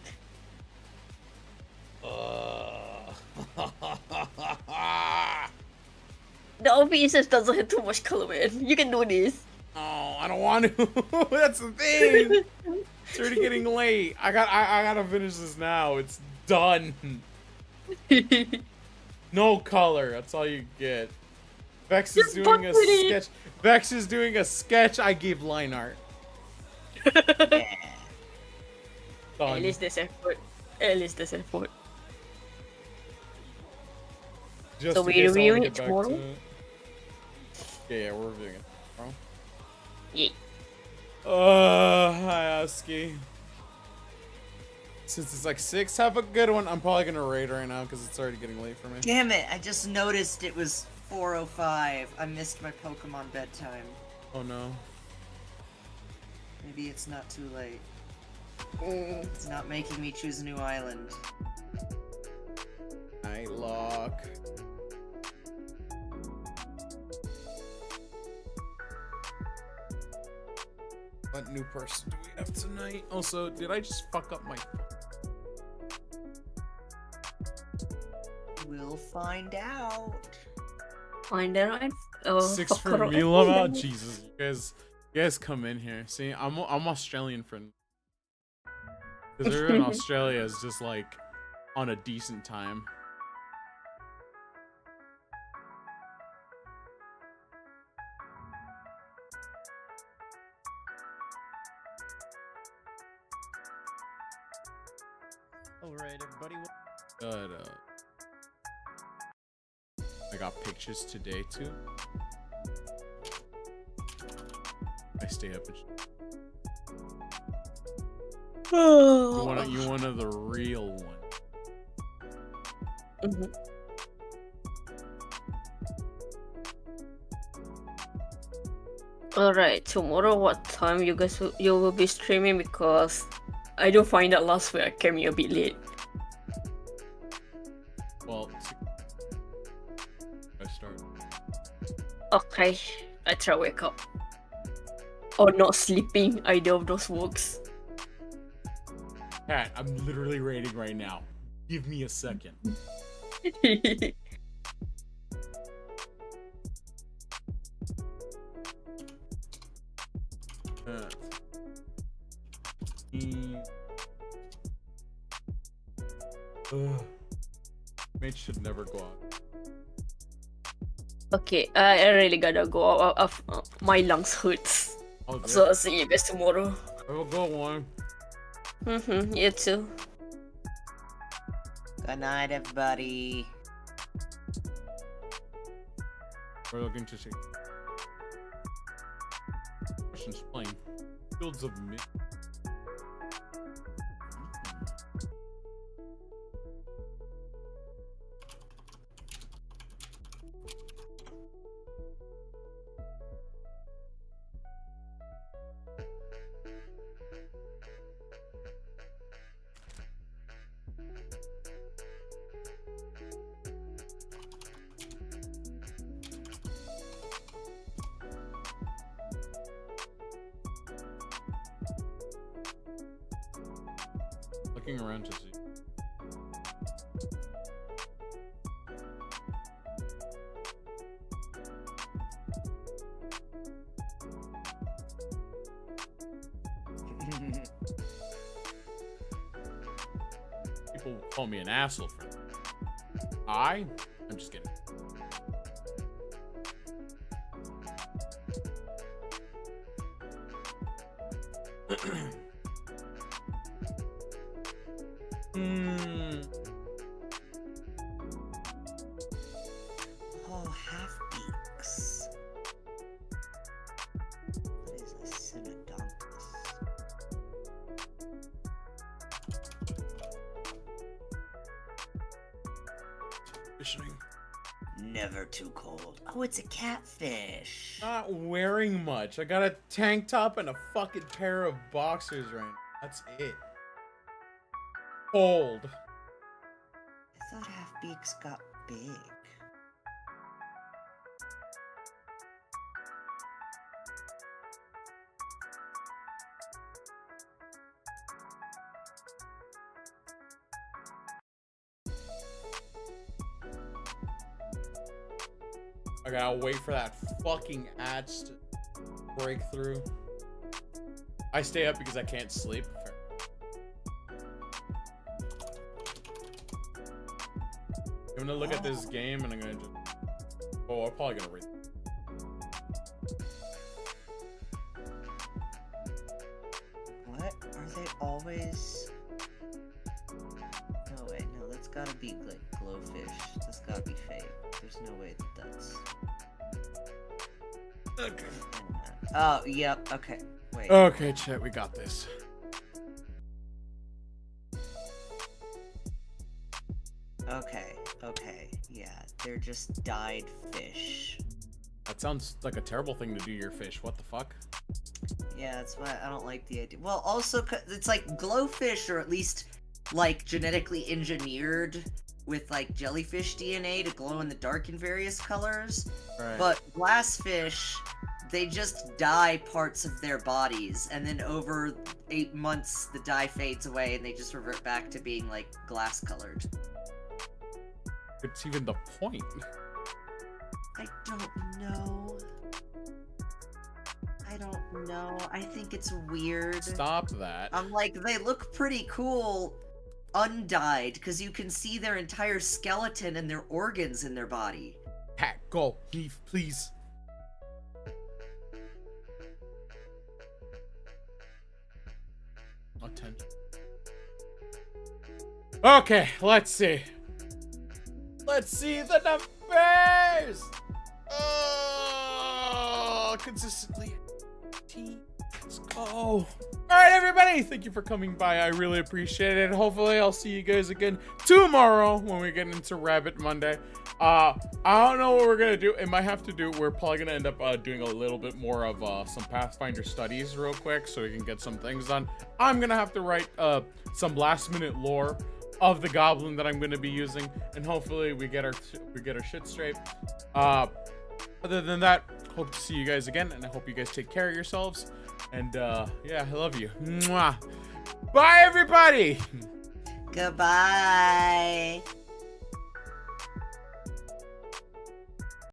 The obvious doesn't have too much color, man. You can do this. Oh, I don't want to. That's the thing. It's already getting late. I gotta finish this now. It's done. No color. That's all you get. Vex is doing a sketch. Vex is doing a sketch. I gave line art. Done. At least there's effort. At least there's effort. Just so we're reviewing it tomorrow? Yeah, we're reviewing it tomorrow. Yeah. Hi, Aski. Since it's like 6, have a good one. I'm probably gonna raid right now because it's already getting late for me. Damn it, I just noticed it was 4:05. I missed my Pokemon bedtime. Oh no. Maybe it's not too late. It's not making me choose a new island. Nightlock. What new person do we have tonight? Also, did I just fuck up my... We'll find out. Find out. 6 for me, love out. Jesus, you guys come in here. See, I'm Australian for... Because everyone in Australia is just like on a decent time. Alright, everybody. But, I got pictures today too. I stay up and you wanted the real one. Alright, tomorrow what time you will be streaming, because I do find out last week I came here a bit late. Well, I start. Okay, I try to wake up. Or not sleeping, either of those works. Cat, I'm literally raiding right now. Give me a second. Mate should never go out. Okay, I really gotta go. My lungs hurts. Okay. So I'll see you guys tomorrow. Have a good one. You too. Good night, everybody. We're looking to see. Questions playing Fields of Mist. Looking around to see. People call me an asshole for that. I'm just kidding. Oh, half beaks. What is a Synodontus? Fishing. Never too cold. Oh, it's a catfish. Not wearing much. I got a tank top and a fucking pair of boxers right now. That's it. Cold. I thought half beaks got big. I gotta wait for that fucking ads to break through. I stay up because I can't sleep. I'm gonna look at this game and I'm gonna just... Oh, I'm probably gonna read. What? Are they always... No, wait, no, that's gotta be, like, glowfish. That's gotta be fake. There's no way that that's... Okay. Oh, yep, okay. Wait. Okay, chat, we got this. Okay, yeah, they're just dyed fish. That sounds like a terrible thing to do to your fish. What the fuck? Yeah, that's why I don't like the idea. Well, also, it's like glowfish are at least, like, genetically engineered with, like, jellyfish DNA to glow in the dark in various colors. Right. But glassfish, they just dye parts of their bodies, and then over 8 months, the dye fades away, and they just revert back to being, like, glass-colored. It's even the point. I don't know. I don't know. I think it's weird. Stop that. I'm like, they look pretty cool undyed, because you can see their entire skeleton and their organs in their body. Cat, go. Leave, please. Attention. Okay, let's see. Let's see the numbers! Oh, consistently. Let's go. Alright, everybody. Thank you for coming by. I really appreciate it. Hopefully, I'll see you guys again tomorrow when we get into Rabbit Monday. I don't know what we're going to do. It might have to do. We're probably going to end up doing a little bit more of some Pathfinder studies real quick so we can get some things done. I'm going to have to write some last-minute lore of the goblin that I'm going to be using, and hopefully we get our shit straight. Other than that, hope to see you guys again, and I hope you guys take care of yourselves. And yeah, I love you. Mwah. Bye, everybody. Goodbye.